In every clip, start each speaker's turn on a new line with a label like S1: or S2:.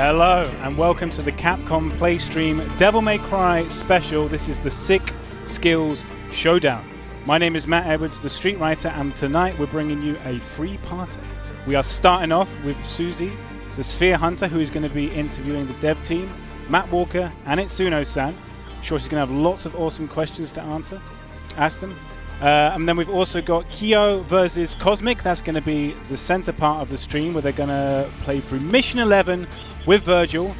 S1: Hello and welcome to the Capcom Play Stream Devil May Cry special. This is the SSkills SSShowdown. My name is Matt Edwards, the Street Writer, and tonight we're bringing you a free party. We are starting off with Susie, the Sphere Hunter, who is going to be interviewing the dev team, Matt Walker, and Itsuno-san. I'm sure she's going to have lots of awesome questions to ask them. And then we've also got Kyo versus Cosmic. That's going to be the center part of the stream where they're going to play through Mission 11 with Virgil.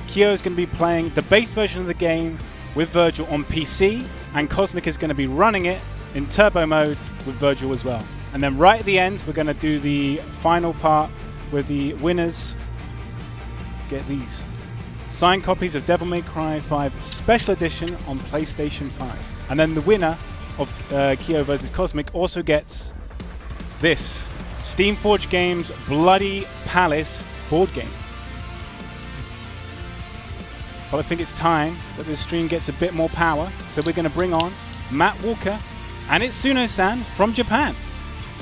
S1: Kyo is going to be playing the base version of the game with Virgil on PC, and Cosmic is going to be running it in turbo mode with Virgil as well. And then right at the end, we're going to do the final part where the winners get these signed copies of Devil May Cry 5 Special Edition on PlayStation 5. And then the winner of Kyo vs Cosmic also gets this Steamforged Games Bloody Palace board game. But I think it's time that this stream gets a bit more power, so we're going to bring on Matt Walker and Itsuno-san from Japan.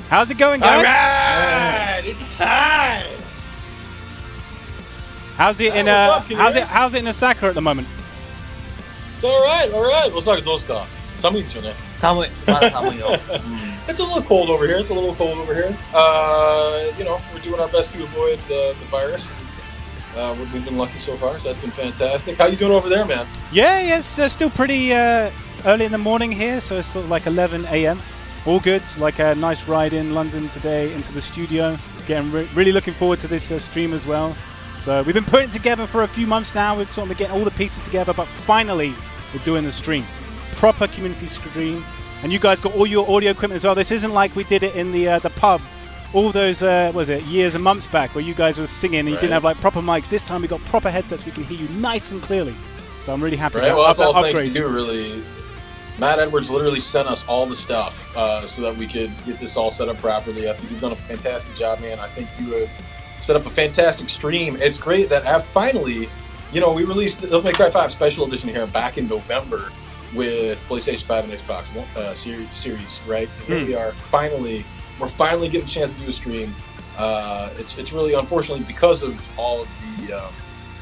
S1: How's it going, guys?
S2: Alright, it's time.
S1: How's it in how's it in Osaka at the moment?
S2: It's alright. Osaka, どうですか? 寒いですよね。
S3: 寒い。まだ寒いよ。
S2: It's a little cold over here. You know, we're doing our best to avoid the virus. We've been lucky so far, so that's been fantastic. How you doing over there, man?
S1: Yeah, it's still pretty early in the morning here, so it's sort of like 11 a.m. All good. Like a nice ride in London today into the studio. Getting really looking forward to this stream as well. So we've been putting it together for a few months now. We've sort of been getting all the pieces together, but finally we're doing the stream. Proper community stream, and you guys got all your audio equipment as well. This isn't like we did it in the pub all those years and months back where you guys were singing and you didn't have like proper mics. This time we got proper headsets, we can hear you nice and clearly, so I'm really happy.
S2: Well, that's all thanks to you, really. Matt Edwards literally sent us all the stuff so that we could get this all set up properly. I think you've done a fantastic job, man. I think you have set up a fantastic stream. It's great that finally, you know, we released Devil May Cry 5 Special Edition here back in November with PlayStation 5 and Xbox series, right? And here we are, we're finally getting a chance to do a stream. It's really unfortunately because of all of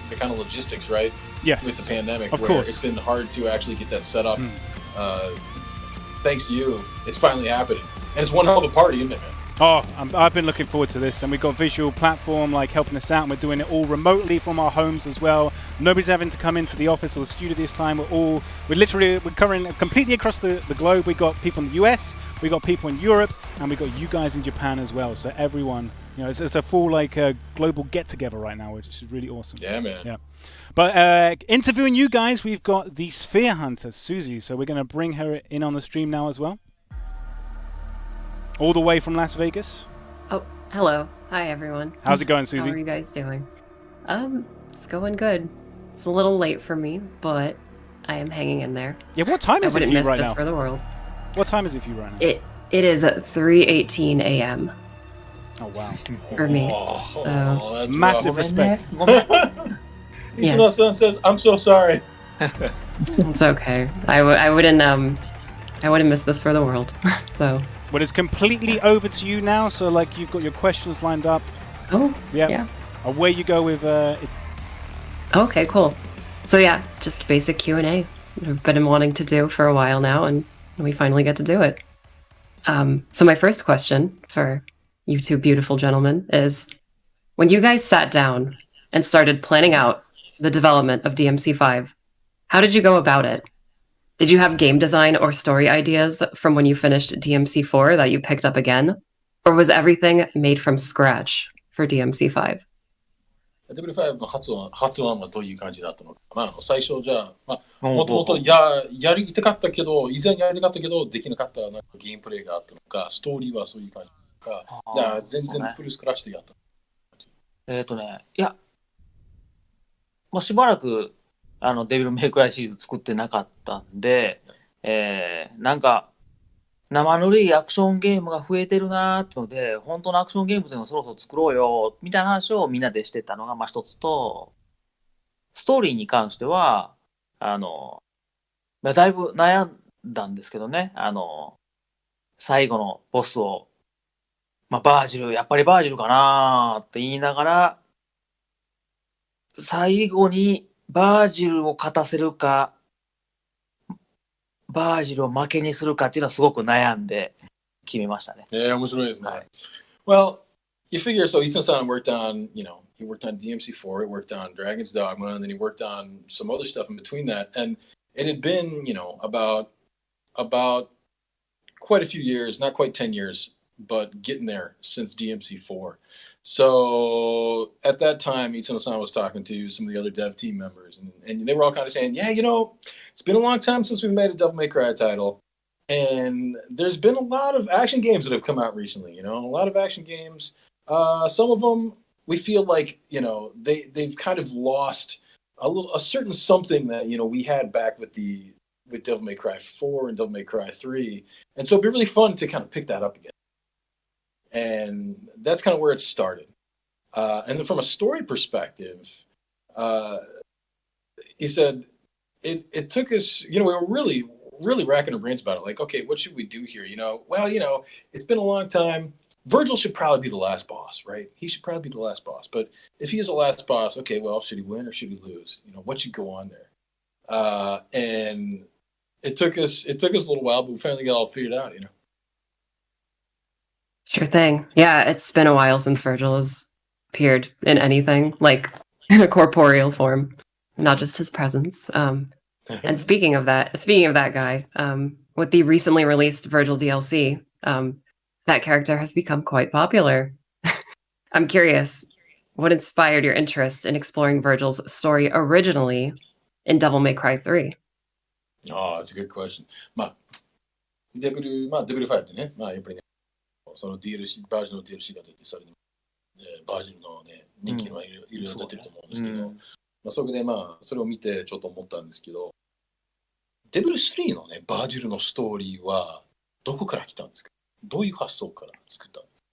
S2: the kind of logistics, right?
S1: Yes.
S2: With the pandemic,
S1: of
S2: where
S1: course.
S2: It's been hard to actually get that set up. Thanks to you, it's finally happening, and it's one hell of a party, isn't it, man?
S1: Oh, I've been looking forward to this, and we've got Visual Platform like helping us out, and we're doing it all remotely from our homes as well. Nobody's having to come into the office or the studio this time. We're covering completely across the globe. We got people in the US, we got people in Europe, and we got you guys in Japan as well. So everyone, you know, it's a full like global get together right now, which is really awesome.
S2: Yeah, man.
S1: Yeah. But interviewing you guys, we've got the Sphere Hunter, Susie. So we're going to bring her in on the stream now as well. All the way from Las Vegas.
S4: Oh, hello. Hi, everyone.
S1: How's it going, Susie?
S4: How are you guys doing? It's going good. It's a little late for me, but I am hanging in there.
S1: Yeah, what time is it for you right now?
S4: I wouldn't miss this for the world.
S1: What time is it for you right now?
S4: It is at 3:18 a.m.
S1: Oh, wow.
S4: for me.
S2: So that's
S1: massive
S2: rough.
S1: respect.
S2: Itsuno-san says, "I'm so sorry."
S4: It's okay. I wouldn't miss this for the world. So.
S1: Well, it's completely over to you now, so like you've got your questions lined up.
S4: Oh, yeah.
S1: Away you go with
S4: Okay, cool. So yeah, just basic Q&A. I've been wanting to do for a while now, and we finally get to do it. So my first question for you two beautiful gentlemen is, when you guys sat down and started planning out the development of DMC5, how did you go about it? Did you have game design or story ideas from when you finished DMC4 that you picked up again? Or was everything made from scratch for DMC5?
S2: W5 の発案はどういう感じだったのかな。最初じゃあ、もともとやりたかったけど、以前やりたかったけどできなかったなんかゲームプレイがあったのか、ストーリーはそういう感じか、全然フルスクラッチでやった。
S3: いや、もうしばらくデビルメイクライシリーズ作ってなかったんで、なんか生ぬるいアクションゲームが増えてるなーってので、本当のアクションゲームっていうのをそろそろ作ろうよみたいな話をみんなでしてたのが一つと、ストーリーに関してはだいぶ悩んだんですけどね、最後のボスをバージル、やっぱりバージルかなーって言いながら最後にバージルを勝たせるか、バージルを負けにするかっていうのはすごく悩んで決めましたね。
S2: 面白いですね。
S3: はい。
S2: Well, you figure, so Itsuno-san worked on, he worked on DMC4, he worked on Dragon's Dogma, and then he worked on some other stuff in between that. And it had been, about quite a few years, not quite 10 years, but getting there since DMC4. So at that time, Itsuno-san was talking to some of the other dev team members, and they were all kind of saying, yeah, it's been a long time since we made a Devil May Cry title. And there's been a lot of action games that have come out recently, a lot of action games. Some of them we feel like, they've kind of lost a certain something that, we had back with Devil May Cry 4 and Devil May Cry 3. And so it'd be really fun to kind of pick that up again. And that's kind of where it started. And then from a story perspective, he said it took us, we were really racking our brains about it. Like, okay, what should we do here? It's been a long time. Virgil should probably be the last boss, right? He should probably be the last boss. But if he is the last boss, okay, well, should he win or should he lose? What should go on there? And it took us a little while, but we finally got it all figured out,
S4: Sure thing. Yeah, it's been a while since Virgil has appeared in anything, like in a corporeal form, not just his presence. And speaking of that guy, with the recently released Virgil DLC, that character has become quite popular. I'm curious, what inspired your interest in exploring Virgil's story originally in Devil May Cry 3?
S2: Oh, that's a good question. デブル5ってね、やっぱりね、その DLC、バージョンの DLC が出て、それに、バージョンのね、人気のいろいろ出てると思うんですけど、それでそれを見てちょっと思ったんですけど、デブル3のね、バージルのストーリーはどこから来たんですか？どういう発想から作ったんです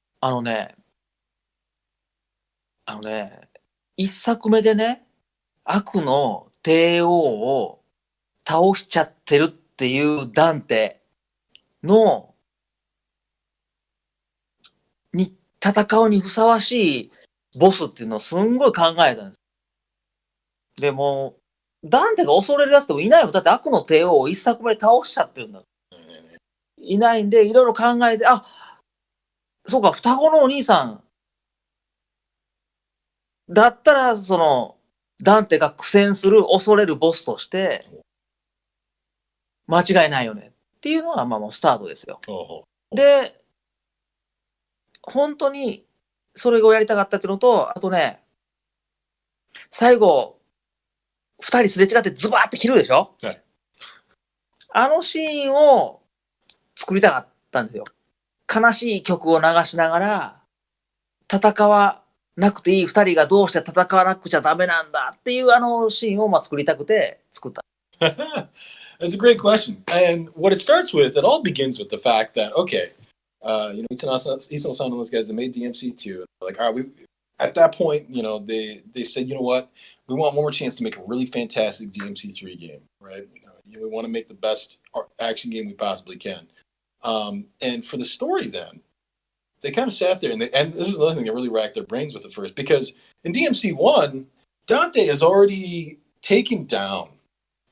S2: か？
S3: 一作目でね、悪の帝王を倒しちゃってるっていうダンテのに戦うにふさわしいボスっていうのをすんごい考えたんです。でもダンテが恐れるやつでもいないもん。だって悪の帝王を一作目で倒しちゃってるんだ。いないんでいろいろ考えて、そうか、双子のお兄さんだったらそのダンテが苦戦する恐れるボスとして間違いないよねっていうのがもうスタートですよ。で、本当にそれをやりたかったっていうのと、あとね、最後二人すれ違ってズバーって切るでしょ？はい。あのシーンを作りたかったんですよ。悲しい曲を流しながら戦わなくていい二人がどうして戦わなくちゃダメなんだっていうあのシーンを作りたくて作った。
S2: That's a great question. And what it starts with, it all begins with the fact that, okay, Itsuno-san and those guys, they made DMC2. Like, all right, at that point, they said, you know what? We want one more chance to make a really fantastic DMC3 game, right? We want to make the best action game we possibly can. And for the story then, they kind of sat there, and this is another thing that really racked their brains with at first, because in DMC1, Dante has already taken down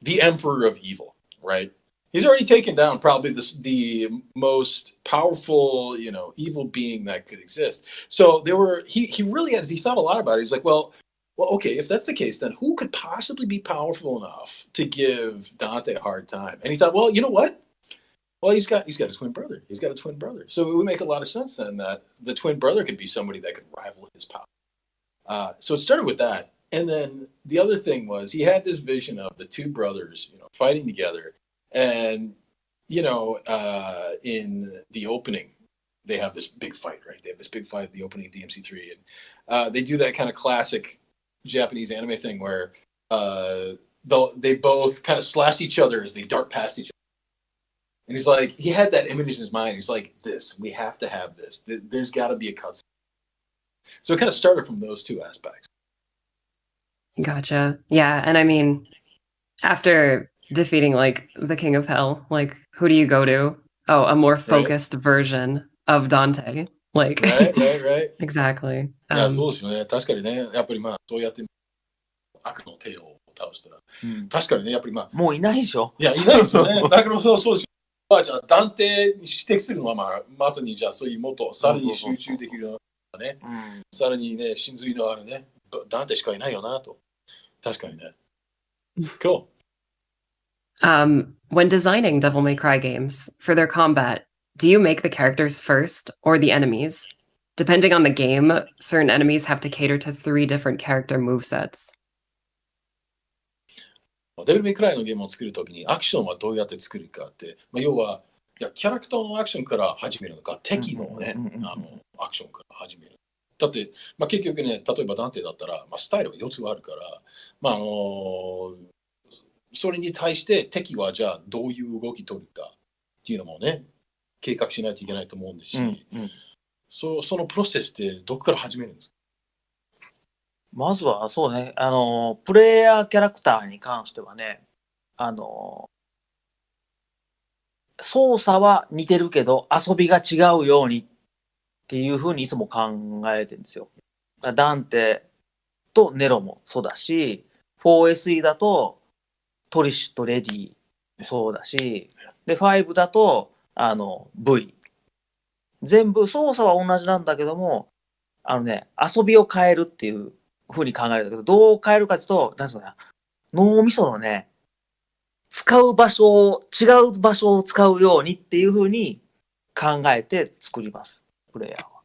S2: the Emperor of Evil, right? He's already taken down probably the most powerful, evil being that could exist. So he really he thought a lot about it. He's like, well, okay, if that's the case, then who could possibly be powerful enough to give Dante a hard time? And he thought, well, you know what? Well, he's got a twin brother. He's got a twin brother. So it would make a lot of sense then that the twin brother could be somebody that could rival his power. So it started with that. And then the other thing was he had this vision of the two brothers, fighting together. And, in the opening, they have this big fight, right? They have this big fight at the opening of DMC3. And they do that kind of classic Japanese anime thing where they both kind of slash each other as they dart past each other. And he's like, he had that image in his mind. He's like, we have to have this. There's got to be a cutscene. So it kind of started from those two aspects.
S4: Gotcha. Yeah. And I mean, after defeating like the King of Hell, like who do you go to? Oh, a more focused version of Dante. Like,
S2: right.
S4: Exactly.
S2: いや、そうですよね。確かにね。やっぱりそうやって悪の手を倒したら、
S3: うん、
S2: 確かにね、やっぱり
S3: もういないでしょ。
S2: いや、いないですよね。だからそうです。じゃあ、断定に指摘するのは、まさにじゃあ、そういうもっとさらに集中できるようなね、さらにね、真髄のあるね、断定しかいないよなと。確かにね。Cool.
S4: When designing Devil May Cry games for their combat, do you make the characters first or the enemies? Depending on the game, certain enemies have to cater to 3 different character movesets.
S2: デビル・メイクライのゲームを作るときにアクションはどうやって作るかって、要はキャラクターのアクションから始めるのか、敵のね、アクションから始める。だって、結局ね、例えばダンテだったら、スタイルが4つあるから、それに対して敵はじゃあどういう動き取るかっていうのもね、計画しないといけないと思うんですし、そのプロセスってどこから始めるんですか？
S3: まずはそうね、プレイヤーキャラクターに関してはね、操作は似てるけど遊びが違うようにっていうふうにいつも考えてるんですよ。ダンテとネロもそうだし、4SE だとトリッシュとレディそうだし、で、5だと、V。全部操作は同じなんだけども、遊びを変えるっていう風に考えるんだけど、どう変えるかというと、なんていうのかな、脳みそのね、使う場所を、違う場所を使うようにっていう風に考えて作ります、プレイヤーは。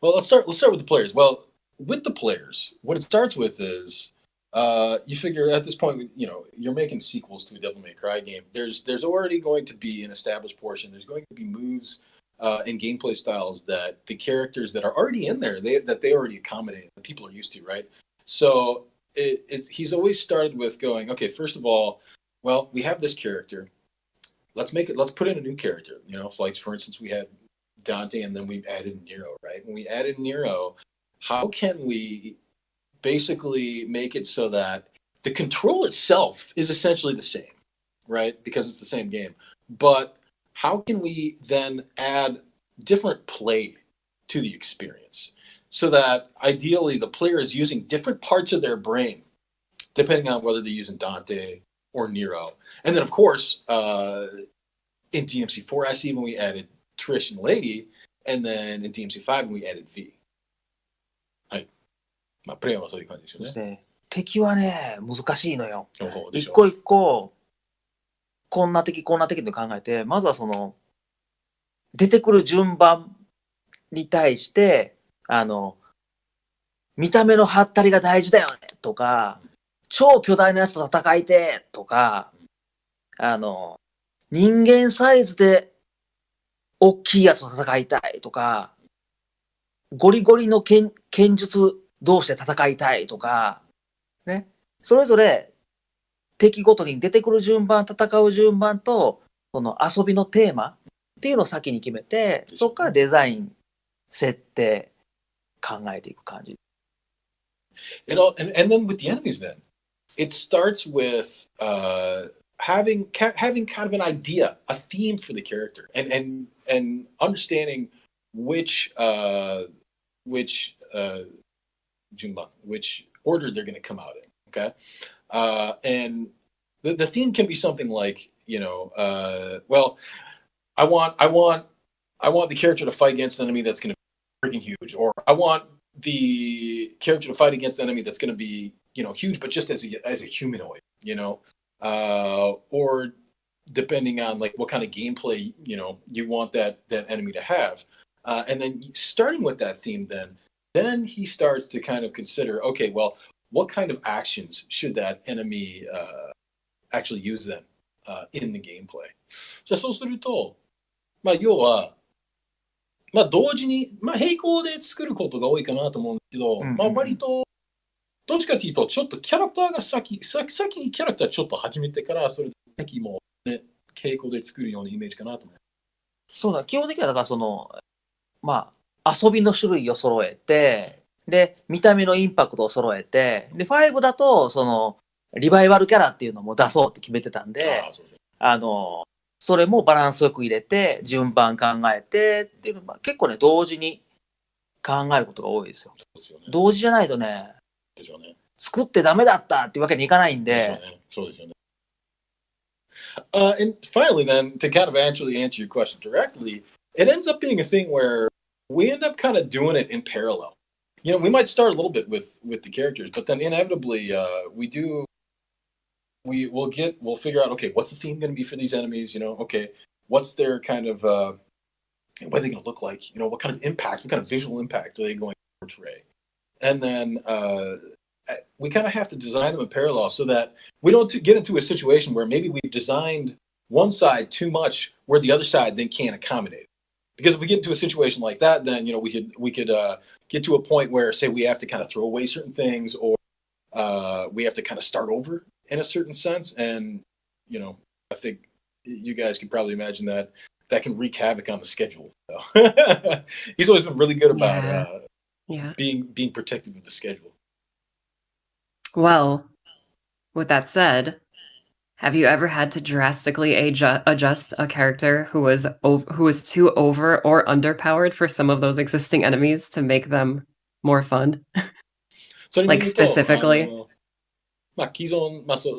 S2: Well, let's start with the players. Well, with the players, what it starts with is you figure at this point, you're making sequels to a Devil May Cry game. There's already going to be an established portion. There's going to be moves and gameplay styles that the characters that are already in there, that they already accommodate, that people are used to, right? So he's always started with going, okay, first of all, well, we have this character. Let's put in a new character. Like for instance, we had Dante and then we added Nero, right? When we added Nero, how can we basically make it so that the control itself is essentially the same, right? Because it's the same game. But how can we then add different play to the experience so that ideally the player is using different parts of their brain, depending on whether they're using Dante or Nero. And then, of course, in DMC4 SE, when we added Trish and Lady, and then in DMC5, when we added V. プレイヤーはそういう感じですよね。
S3: そして敵はね、難しいのよ。
S2: 一
S3: 個一個、こんな敵って考えて、まずは出てくる順番に対して、見た目のハったりが大事だよね、とか、超巨大なやつと戦いて、とか、人間サイズで大きいやつと戦いたい、とか、ゴリゴリの剣術同士で戦いたいとか、ね。それぞれ敵ごとに出てくる順番、戦う順番と、その遊びのテーマっていうのを先に決めて、そこからデザイン、設定、考えていく感じ。
S2: And then with the enemies then, it starts with having kind of an idea, a theme for the character, and understanding which order they're going to come out in. Okay, and the theme can be something like, well, I want the character to fight against an enemy that's going to be freaking huge, or I want the character to fight against an enemy that's going to be huge, but just as a humanoid, or depending on like what kind of gameplay you want that enemy to have, and then starting with that theme, then he starts to kind of consider, okay, well, what kind of actions should that enemy actually use then in the gameplay? じゃあそうすると、要は、同時に、並行で作ることが多いかなと思うんですけど、割と、どっちかというと、ちょっとキャラクターが先にキャラクターちょっと始めてから、それで敵もね、並行で作るようなイメージかなと思う。
S3: そうだ、基本的にはだから遊びの種類を揃えて、で、見た目のインパクトを揃えて、で、5だと、リバイバルキャラっていうのも出そうって決めてたんで、それもバランスよく入れて、順番考えてっていうのは結構ね、同時に考えることが多いですよ。
S2: そうですよね。
S3: 同時じゃないとね、
S2: でしょうね。
S3: 作ってダメだったっていうわけにいかないんで。
S2: そうですよね。And finally, then, to kind of actually answer your question directly, it ends up being a thing where we end up kind of doing it in parallel. You know, we might start a little bit with the characters, but then inevitably we'll figure out, okay, what's the theme going to be for these enemies? You know, okay, what's their kind of what are they going to look like? You know, what kind of impact, what kind of visual impact are they going to portray? And then we kind of have to design them in parallel so that we don't get into a situation where maybe we've designed one side too much where the other side then can't accommodate. Because if we get into a situation like that, then, you know, we could get to a point where, say, we have to kind of throw away certain things, or we have to kind of start over in a certain sense. And, you know, I think you guys can probably imagine that can wreak havoc on the schedule. So he's always been really good about being protective of the schedule.
S4: Well, with that said, have you ever had to drastically adjust a character who was too over or underpowered for some of those existing enemies to make them more fun? Like specifically?
S2: まあ既存、まあそう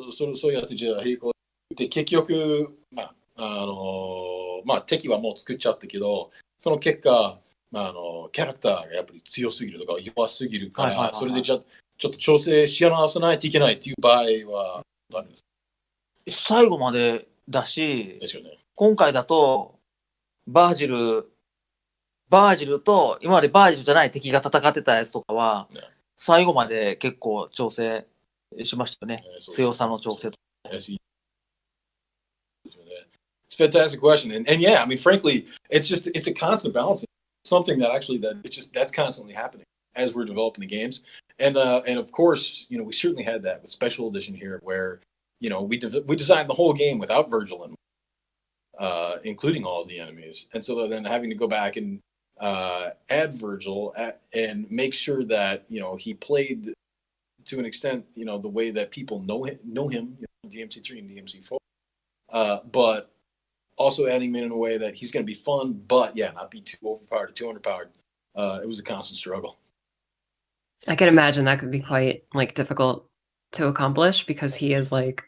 S2: やってじゃあ並行で結局まあ敵はもう作っちゃったけど、その結果キャラクターがやっぱり強すぎるとか弱すぎるから、それでちょっと調整し直さないといけないっていう場合はあるんですか？
S3: 最後までだし、
S2: ですよね。
S3: 今回だとバージルと今までバージルじゃない敵が戦ってたやつとかは、最後まで結構調整しましたよね。強さの調整と。
S2: It's a fantastic question, and yeah, I mean, frankly, it's a constant balance. Something that's constantly happening as we're developing the games, and of course, you know, we certainly had that with Special Edition here, where you know we designed the whole game without Virgil in, including all of the enemies, and so then having to go back and add Virgil and make sure that, you know, he played to an extent, you know, the way that people know him, you know, DMC3 and DMC4, but also adding him in a way that he's going to be fun, but yeah, not be too overpowered or too underpowered. It was a constant struggle.
S4: I can imagine that could be quite like difficult to accomplish because he is like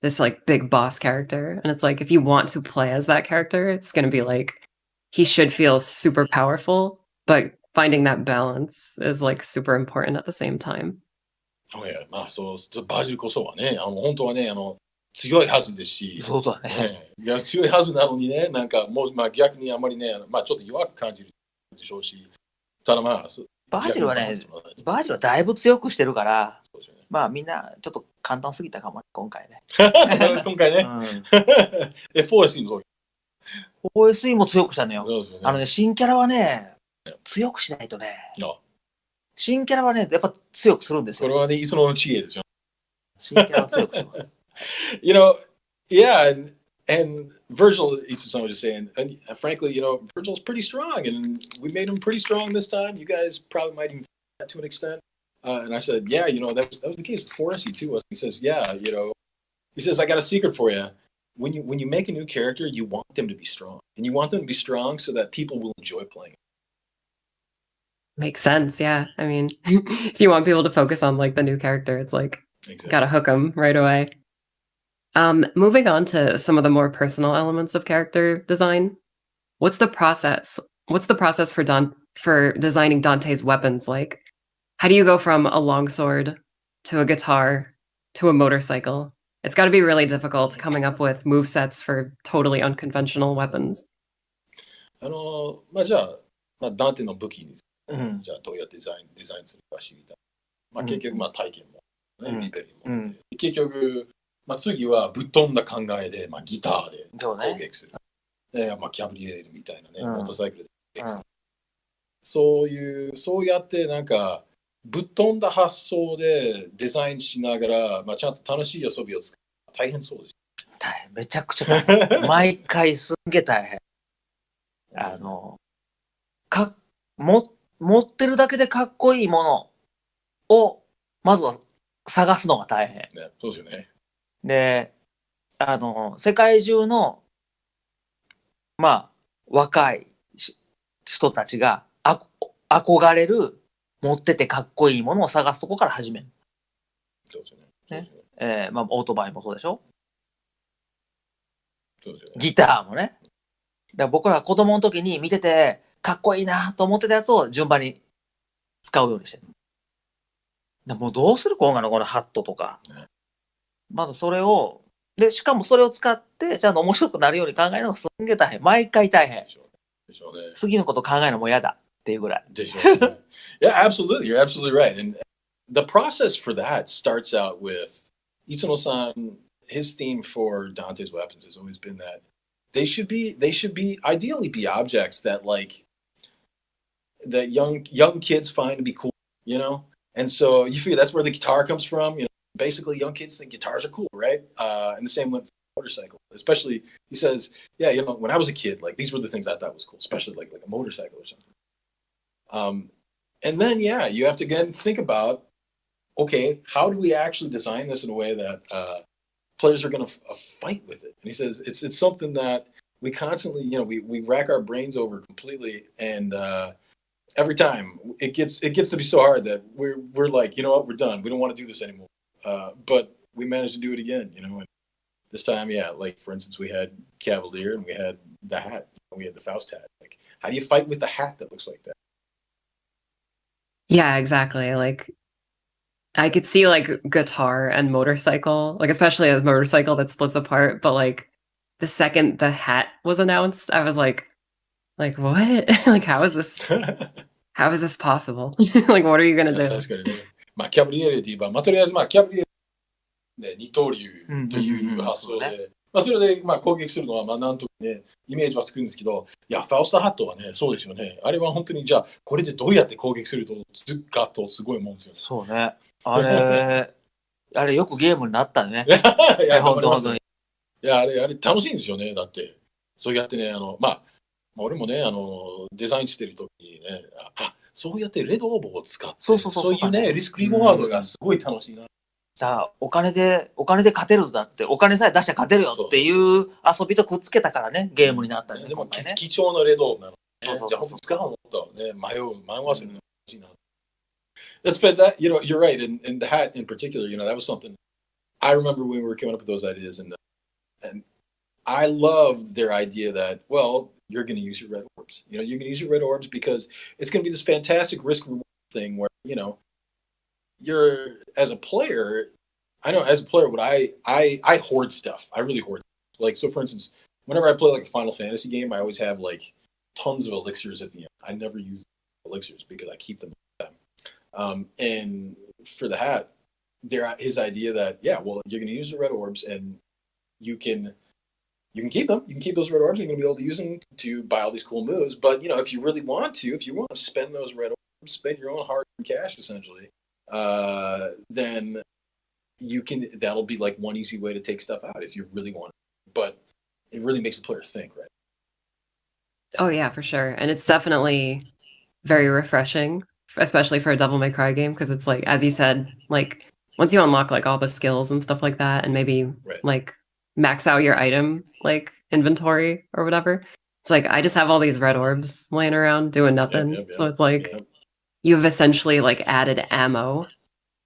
S4: this like big boss character, and it's like if you want to play as that character, it's going to be like he should feel super powerful, but finding that balance is like super important at the same time.
S2: Oh yeah, まあそうバージルこそはね、本当はね、強いはずですし、
S3: そうだね。
S2: いや強いはずなのにね、なんかもう逆にあまりね、まあちょっと弱く感じるでしょうし、ただまあ
S3: バージルはだいぶ強くしてるから、まあみんなちょっと簡単すぎたかも今回ね。
S2: 今回ね。4SE もそう。
S3: 4SE も強くしたのよ。新キャラはね、強くしないとね。新キャラはね、やっぱ強くするんですよ。
S2: これはね、磯野の知恵ですよ。
S3: 新キャラは強くします。
S2: You know, yeah, and Virgil, Issa-san was just saying, and frankly, you know, Virgil's pretty strong, and we made him pretty strong this time. You guys probably might even that to an extent. And I said, yeah, you know, that was the case with 4SE too. He says, yeah, you know, he says, I got a secret for you. When you make a new character, you want them to be strong, and you want them to be strong so that people will enjoy playing it.
S4: Makes sense, yeah. I mean, if you want people to focus on like the new character, it's like gotta hook them right away. Moving on to some of the more personal elements of character design. What's the process? What's the process for designing Dante's weapons like? How do you go from a longsword to a guitar to a motorcycle? It's got to be really difficult coming up with movesets for totally unconventional weapons.
S2: まあじゃあ、ダンテの武器に、じゃあどうやってデザインするか知りたい。まあ結局体験もね、リベリーもってて、結局次はぶっ飛んだ考えでギターで攻撃する。でキャブリエールみたいなね、モーターサイクルで攻撃する。そうやってなんかぶっ飛んだ発想でデザインしながら、ちゃんと楽しい遊びを作る。大変そうです。
S3: めちゃくちゃ大変。毎回すんげえ大変。持ってるだけでかっこいいものをまずは探すのが大変。
S2: ね、そうですよね。
S3: で、世界中の若い人たちが憧れる持っててかっこいいものを探すとこから始める。
S2: そうですよね。
S3: まあ、オートバイもそうでしょ。
S2: そうですよね。
S3: ギターもね。だから僕ら子供の時に見てて、かっこいいなと思ってたやつを順番に使うようにしてる。でもうどうする今後のこのハットとか。まずそれを、で、しかもそれを使って、ちゃんと面白くなるように考えるのがすんげえ大変。毎回大変。
S2: でしょうね。
S3: 次のこと考えるのも嫌だっていうぐらい。
S2: でしょうね。Yeah, absolutely. You're absolutely right. And the process for that starts out with Itsuno-san. His theme for Dante's weapons has always been that they should be ideally be objects that like that young kids find to be cool, you know? And so you figure that's where the guitar comes from. You know, basically young kids think guitars are cool, right? And the same went for motorcycle. Especially, he says, yeah, you know, when I was a kid, like these were the things I thought was cool, especially like a motorcycle or something. And then, yeah, you have to again think about, okay, how do we actually design this in a way that players are going to fight with it? And he says it's something that we constantly, you know, we rack our brains over completely, and every time it gets to be so hard that we're like, you know what, we're done. We don't want to do this anymore. But we managed to do it again, you know. And this time, yeah, like for instance, we had Cavalier and we had the hat. We had the Faust hat. Like, how do you fight with the hat that looks like that?
S4: Yeah, exactly. Like I could see like guitar and motorcycle, like especially a motorcycle that splits apart, but like the second the hat was announced, I was like what? Like how is this possible? Like what are you gonna do?
S2: 確かにね。まあ、キャブリエルといえば、まあ、とりあえず、まあ、キャブリエル、ね、二刀流という発想で、まあ、それで、まあ、攻撃するのは、まあ、なんとかね、イメージはつくんですけど、いや、ファウストハットはね、そうですよね。あれは本当に、じゃあ、これでどうやって攻撃すると、かと、すごいもんですよね。
S3: そうね。あれよくゲームになったね。
S2: いや、
S3: 本当に。
S2: いや、あれ楽しいんですよね。だって、そうやってね、まあ、俺もね、デザインしてる時にね、そうやってレッドオーブを使って、そういうね、リスクリワードがすごい楽しいな。
S3: じゃあ、お金で勝てるんだって、お金さえ出して勝てるよっていう遊びとくっつけたからね、ゲームになったね。
S2: でも、貴重なレッドオーブなの。じゃあ、本当使うのとね、迷わせるの欲しいな。That's fantastic. You know, you're right. And the hat in particular, you know, that was something I remember when we were coming up with those ideas. And I loved their idea that, well, you're going to use your red orbs. You know, you're going to use your red orbs because it's going to be this fantastic risk reward thing where, you know, you're as a player, I know as a player, what I hoard stuff. I really hoard. Like, so for instance, whenever I play like a Final Fantasy game, I always have like tons of elixirs at the end. I never use elixirs because I keep them. And for the hat, his idea that, yeah, well, you're going to use the red orbs and you can keep them. You can keep those red orbs. You're going to be able to use them to buy all these cool moves. But, you know, if you want to spend those red orbs, spend your own hard-earned cash, essentially, then that'll be like one easy way to take stuff out if you really want it. But it really makes the player think, right?
S4: Oh yeah, for sure. And it's definitely very refreshing, especially for a Devil May Cry game, because it's like, as you said, like once you unlock like all the skills and stuff like that, and maybe like max out your item like inventory or whatever, it's like I just have all these red orbs laying around doing nothing. So it's like you've essentially like added ammo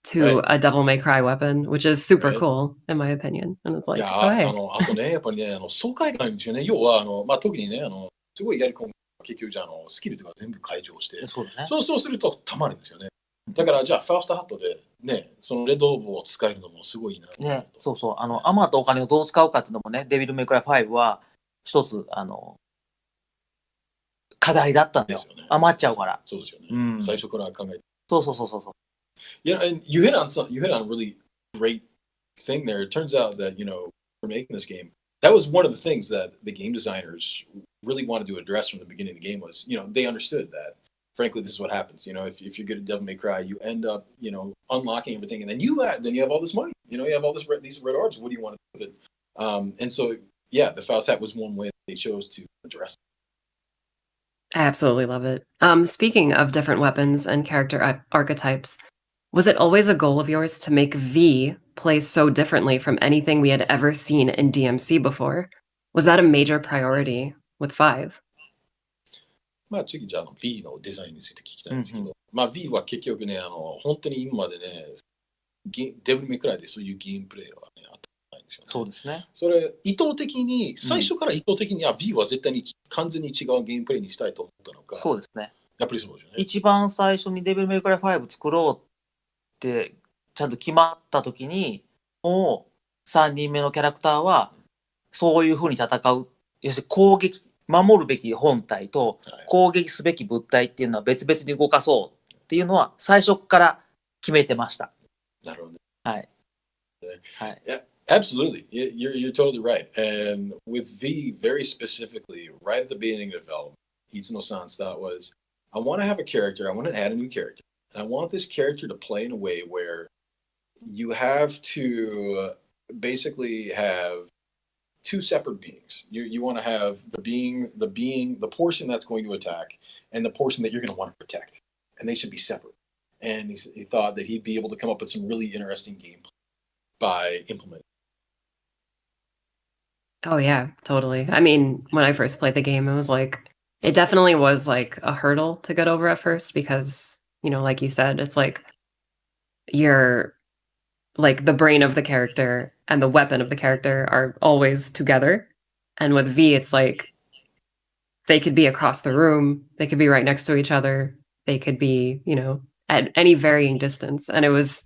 S4: to a Devil May Cry weapon, which is super cool in my opinion. And it's like,
S2: あとね、やっぱりね、爽快感ですよね。要はまあ、特にね、すごいやり込む結局じゃあスキルとか全部解除して、そうするとたまるんですよね。だからじゃあファーストハットでね、そのレッドオーブを使えるのもすごいいいな。
S3: ね、そうそう、余ったお金をどう使うかっていうのもね、デビルメイクライ5は一つ課題だったんだよ。余っちゃうから。
S2: そうですよね。最初から考えて。
S3: そう。
S2: Yeah, and you hit on a really great thing there. It turns out that, you know, for making this game, that was one of the things that the game designers really wanted to address from the beginning of the game was, you know, they understood that, frankly, this is what happens. You know, if you're good at Devil May Cry, you end up, you know, unlocking everything, and then you have all this money. You know, you have all these red orbs. What do you want to do with it? And so, yeah, the Faust hat was one way that they chose to address it.
S4: I absolutely love it. Speaking of different weapons and character archetypes, was it always a goal of yours to make V play so differently from anything we had ever seen in DMC before? Was that a major priority with 5?
S2: まあ次じゃあV のデザインについて聞きたいんですけど、まあ V は結局ね、本当に今までね、デブルメイクライでそういうゲームプレイはね、あったないんでしょうね。
S3: そうですね。
S2: それ、意図的に、最初から意図的に、V は絶対に完全に違うゲームプレイにしたいと思ったのか。
S3: そうですね。
S2: やっぱりそうですよね。
S3: 一番最初にデビルメイクライ5作ろうってちゃんと決まった時に、もう3人目のキャラクターはそういう風に戦う。要するに攻撃、守るべき本体と攻撃すべき物体っていうのは別々に動かそうっていうのは最初から決めてました。
S2: なるほど。
S3: はい。
S2: はい。Yeah, absolutely. You're totally right. And with V, very specifically, right at the beginning of development, Itsuno-san's thought was, I want to have a character, I want to add a new character. And I want this character to play in a way where you have to basically have two separate beings. You want to have the portion that's going to attack and the portion that you're going to want to protect. And they should be separate. And he thought that he'd be able to come up with some really interesting gameplay by implementing.
S4: Oh yeah, totally. I mean, when I first played the game, it definitely was like a hurdle to get over at first because, like you said, it's like you're like the brain of the character and the weapon of the character are always together. And with V, it's like they could be across the room, they could be right next to each other, they could be, at any varying distance. And it was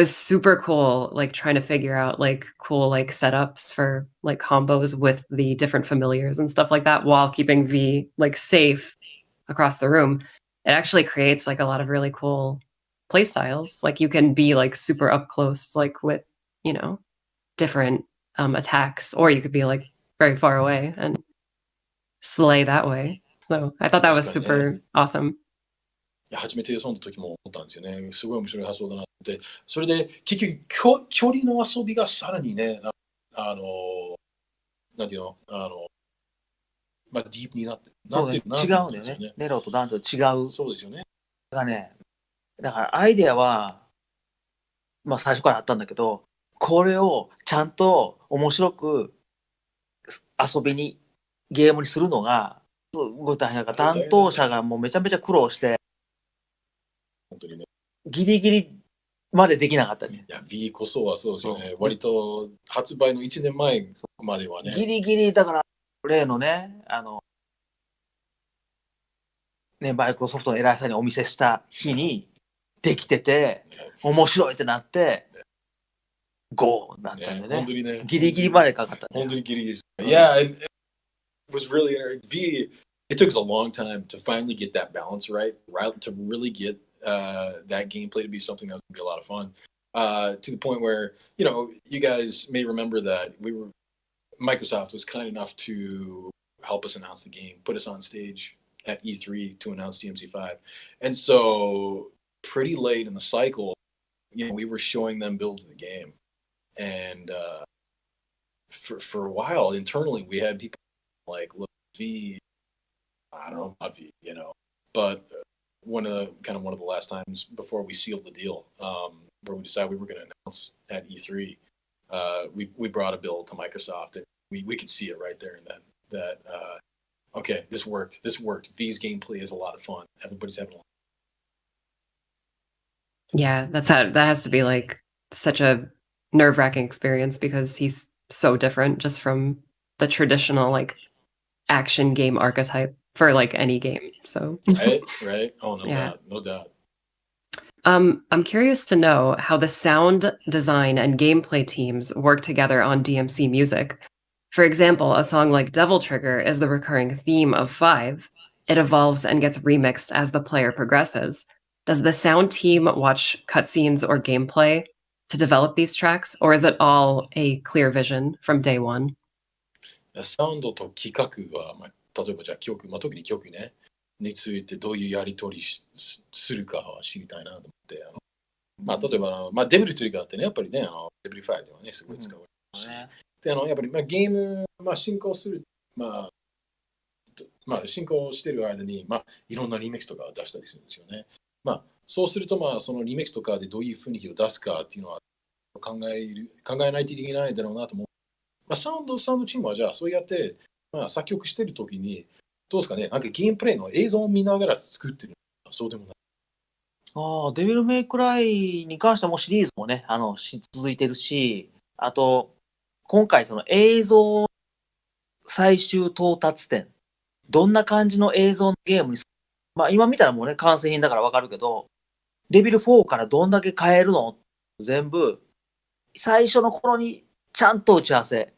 S4: super cool, like trying to figure out like cool like setups for like combos with the different familiars and stuff like that while keeping V like safe across the room. It actually creates like a lot of really cool play styles. Like you can be like super up close, like with, different attacks, or you could be like very far away and slay that way. So I thought that was super awesome.
S2: 初めてその時も思ったんですよね。すごい面白い発想だなって。それで結局距離の遊びがさらにね、なんていうの、ディープになってる。
S3: そうね、違うんだよね。ネロとダンジョン違う。
S2: そうですよね。
S3: だからアイデアは、最初からあったんだけど、これをちゃんと面白くゲームにするのが、すごい大変だから、担当者がもうめちゃめちゃ苦労して、
S2: 本当にね。
S3: ギリギリまでできなかったね。
S2: いや、V こそはそうですよね。割と発売の1年前まではね。
S3: ギリギリ、だから、例のね、マイクロソフトの偉いさんにお見せした日にできてて、面白いってなって、GO なったんでね。本当にね。ギリギリまでかかった、ね。
S2: 本当にギリギリ。Yeah, it was really V. It took us a long time to finally get that balance right, to really get that gameplay to be something that was going to be a lot of fun. To the point where, you guys may remember that Microsoft was kind enough to help us announce the game, put us on stage at E3 to announce DMC5. And so pretty late in the cycle, we were showing them builds of the game. And for a while, internally, we had people like, look, V, I don't know about V, but one of the last times before we sealed the deal, where we decided we were going to announce at E3, we brought a build to Microsoft, and we could see it right there and then that okay, this worked. V's gameplay is a lot of fun. Everybody's having a lot.
S4: Yeah, that has to be like such a nerve-wracking experience because he's so different just from the traditional like action game archetype for like any game. So
S2: right. Oh, no doubt.
S4: I'm curious to know how the sound design and gameplay teams work together on DMC music. For example, a song like Devil Trigger is the recurring theme of 5. It evolves and gets remixed as the player progresses. Does the sound team watch cutscenes or gameplay to develop these tracks, or is it all a clear vision from day one?
S2: サウンドと企画は、例えばじゃあ曲、特に曲ね、についてどういうやり取りするかは知りたいなと思って、例えば、デビルトリガーってね、やっぱりね、デビル5ではね、すごい使われるし、で、やっぱり、ゲーム、進行する、進行してる間に、いろんなリミックスとか出したりするんですよね。そうすると、そのリミックスとかでどういう雰囲気を出すかっていうのは考えないといけないんだろうなと思う。サウンドチームはじゃあそうやって、作曲してるときに、どうですかね、なんかゲームプレイの映像を見ながら作ってる。そうでもない。
S3: デビルメイクライに関してはもうシリーズもね、続いてるし、あと、今回その映像最終到達点、どんな感じの映像のゲームに、まあ今見たらもうね、完成品だからわかるけど、デビル4からどんだけ変えるの全部、最初の頃にちゃんと打ち合わせ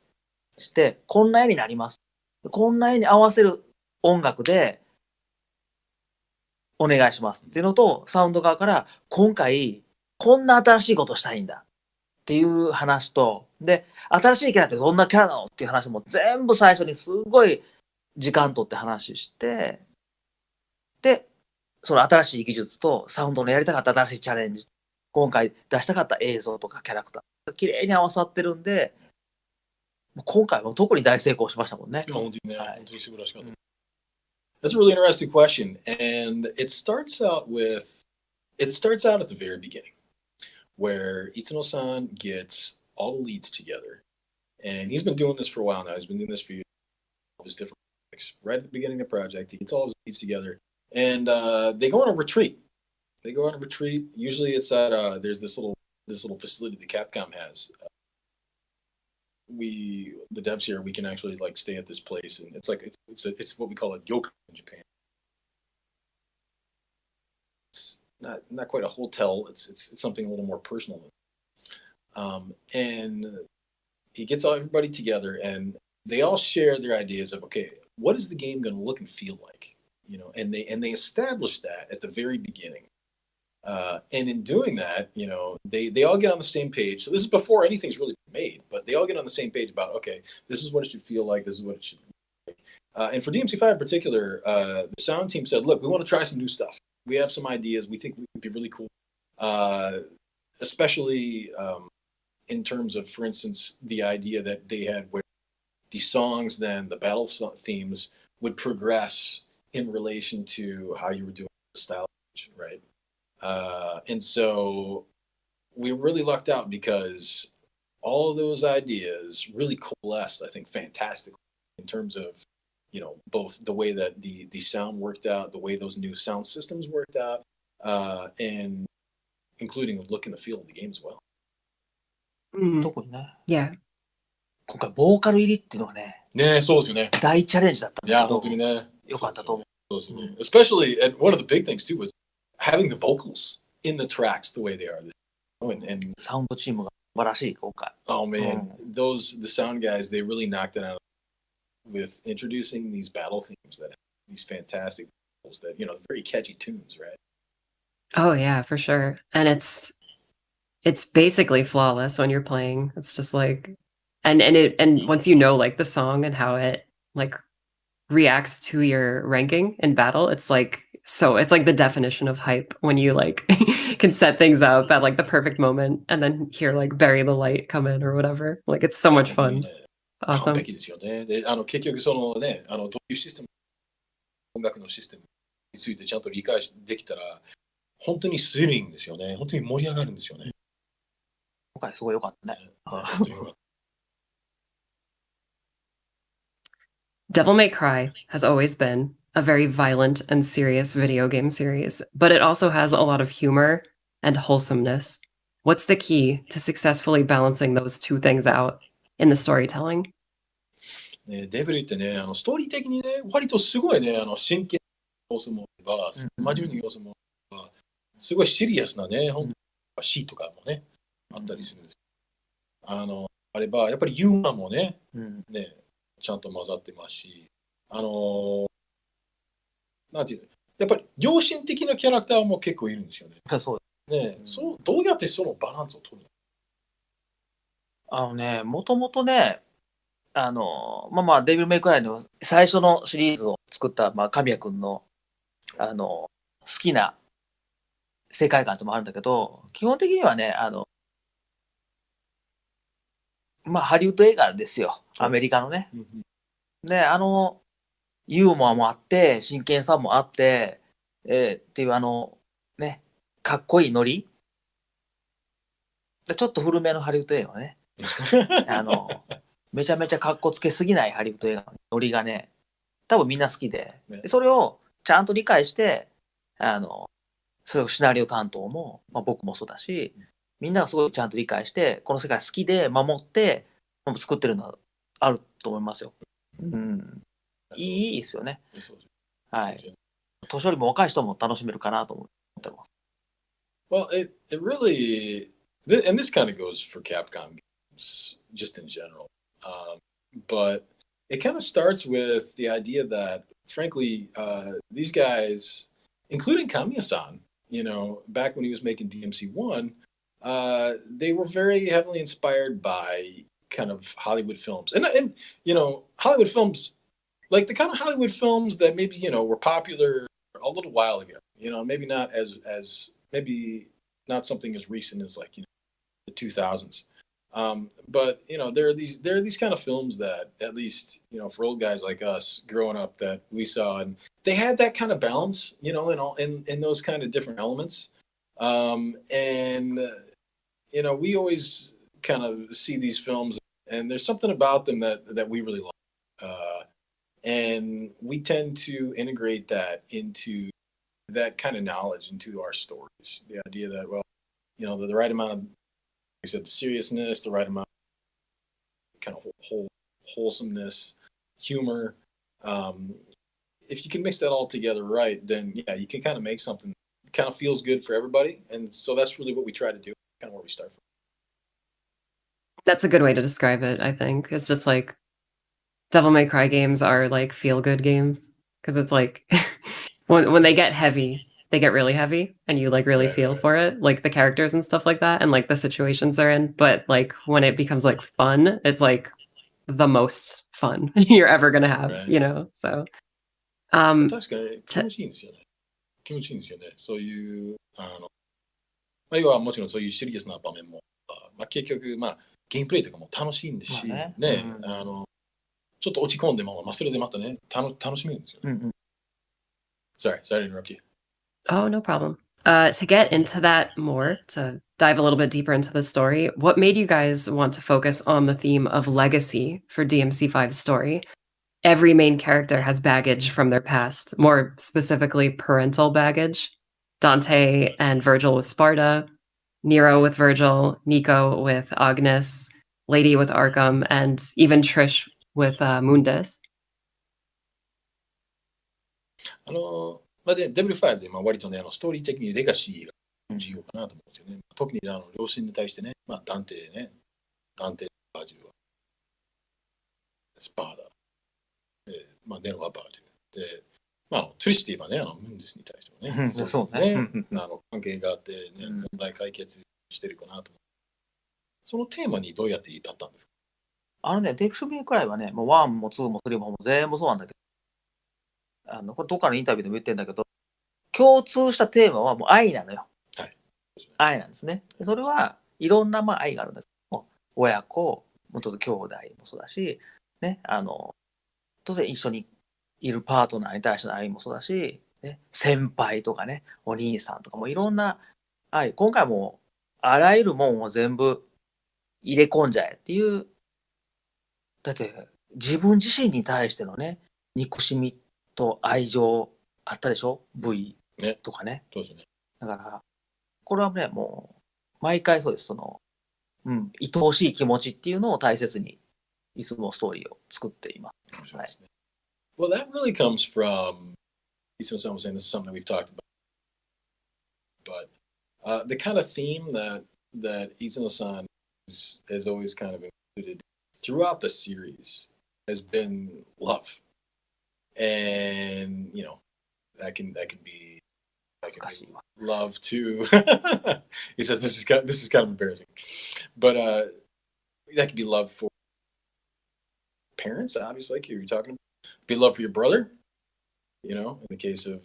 S3: して、こんな絵になります。こんな絵に合わせる音楽で、お願いしますっていうのと、サウンド側から今回こんな新しいことしたいんだっていう話と、で、新しいキャラってどんなキャラなのっていう話も全部最初にすごい時間取って話して、で、その新しい技術とサウンドのやりたかった新しいチャレンジ、今回出したかった映像とかキャラクターが綺麗に合わさってるんで、今回も特に大成功しましたもんね。
S2: 本当にね、本当に素晴らしかった。That's a really interesting question, and it starts out at the very beginning, where Itsuno-san gets all the leads together, and he's been doing this for a while now. He's been doing this for years, all his different projects. Right at the beginning of the project, he gets all of his leads together, and they go on a retreat. They go on a retreat. Usually, it's at there's this little facility that Capcom has. The devs here, we can actually like stay at this place, and it's like it's what we call a yokai in Japan. It's not quite a hotel. It's something a little more personal. And he gets everybody together, and they all share their ideas of, okay, what is the game going to look and feel like, and they establish that at the very beginning. And in doing that, they all get on the same page. So this is before anything's really made, but they all get on the same page about, okay, this is what it should feel like. This is what it should be like. And for DMC5 in particular, the sound team said, look, we want to try some new stuff. We have some ideas. We think we would be really cool, especially in terms of, for instance, the idea that they had where the songs, then the battle themes would progress in relation to how you were doing the style, right? And so we really lucked out because all of those ideas really coalesced, I think, fantastically in terms of, both the way that the sound worked out, the way those new sound systems worked out, and including the look and the feel of the game as well.
S3: 特にね、
S4: Yeah.
S3: 今回ボーカル入りっていうのはね、
S2: そうですよね。
S3: 大チャレンジだったんだけど、
S2: 本当にね、
S3: よかったと思う。
S2: そうですよね。Especially, and one of the big things too was having the vocals in the tracks the way they are. And
S3: サウンドチームが素晴らしい、今回。
S2: Oh man, the sound guys, they really knocked it out with introducing these battle themes that have these fantastic vocals that, very catchy tunes, right?
S4: Oh yeah, for sure. And it's basically flawless when you're playing. It's just like and once you know like the song and how it like reacts to your ranking in battle, it's like the definition of hype when you like can set things up at like the perfect moment and then hear like Bury the Light come in or whatever. Like it's so much fun.
S2: 完
S4: Awesome.
S2: 璧ですよね。で、結局そのね、どういうシステム、音楽のシステムについてちゃんと理解できたら、本当にスリリングですよね。本当に盛り上がるんですよね。
S3: 今回すごい良かったね。
S2: 本当によかった。
S4: Devil May Cry has always been a very violent and serious video game series, but it also has a lot of humor and wholesomeness. What's the key to successfully balancing those two things out in the storytelling?
S2: デビルってね、ストーリー的にね、割とすごいね、真剣な要素もあれば、真面目な要素もあれば、すごいシリアスなね、本当にシーとかもね、あったりするんです。あれば、やっぱりユーモアもね、ね、ちゃんと混ざってますし、なんていうの、やっぱり良心的なキャラクターも結構いるんですよね。
S3: そう
S2: ね、どうやってそのバランスを取る
S3: の？もともとね、デビルメイクライの最初のシリーズを作った、神谷くんの、好きな世界観ともあるんだけど、基本的にはね、ハリウッド映画ですよ。アメリカのね。で、ユーモアもあって、真剣さもあって、っていうね、かっこいいノリ。ちょっと古めのハリウッド映画はね、めちゃめちゃかっこつけすぎないハリウッド映画のノリがね、多分みんな好きで、それをちゃんと理解して、それをシナリオ担当も、僕もそうだし、みんながすごいちゃんと理解して、この世界好きで守って、作ってるのはあると思いますよ。いいですよね。はい。年寄りも若い人も楽しめるかなと思ってます。
S2: Well, it really, and this kind of goes for Capcom games just in general, but it kind of starts with the idea that, frankly, these guys, including Kamiya-san, back when he was making DMC1, they were very heavily inspired by kind of Hollywood films, and Hollywood films, like the kind of Hollywood films that maybe were popular a little while ago. Maybe not as maybe not something as recent as like the 2000s. But there are these kind of films that at least for old guys like us growing up that we saw, and they had that kind of balance, in those kind of different elements. And we always kind of see these films, and there's something about them that we really like, and we tend to integrate that into that kind of knowledge into our stories. The idea that, well, the right amount of, like I said, seriousness, the right amount of kind of wholesomeness, humor. If you can mix that all together right, then yeah, you can kind of make something that kind of feels good for everybody. And so that's really what we try to do, kind of where we start from.
S4: That's a good way to describe it, I think. It's just like Devil May Cry games are like feel-good games because it's like when they get heavy, they get really heavy and you like really feel for it, like the characters and stuff like that and like the situations they're in. But like when it becomes like fun, it's like the most fun you're ever gonna have, So
S2: 確かに気持ちいいんですよね。気持ちいいんですよね。そういう要はもちろんそういうシリアスな場面も、結局ゲームプレイとかも楽しいんですし、ちょっと落ち込んでも、それでまたね、楽しめるんですよ。Sorry to interrupt you.
S4: Oh, no problem. To get into that more, to dive a little bit deeper into the story, what made you guys want to focus on the theme of legacy for DMC5's story? Every main character has baggage from their past, more specifically parental baggage. Dante and Virgil with Sparta, Nero with Virgil, Nico with Agnes, Lady with Arkham, and even Trish with Mundus.
S2: デブル5で割とね、ストーリー的にレガシーが重要かなと思うんですよね。特に両親に対してね、ダンテ、バージルはスパーダ、ネロはバージルで、トリシティはね、ムンデスに対してもね、
S3: そうね、
S2: 関係があってね、問題解決してるかなと思う。そのテーマにどうやって至ったんですか？
S3: デビルメイクライはね、1も2も3も全部そうなんだけど、これどっかのインタビューでも言ってるんだけど、共通したテーマはもう愛なのよ。
S2: はい。
S3: 愛なんですね。それはいろんな愛があるんだけど、親子、もと兄弟もそうだし、ね、当然一緒にいるパートナーに対しての愛もそうだし、ね、先輩とかね、お兄さんとかもいろんな愛、今回もあらゆるもんを全部入れ込んじゃえっていう、だって自分自身に対してのね、憎しみと愛情あったでしょ？ V とかね。
S2: そうですね。
S3: だから、これはね、もう、毎回そうです。愛おしい気持ちっていうのを大切に、いつもストーリーを作っています。はい。
S2: Well, that really comes from, Isano-san was saying this is something we've talked about, but the kind of theme that Isano-san has always kind of included throughout the series has been love. And that can be love too. He says this is kind of embarrassing, but that could be love for parents, obviously, like you're talking about. Be love for your brother, in the case of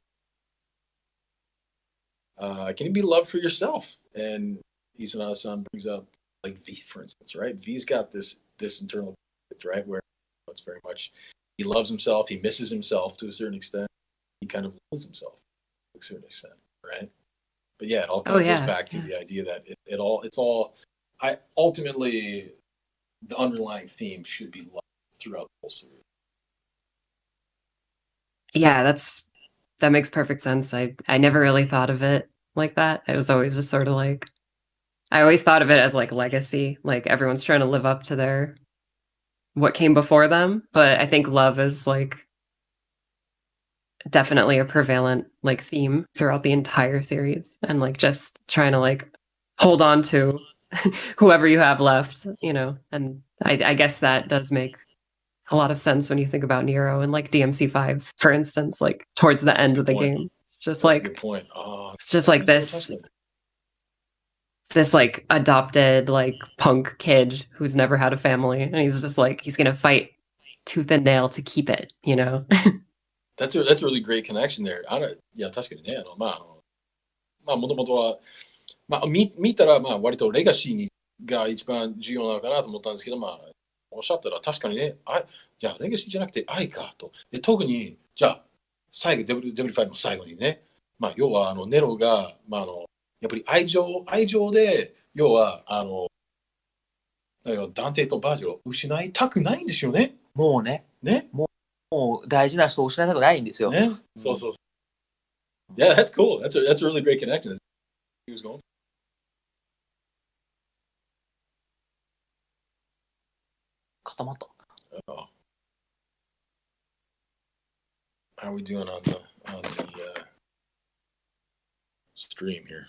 S2: can it be love for yourself? And Isano-san brings up like V, for instance, right? V's got this internal conflict, right, where it's very much he loves himself, he misses himself to a certain extent, he kind of loves himself to a certain extent, right? But yeah, it all kind of goes back to the idea that ultimately the underlying theme should be love throughout the whole series.
S4: Yeah, that makes perfect sense. I never really thought of it like that. It was always just sort of like, I always thought of it as like legacy, like everyone's trying to live up to their what came before them. But I think love is like definitely a prevalent like theme throughout the entire series, and like just trying to like hold on to whoever you have left, you know. And I guess that does make a lot of sense when you think about Nero and like DMC5, for instance, like towards the end of the game. It's just
S2: That's a
S4: like
S2: good point.
S4: it's just like this like adopted like punk kid who's never had a family, and he's just like he's gonna fight tooth and nail to keep it, you know.
S2: That's a really great connection there. いや、確かにね、もともとは、見たら、割とレガシーが一番重要なのかなと思ったんですけど、おっしゃったら確かにね、じゃあレガシーじゃなくて愛かと。で、特に、じゃあ、最後、W5 の最後にね、要は、ネロが、やっぱり愛情で、要は、ダンテとバージルを失いたくないんですよね。
S3: もうね。もう大事な人を失いたくないんですよ。
S2: ね。そうそう。Yeah, that's cool. That's a really great connection. He was going.
S3: How
S2: are we doing on the stream here?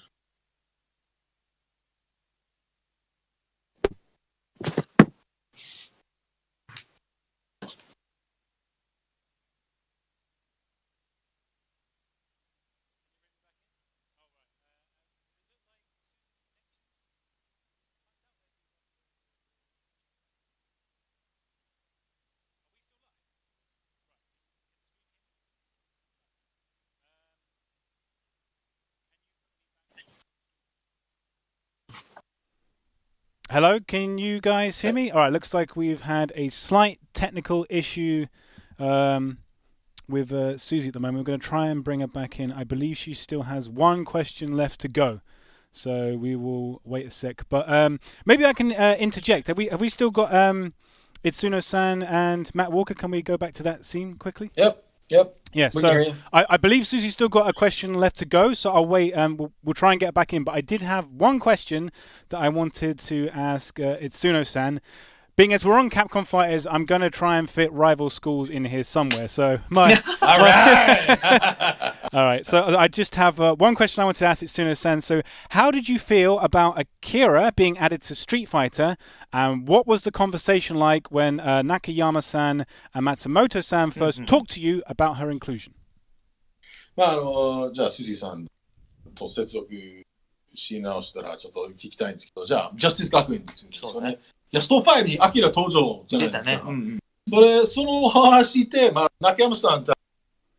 S1: Hello, can you guys hear me? All right, looks like we've had a slight technical issue with Susie at the moment. We're going to try and bring her back in. I believe she still has one question left to go, so we will wait a sec. But maybe I can interject. Have we still got Itsuno-san and Matt Walker? Can we go back to that scene quickly?
S2: Yep.
S1: Yeah, so I believe Susie's still got a question left to go, so I'll wait. We'll try and get back in. But I did have one question that I wanted to ask Itsuno-san. Being as we're on Capcom Fighters, I'm going to try and fit rival schools in here somewhere. So
S2: All right.
S1: All right. So I just have one question I want to ask Itsuno-san. So how did you feel about Akira being added to Street Fighter? And what was the conversation like when Nakayama-san and Matsumoto-san first talked to you about her inclusion?
S2: じゃあ、スージーさんと接続し直したらちょっと聞きたいんですけど、じゃあ、ジャスティス学園ですよね。そうね。いや、スト5にアキラ登場じゃないですか。出たね。その話って、中山さんって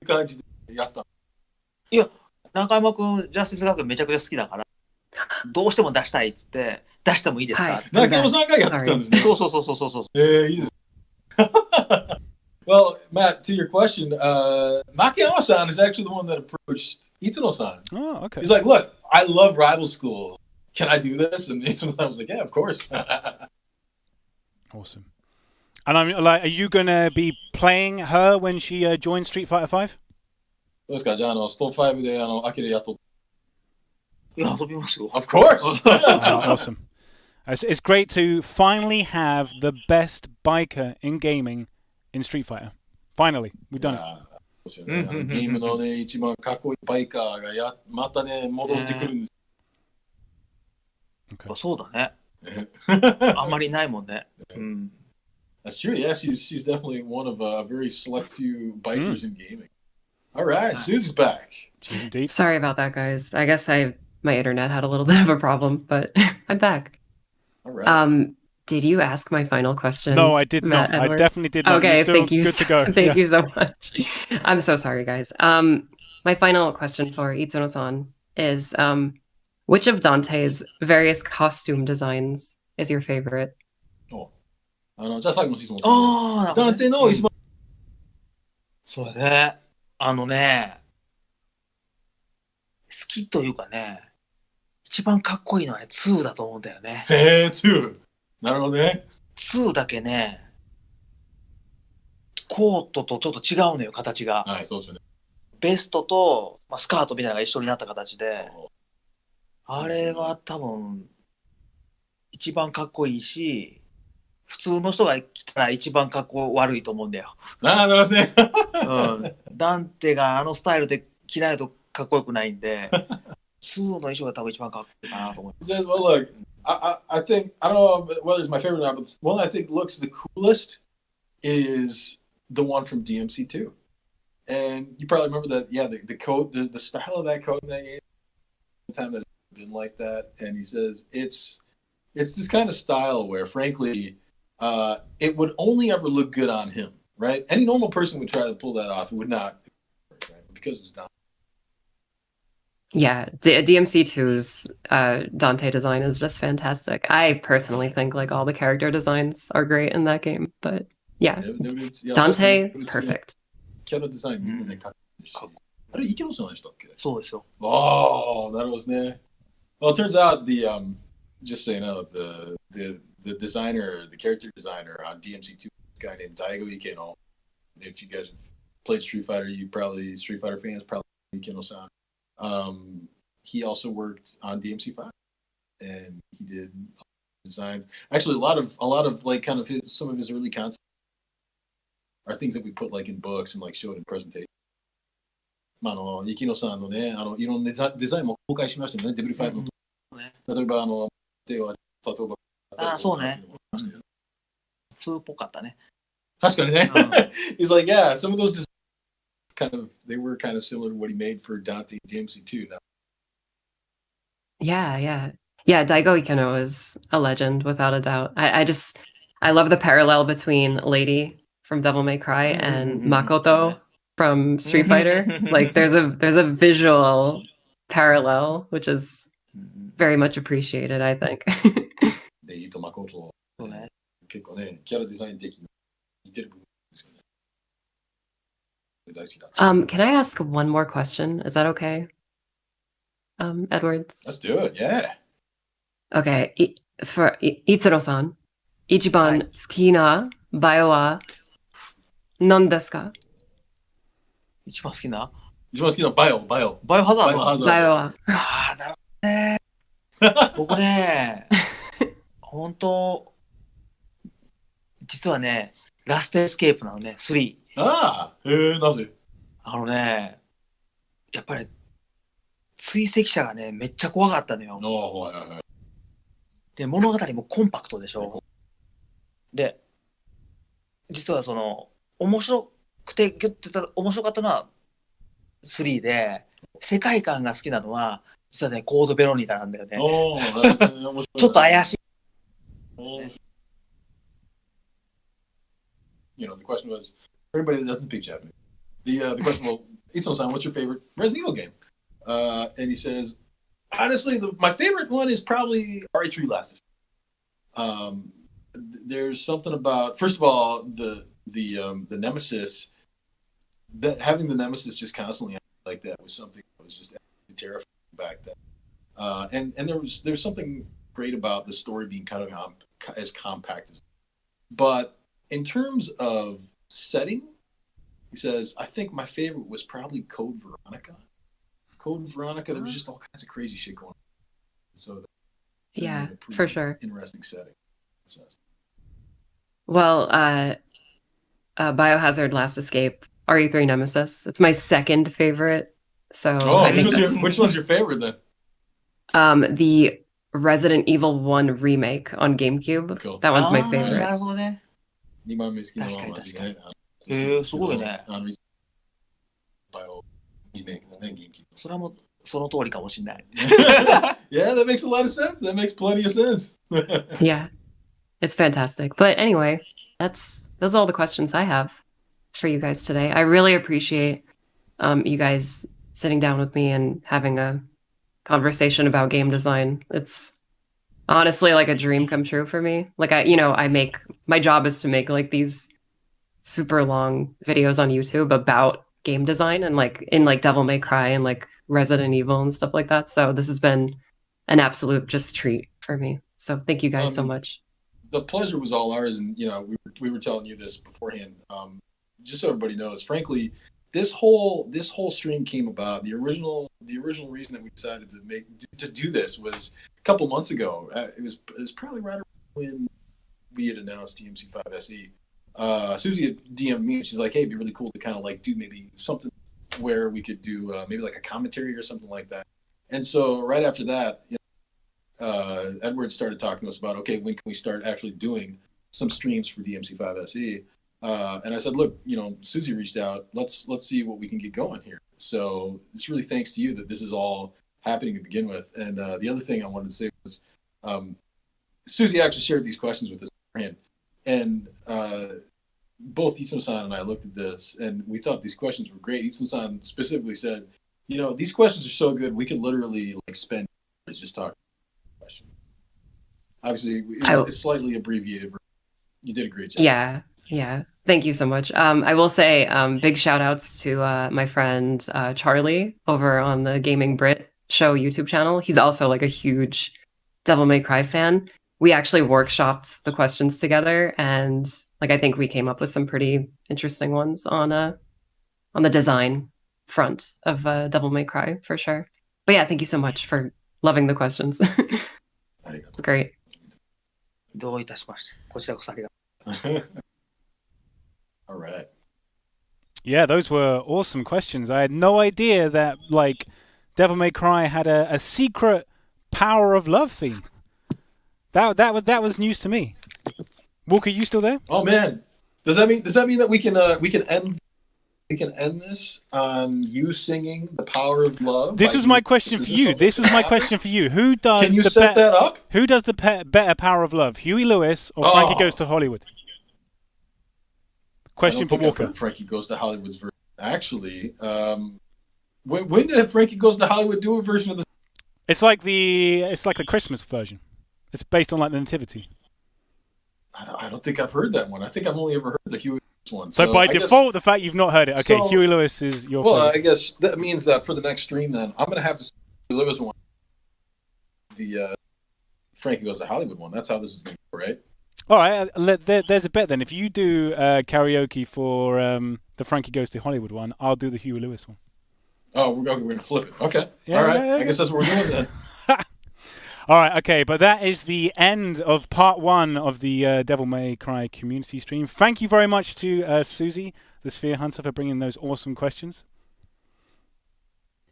S2: 感じでやった。
S3: いや、中山くん、ジャスティス学園めちゃくちゃ好きだから、どうしても出したいっつって、出してもいいですか、
S2: 中山さんがやってたんですね。
S3: そう。
S2: いいです。Well, Matt, to your question, Nakayama-san is actually the one that approached Itsuno-san.
S1: Oh, okay.
S2: He's like, look, I love Rival School. Can I do this? And Itsuno-san was like, yeah, of course.
S1: Awesome. And I'm like, are you going to be playing her when she joins Street Fighter 5?
S2: どうですか？じゃあ、スト5でアキラやっと。
S3: いや、遊びますよ。
S2: Of course!
S1: Awesome. It's great to finally have the best biker in gaming in Street Fighter. Finally, we've done it.
S2: ゲームのね、一番かっこいいバイカーがまたね、戻ってくるんです。
S3: Okay. そうだね。あんまりないもんね。
S2: That's true. Yeah, she's definitely one of a very select few bikers in gaming. All right, Susie's back.
S1: She's indeed.
S4: Sorry about that, guys. I guess my internet had a little bit of a problem, but I'm back.
S2: All right.
S4: Did you ask my final question?
S1: No, I did
S4: Matt
S1: not.
S4: Edward?
S1: I definitely did not.
S4: Okay, thank you.
S1: Good to go.
S4: Thank you so much. I'm so sorry, guys. My final question for Itsuno-san is, which of Dante's various costume designs is your favorite?
S2: じゃあ最後の質問。
S3: ダ
S2: ンテの一番。
S3: そうだね。好きというかね、一番かっこいいのはね、2だと思うんだよね。
S2: へぇ、2。なるほどね。
S3: 2だけね、コートとちょっと違うのよ、形が。
S2: はい、そうですよね。
S3: ベストと、スカートみたいなのが一緒になった形で、あれは多分、一番かっこいいし、普通の人が来たら一番かっこ悪いと思うんだよ。
S2: ああ、なるほどね。
S3: うん。ダンテがあのスタイルで着ないとかっこよくないんで、スーの衣装が多分一番かっこいいかなと思います。
S2: He says, well, look, I think, I don't know whether it's my favorite or not, but one I think looks the coolest is the one from DMC2. And you probably remember that, yeah, the coat, the style of that coat in that game, the time that it's been like that. And he says, it's this kind of style where, frankly, it would only ever look good on him, right? Any normal person would try to pull that off. It would not, right? Because it's not.
S4: Yeah, DMC2's Dante design is just fantastic. I personally think like all the character designs are great in that game, but yeah, Dante, perfect.
S2: キャラデザインみんなで描くし、あれ池野さんでしたっけ？
S3: そうですよ。
S2: Oh, that wasね。Well, it turns out just so you know, the designer, the character designer on DMC2, this guy named Daigo Ikeno. If you guys have played Street Fighter, Street Fighter fans probably Ikeno-san. He also worked on DMC5, and he did designs. Actually, a lot of like kind of some of his early concepts are things that we put like in books and like showed in presentation. まあIkenoさんのね、いろんなデザインも公開しましたよね、デブリ5の。例えば手は例えば。
S3: ああ、そうね。普通っぽかったね。
S2: 確かにね。He's like, yeah, some of those designs they were kind of similar to what he made for Dante DMC2 now.
S4: Yeah. Daigo Ikeno is a legend without a doubt. I love the parallel between Lady from Devil May Cry and Makoto from Street Fighter. Like there's a visual parallel, which is very much appreciated, I think.
S2: で、ゆうとMakoto、
S3: そうね。
S2: 結構ね、キャラデザイン的に似てる部分ですよね。大好きだ。
S4: Can I ask one more question? Is that okay? Edwards?
S2: Let's do it, yeah.
S4: Okay, for Itsuro-san, 一番好きなバイオは何ですか？
S3: 一番好きな
S2: バイオ
S3: ハザード。
S4: バイオは。
S3: ああ、なるほどね。僕ね、本当実はね、ラストエスケープなのね、3。
S2: ああ、なぜ？
S3: やっぱり追跡者がね、めっちゃ怖かったのよ。で、物語もコンパクトでしょ。で、実は面白かったのは3で、世界観が好きなのは、実はね、コードベロニカなんだよね。ちょっと怪しい。
S2: You know, the question was, for anybody that doesn't speak Japanese, the question, well, Itsuno-san, what's your favorite Resident Evil game? And he says, honestly, my favorite one is probably RE3 Last Escape. There's something about, first of all, the Nemesis, that having the Nemesis just constantly like that was something that was just terrifying back then. And there's something great about the story being kind of as compact as, but in terms of setting, he says, I think my favorite was probably Code Veronica. There was just all kinds of crazy shit going on. So
S4: yeah, for sure.
S2: Interesting setting.
S4: Well, Biohazard Last Escape, RE3 Nemesis. It's my second favorite. So
S2: which one's your favorite then?
S4: The Resident Evil 1 remake on GameCube.
S2: Cool.
S4: That one's my favorite.
S3: なるほどね。
S2: 2番目好きなのは
S3: 確かに。すごいね。それはもうその通りかもしれない。
S2: Yeah, that makes a lot of sense. That makes plenty of sense.
S4: Yeah, it's fantastic. But anyway, those are all the questions I have for you guys today. I really appreciate you guys sitting down with me and having a conversation about game design. It's honestly like a dream come true for me. Like my job is to make like these super long videos on YouTube about game design and like in like Devil May Cry and like Resident Evil and stuff like that. So this has been an absolute just treat for me. So thank you guys so much.
S2: The pleasure was all ours, and we were telling you this beforehand. Just so everybody knows, frankly, this whole stream came about. The original the original reason that we decided to do this was a couple months ago. It was probably right around when we had announced DMC5 SE. Susie had DM'd me, and she's like, "Hey, it'd be really cool to kind of like do maybe something where we could do maybe like a commentary or something like that." And so right after that, Edward started talking to us about, okay, when can we start actually doing some streams for DMC5 SE? And I said, look, Susie reached out. Let's see what we can get going here. So it's really thanks to you that this is all happening to begin with. And the other thing I wanted to say was, Susie actually shared these questions with us beforehand, and both Itsum-san and I looked at this, and we thought these questions were great. Itsum-san specifically said, these questions are so good, we could literally like spend hours just talking about questions. Obviously, it's slightly abbreviated, but you did a great job.
S4: Yeah. Thank you so much. I will say big shout outs to my friend Charlie over on the Gaming Brit Show YouTube channel. He's also like a huge Devil May Cry fan. We actually workshopped the questions together, and like I think we came up with some pretty interesting ones on the design front of Devil May Cry for sure. But yeah, thank you so much for loving the questions. It's great.
S3: どういたしまして。こちらこそありがとう。
S2: All right.
S1: Yeah, those were awesome questions. I had no idea that like Devil May Cry had a secret power of love theme. That was news to me. Walker, you still there?
S2: Oh man, does that mean that we can end this on you singing "The Power of Love"?
S1: This was my question for you. This was my question for you. Who does?
S2: Can you set that up?
S1: Who does the better Power of Love, Huey Lewis or Frankie Goes to Hollywood? Question for Walker.
S2: Frankie Goes to Hollywood's version. Actually, when did Frankie Goes to Hollywood do a version of the?
S1: It's like the Christmas version. It's based on like the Nativity.
S2: I don't think I've heard that one. I think I've only ever heard the Huey Lewis one.
S1: So by default, the fact you've not heard it, okay, Huey Lewis is your.
S2: Well,
S1: favorite.
S2: I guess that means that for the next stream, then I'm going to have to see the Huey Lewis one, the Frankie Goes to Hollywood one. That's how this is going to go, right?
S1: All right, there's a bet then. If you do karaoke for the Frankie Goes to Hollywood one, I'll do the Huey Lewis one.
S2: Oh, we're going to flip it. Okay.
S1: Yeah,
S2: all right.
S1: yeah.
S2: I guess that's what we're doing then.
S1: All right, okay, but that is the end of part one of the Devil May Cry community stream. Thank you very much to Susie, the Sphere Hunter, for bringing those awesome questions.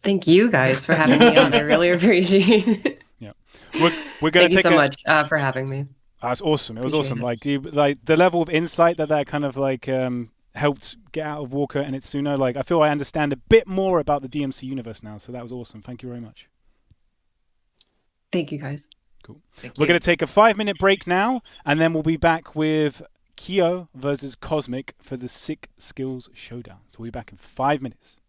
S4: Thank you guys for having me on. I really appreciate it.
S1: Yeah, we're going to
S4: Thank you so much for having me.
S1: That's awesome. It was
S4: Appreciate
S1: awesome. Like the level of insight that kind of like helped get out of Walker and Itsuno. Like I feel I understand a bit more about the DMC universe now. So that was awesome. Thank you very much.
S4: Thank you, guys.
S1: Cool. We're going to take a 5-minute break now, and then we'll be back with Kyo versus Cosmic for the SSkills Showdown. So we'll be back in 5 minutes.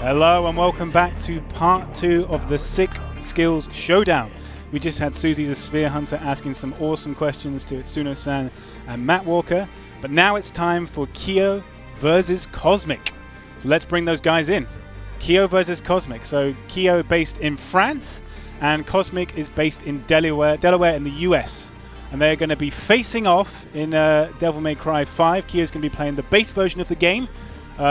S1: Hello and welcome back to part 2 of the SSkills Showdown. We just had Susie the Sphere Hunter asking some awesome questions to Tsuno-san and Matt Walker, but now it's time for Kyo versus Cosmic. So let's bring those guys in. Kyo versus Cosmic. So Kyo based in France and Cosmic is based in Delaware in the US. And they're going to be facing off in Devil May Cry 5. Kyo's going to be playing the base version of the game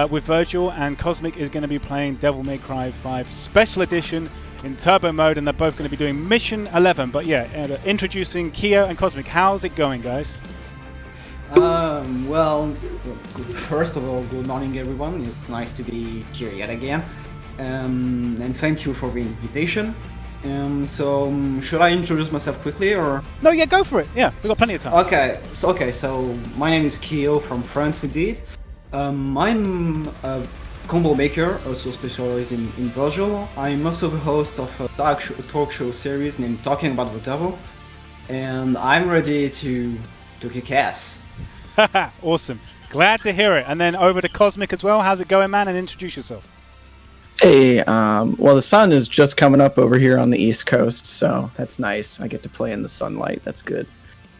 S1: with Virgil, and Cosmic is going to be playing Devil May Cry 5 Special Edition in turbo mode, and they're both going to be doing Mission 11. But yeah, introducing Kyo and Cosmic. How's it going, guys?
S5: Well, first of all, good morning everyone. It's nice to be here yet again. And thank you for the invitation. So should I introduce myself quickly or?
S1: No, yeah, go for it. Yeah, we've got plenty of time.
S5: Okay, so my name is Kyo from France indeed. I'm a combo maker, also specialized in Virgil. I'm also the host of a talk show series named Talking About the Devil. And I'm ready to kick ass.
S1: Awesome. Glad to hear it. And then over to Cosmic as well. How's it going, man? And introduce yourself.
S6: Hey, well, the sun is just coming up over here on the East Coast, so that's nice. I get to play in the sunlight. That's good.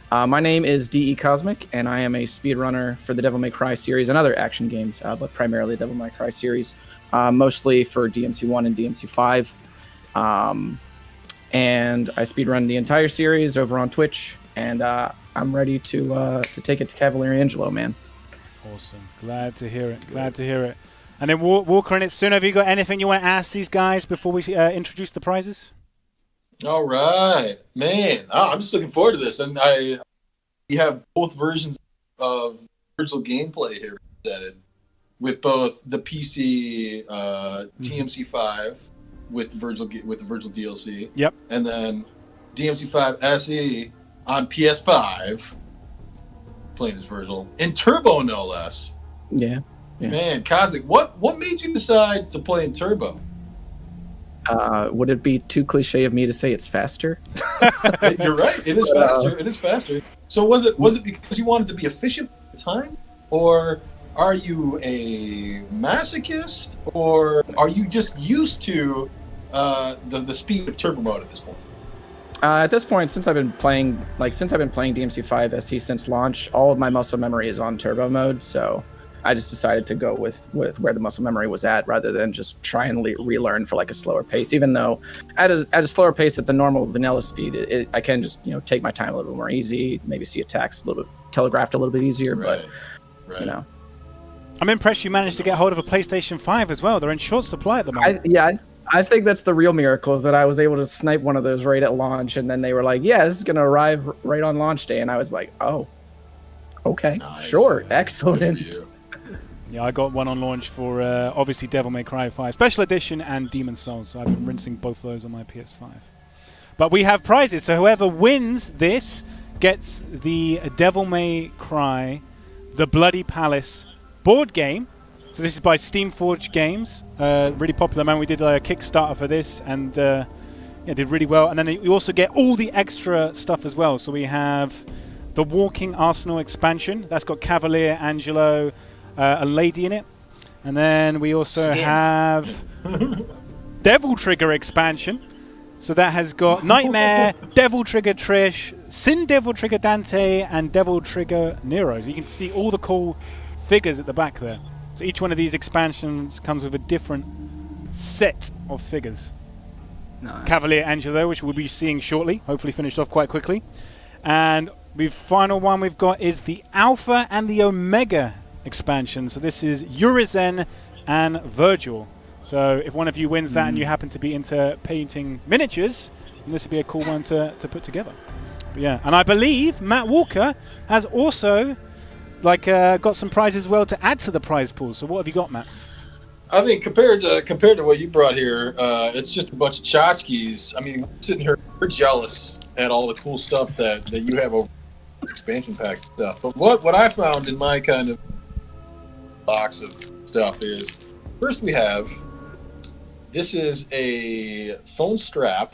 S6: My name is DE Cosmic, and I am a speedrunner for the Devil May Cry series and other action games, but primarily the Devil May Cry series, mostly for DMC1 and DMC5. And I speedrun the entire series over on Twitch, and I'm ready to take it to Cavalier Angelo, man.
S1: Awesome. Glad to hear it. Glad to hear it. And then Walker and Itsuno, have you got anything you want to ask these guys before we introduce the prizes?
S2: All right, man. I'm just looking forward to this, and we have both versions of Virgil gameplay here presented, with both the PC TMC5 with the Virgil DLC.
S1: Yep.
S2: And then DMC5 SE on PS5, playing as Virgil in Turbo, no less.
S6: Yeah.
S2: Man, Cosmic, what made you decide to play in Turbo?
S6: Would it be too cliche of me to say it's faster?
S2: You're right. It is faster. It is faster. So was it because you wanted to be efficient at the time, or are you a masochist, or are you just used to the speed of turbo mode at this point?
S6: At this point, since I've been playing DMC5 SE since launch, all of my muscle memory is on turbo mode, so I just decided to go with where the muscle memory was at, rather than just try and relearn for like a slower pace. Even though at a slower pace at the normal vanilla speed, I can just take my time a little bit more easy, maybe see attacks a little bit telegraphed a little bit easier.
S2: Right.
S6: But
S1: I'm impressed you managed to get hold of a PlayStation 5 as well. They're in short supply at the moment.
S6: I think that's the real miracle, is that I was able to snipe one of those right at launch, and then they were like, "Yeah, this is gonna arrive right on launch day," and I was like, "Oh, okay, nice. Sure, excellent."
S1: Yeah, I got one on launch for obviously Devil May Cry 5 Special Edition and Demon's Souls, so I've been rinsing both those on my PS5. But we have prizes, so whoever wins this gets the Devil May Cry The Bloody Palace board game. So this is by Steamforged Games, really popular, man. We did a Kickstarter for this, and did really well. And then you also get all the extra stuff as well. So we have the Walking Arsenal expansion. That's got Cavalier Angelo, a lady in it. And then we also have Devil Trigger expansion. So that has got Nightmare, Devil Trigger Trish, Sin Devil Trigger Dante, and Devil Trigger Nero. So you can see all the cool figures at the back there. So each one of these expansions comes with a different set of figures. Nice. Cavalier Angelo, which we'll be seeing shortly, hopefully finished off quite quickly. And the final one we've got is the Alpha and the Omega expansion. So this is Urizen and Virgil. So if one of you wins that and you happen to be into painting miniatures, then this would be a cool one to put together. But yeah, and I believe Matt Walker has also got some prizes as well to add to the prize pool. So what have you got, Matt?
S2: I think compared to what you brought here, it's just a bunch of tchotchkes. I mean, we're sitting here, we're jealous at all the cool stuff that you have over expansion pack stuff. But what I found in my kind of box of stuff is, first we have, this is a phone strap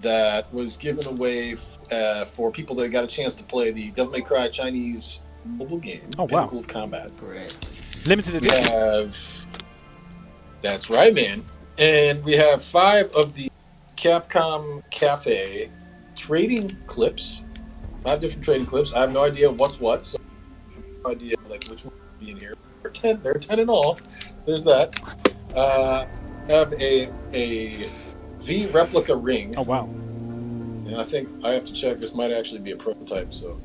S2: that was given away for people that got a chance to play the Devil May Cry Chinese mobile game.
S1: Oh, wow.
S2: Pinnacle of Combat.
S5: Great.
S1: Limited edition.
S2: We have That's right, man. And we have 5 of the Capcom Cafe trading clips. 5 different trading clips. I have no idea what's what, so I have no idea like which one would be in here. There are 10 in all. There's that. Have a V replica ring.
S1: Oh wow.
S2: And I think I have to check. This might actually be a prototype, so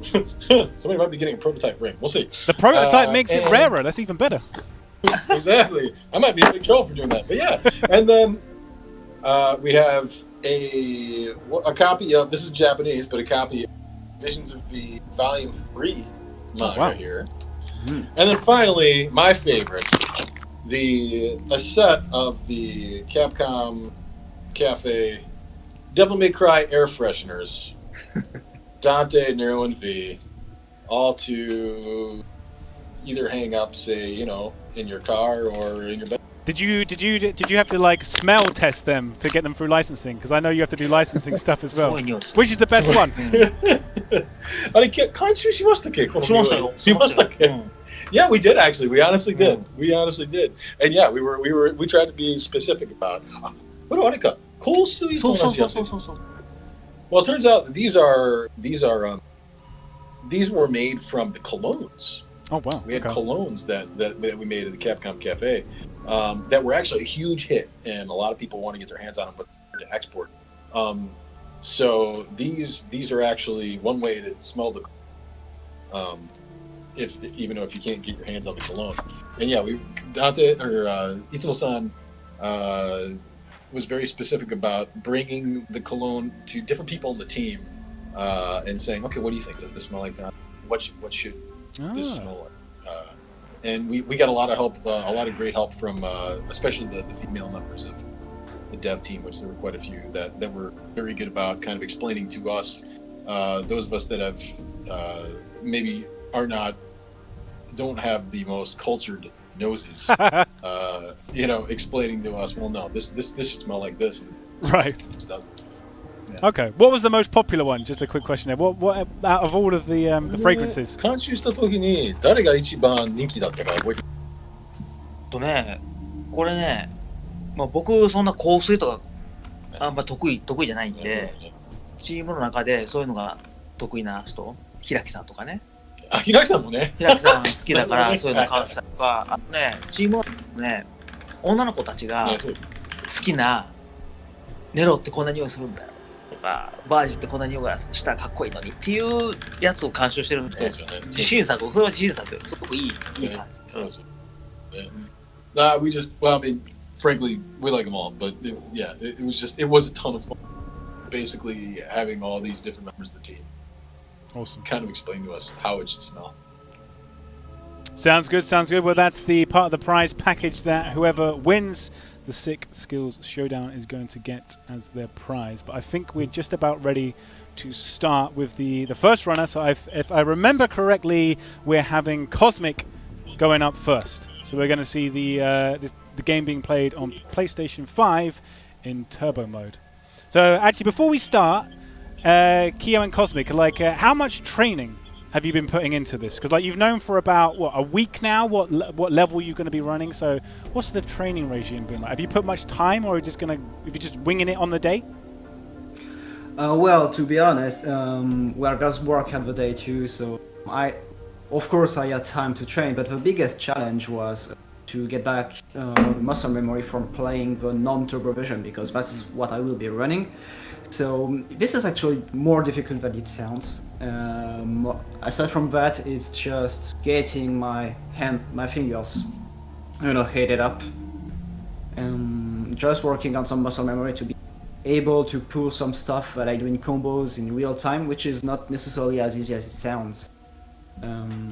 S2: somebody might be getting a prototype ring. We'll see.
S1: The prototype makes it rarer. That's even better.
S2: Exactly. I might be in big trouble for doing that, but yeah. And then we have a copy of, this is Japanese, but a copy of Visions of V Volume 3 manga here. And then finally, my favorite, a set of the Capcom Cafe Devil May Cry air fresheners. Dante, Nero, and V, all to either hang up, say, you know, in your car or in your bed.
S1: Did you have to like smell test them to get them through licensing? Because I know you have to do licensing stuff as well. Which is the best one?
S2: あれ、監修しましたっけ？この匂い。しましたっけ？ Yeah, we did actually. We honestly did. We honestly did. And yeah, we tried to be specific about. これあれか。香水と同じやつ。Well, it turns out these were made from the colognes.
S1: Oh wow!
S2: We had colognes that we made at the Capcom Cafe that were actually a huge hit, and a lot of people want to get their hands on them, but to export. So these are actually one way to smell the. Even if you can't get your hands on the cologne, and yeah, Dante or Itsumo-san was very specific about bringing the cologne to different people in the team and saying, okay, what do you think? Does this smell like that? What should this smell like? And we got a lot of help, a lot of great help from especially the female members of the dev team, which there were quite a few that were very good about kind of explaining to us, those of us that have maybe don't have the most cultured noses, explaining to us, well, no, this should smell like this. And
S1: right.
S2: This doesn't.
S1: Yeah. Okay. What was the most popular one? Just a quick question there. What out of all of the fragrances?
S2: 監修した時に誰が一番人気だったか覚えてる？
S3: これね、まあ僕そんな香水とかあんま得意じゃないんで、チームの中でそういうのが得意な人、平木さんとかね。
S2: あ、平木さんもね。
S3: 平木さん好きだからそういうの買ったりとか、あとね、チームのね、女の子たちが好きなネロってこんな匂いするんだよとか、バージってこんな匂いがしたらかっこいいのにっていうやつを監修してるんで、それは自信作、すごくいい感じ。そうですよね。
S2: I mean, frankly, we like them all, but it was a ton of fun. Basically, having all these different members of the team.
S1: Awesome.
S2: Kind of explain to us how it should smell.
S1: Sounds good. Well, that's the part of the prize package that whoever wins the SSkills Showdown is going to get as their prize. But I think we're just about ready to start with the first runner. So if I remember correctly, we're having Cosmic going up first. So we're going to see the game being played on PlayStation 5 in turbo mode. So actually, before we start, Kyo and Cosmic, how much training have you been putting into this? Because you've known for about a week now what level you're going to be running. So what's the training regime been like? Have you put much time, or are you just winging it on the day?
S5: Well, to be honest, we're just work at the day too. So of course, I had time to train, but the biggest challenge was to get back muscle memory from playing the non-turbo version, because that's what I will be running. So this is actually more difficult than it sounds. Aside from that, it's just getting my fingers, heated up. Just working on some muscle memory to be able to pull some stuff that I do in combos in real time, which is not necessarily as easy as it sounds.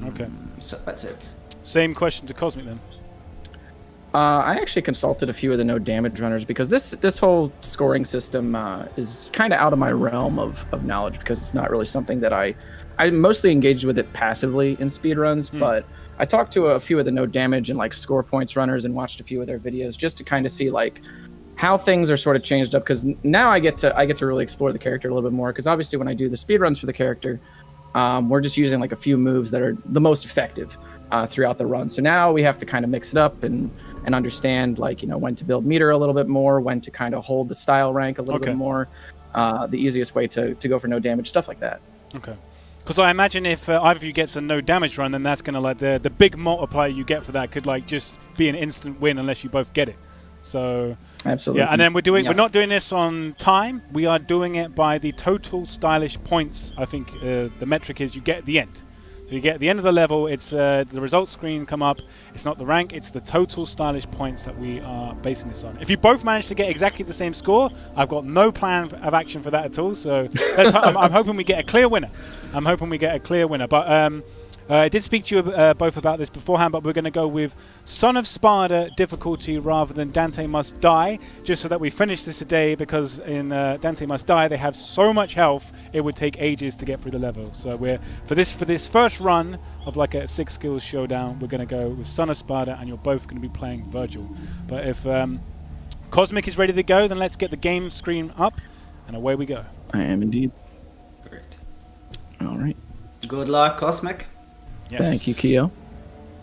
S1: Okay.
S5: So that's it.
S1: Same question to Cosmic then.
S6: I actually consulted a few of the no damage runners, because this whole scoring system is kind of out of my realm of knowledge, because it's not really something that I mostly engaged with it passively in speedruns, but I talked to a few of the no damage and score points runners and watched a few of their videos just to kind of see how things are sort of changed up, because now I get to really explore the character a little bit more, because obviously when I do the speedruns for the character, we're just using a few moves that are the most effective throughout the run. So now we have to kind of mix it up and and understand like when to build meter a little bit more, when to kind of hold the style rank a little bit more, the easiest way to go for no damage, stuff like that.
S1: Okay. Because I imagine if either of you gets a no damage run, then that's going to like the big multiplier you get for that could like just be an instant win unless you both get it. So
S6: absolutely.
S1: Yeah, and then we're not doing this on time. We are doing it by the total stylish points. I think the metric is you get at the end. So you get at the end of the level, it's the results screen come up. It's not the rank, it's the total stylish points that we are basing this on. If you both manage to get exactly the same score, I've got no plan of action for that at all. So I'm hoping we get a clear winner. But I did speak to you both about this beforehand, but we're going to go with Son of Sparda difficulty rather than Dante Must Die, just so that we finish this today, because in Dante Must Die they have so much health it would take ages to get through the level. So we're for this first run of like a SSkills Showdown, we're going to go with Son of Sparda, and you're both going to be playing Virgil. But if Cosmic is ready to go, then let's get the game screen up, and away we go.
S6: I am indeed.
S5: Great.
S6: All right.
S5: Good luck, Cosmic.
S1: Yes.
S6: Thank you, Kyo.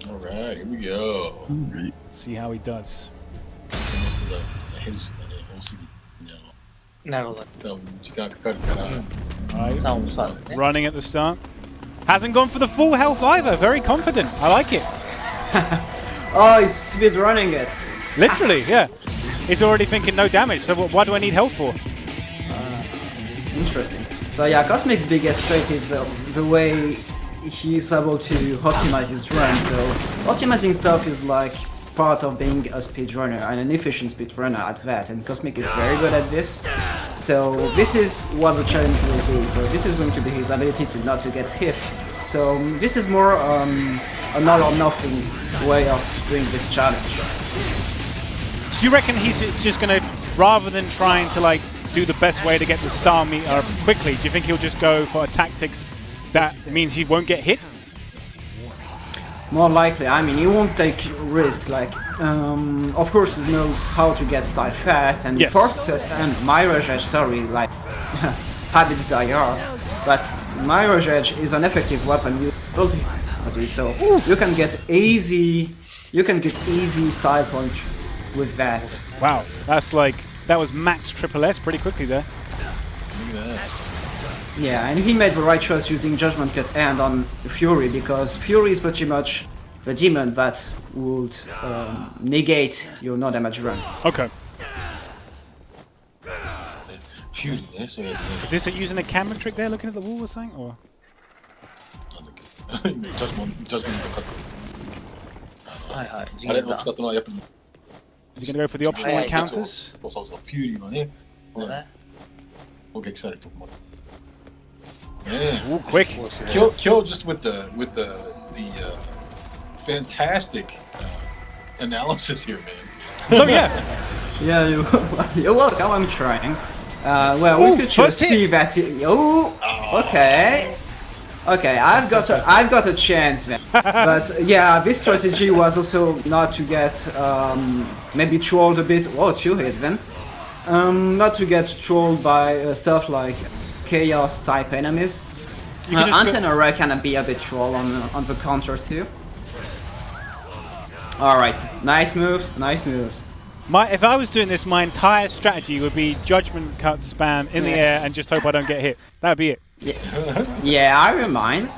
S2: All right, here we go.
S6: All right.
S1: See how he does.
S3: なるほど。
S2: 多分時間かかるから。
S1: Right.
S3: 3をさね。
S1: Running at the start. Hasn't gone for the full health either. Very confident. I like it.
S5: Oh, he's speed running it.
S1: Literally, yeah. He's already thinking no damage, so why do I need health for?
S5: Interesting. So yeah, Cosmic's biggest trait is the way he's able to optimize his run. So optimizing stuff is like part of being a speedrunner, and an efficient speedrunner at that, and Cosmic is very good at this. So this is what the challenge will be. So this is going to be his ability to not to get hit. So this is more an all or nothing way of doing this challenge.
S1: Do you reckon he's just going to, rather than trying to like do the best way to get the star meter quickly, do you think he'll just go for tactics that means he won't get hit?
S5: More likely, I mean, he won't take risks. Like, of course, he knows how to get style fast, and
S1: Yes.
S5: and Mirage Edge, sorry, like habits die hard. But Mirage Edge is an effective weapon with ulti, so you can get easy style punch with that.
S1: Wow, that was max triple S pretty quickly there.
S2: Look at that.
S5: Yeah, and he made the right choice using Judgment Cut and on Fury, because Fury is pretty much the demon that would negate your no damage run.
S1: Okay.
S2: Fury ね、そうやってね。
S1: Is this using a camera trick there, looking at the wall or something? Or?
S2: なんだっけ。今ジャッジメントカット。
S3: はいはい。
S2: あれを使ったのはやっぱり。
S1: Is he going to go for the optional
S3: Yeah,
S1: encounters?
S2: そうそうそう。フューリーはね、
S3: そうね。
S2: 攻撃されるとこまで。ね
S1: Ooh, quick.
S2: Kill just with the fantastic analysis here, man.
S1: Oh yeah.
S5: Yeah, you're welcome. I'm trying. Well, we
S1: Ooh,
S5: could
S1: first
S5: just see
S1: hit.
S5: that. Okay. Okay, I've got a chance then. But yeah, this strategy was also not to get maybe trolled a bit. Oh, 2 hit then. Not to get trolled by stuff like chaos type enemies.
S1: You can just go-
S5: Antenna can be a bit troll on the counters too. All right, nice moves, nice moves.
S1: If I was doing this, my entire strategy would be judgment cut spam in the air and just hope I don't get hit. That'd be it.
S5: Yeah, I remind.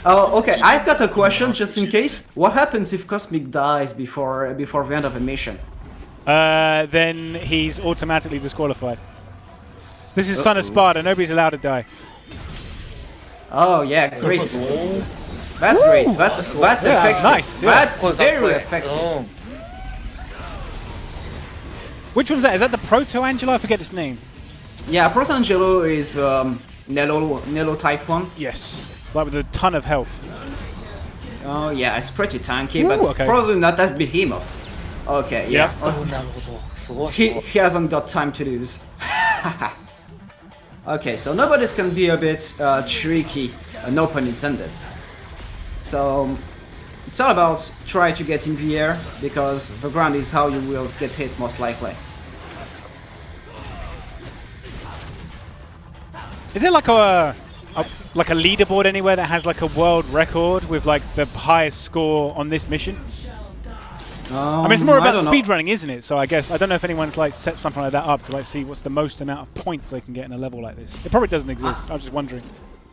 S5: Oh, okay. I've got a question just in case. What happens if Cosmic dies before the end of a mission?
S1: Then he's automatically disqualified. This is Son of Sparda. Nobody's allowed to die.
S5: Oh yeah, great. That's great. That's effective.
S1: nice, yeah.
S5: That's very effective.
S3: うん。
S1: Which one's that? Is that the Proto Angelo? I forget its name.
S5: Yeah, Protangelo is the Nello type one.
S1: Yes. Like with a ton of health.
S5: Oh yeah, it's pretty tanky,
S1: Ooh,
S5: but
S1: okay.
S5: probably not as behemoth. Okay, yeah.
S1: Yep.
S3: おなるほど。すごい。
S5: He hasn't got time to lose. Okay, so nobody's can be a bit tricky, no pun intended. So it's all about try to get in the air, because the ground is how you will get hit most likely.
S1: Is there like a leaderboard anywhere that has like a world record with like the highest score on this mission? I mean, it's more about
S5: don't know.
S1: speedrunning, isn't it? So I guess I don't know if anyone's like set something like that up to like see what's the most amount of points they can get in a level like this. It probably doesn't exist. I was just wondering.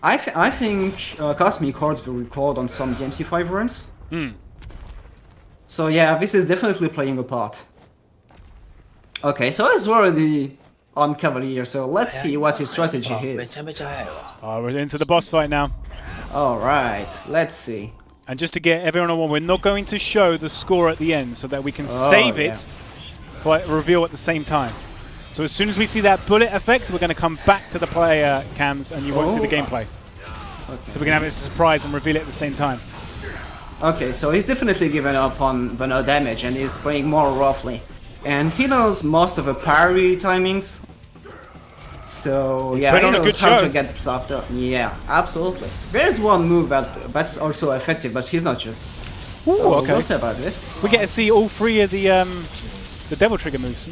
S5: I think Cosmic Hordes will record on some DMC5 runs. So yeah, this is definitely playing a part. Okay, so it's already on Cavalier, so let's see what his strategy
S3: め
S5: is.
S3: ちゃめちゃ早いわ。
S1: Oh, we're into the boss fight now.
S5: Alright, let's see.
S1: And just to get everyone on one, we're not going to show the score at the end so that we can save
S5: yeah.
S1: it for reveal at the same time. So as soon as we see that bullet effect, we're going to come back to the player cams and you won't see the gameplay.
S5: Okay.
S1: So we can have it as a surprise and reveal it at the same time.
S5: Okay, so he's definitely given up on the no damage and he's playing more roughly. And he knows most of the parry timings. So
S1: He's
S5: yeah,
S1: putting
S5: he
S1: on a
S5: knows
S1: good
S5: how
S1: show.
S5: to get stuff done. Yeah, absolutely. There's one move that's also effective, but he's not just.
S1: Ooh,
S5: Oh,
S1: okay.
S5: we'll see about this.
S1: We get to see all three of the devil trigger moves.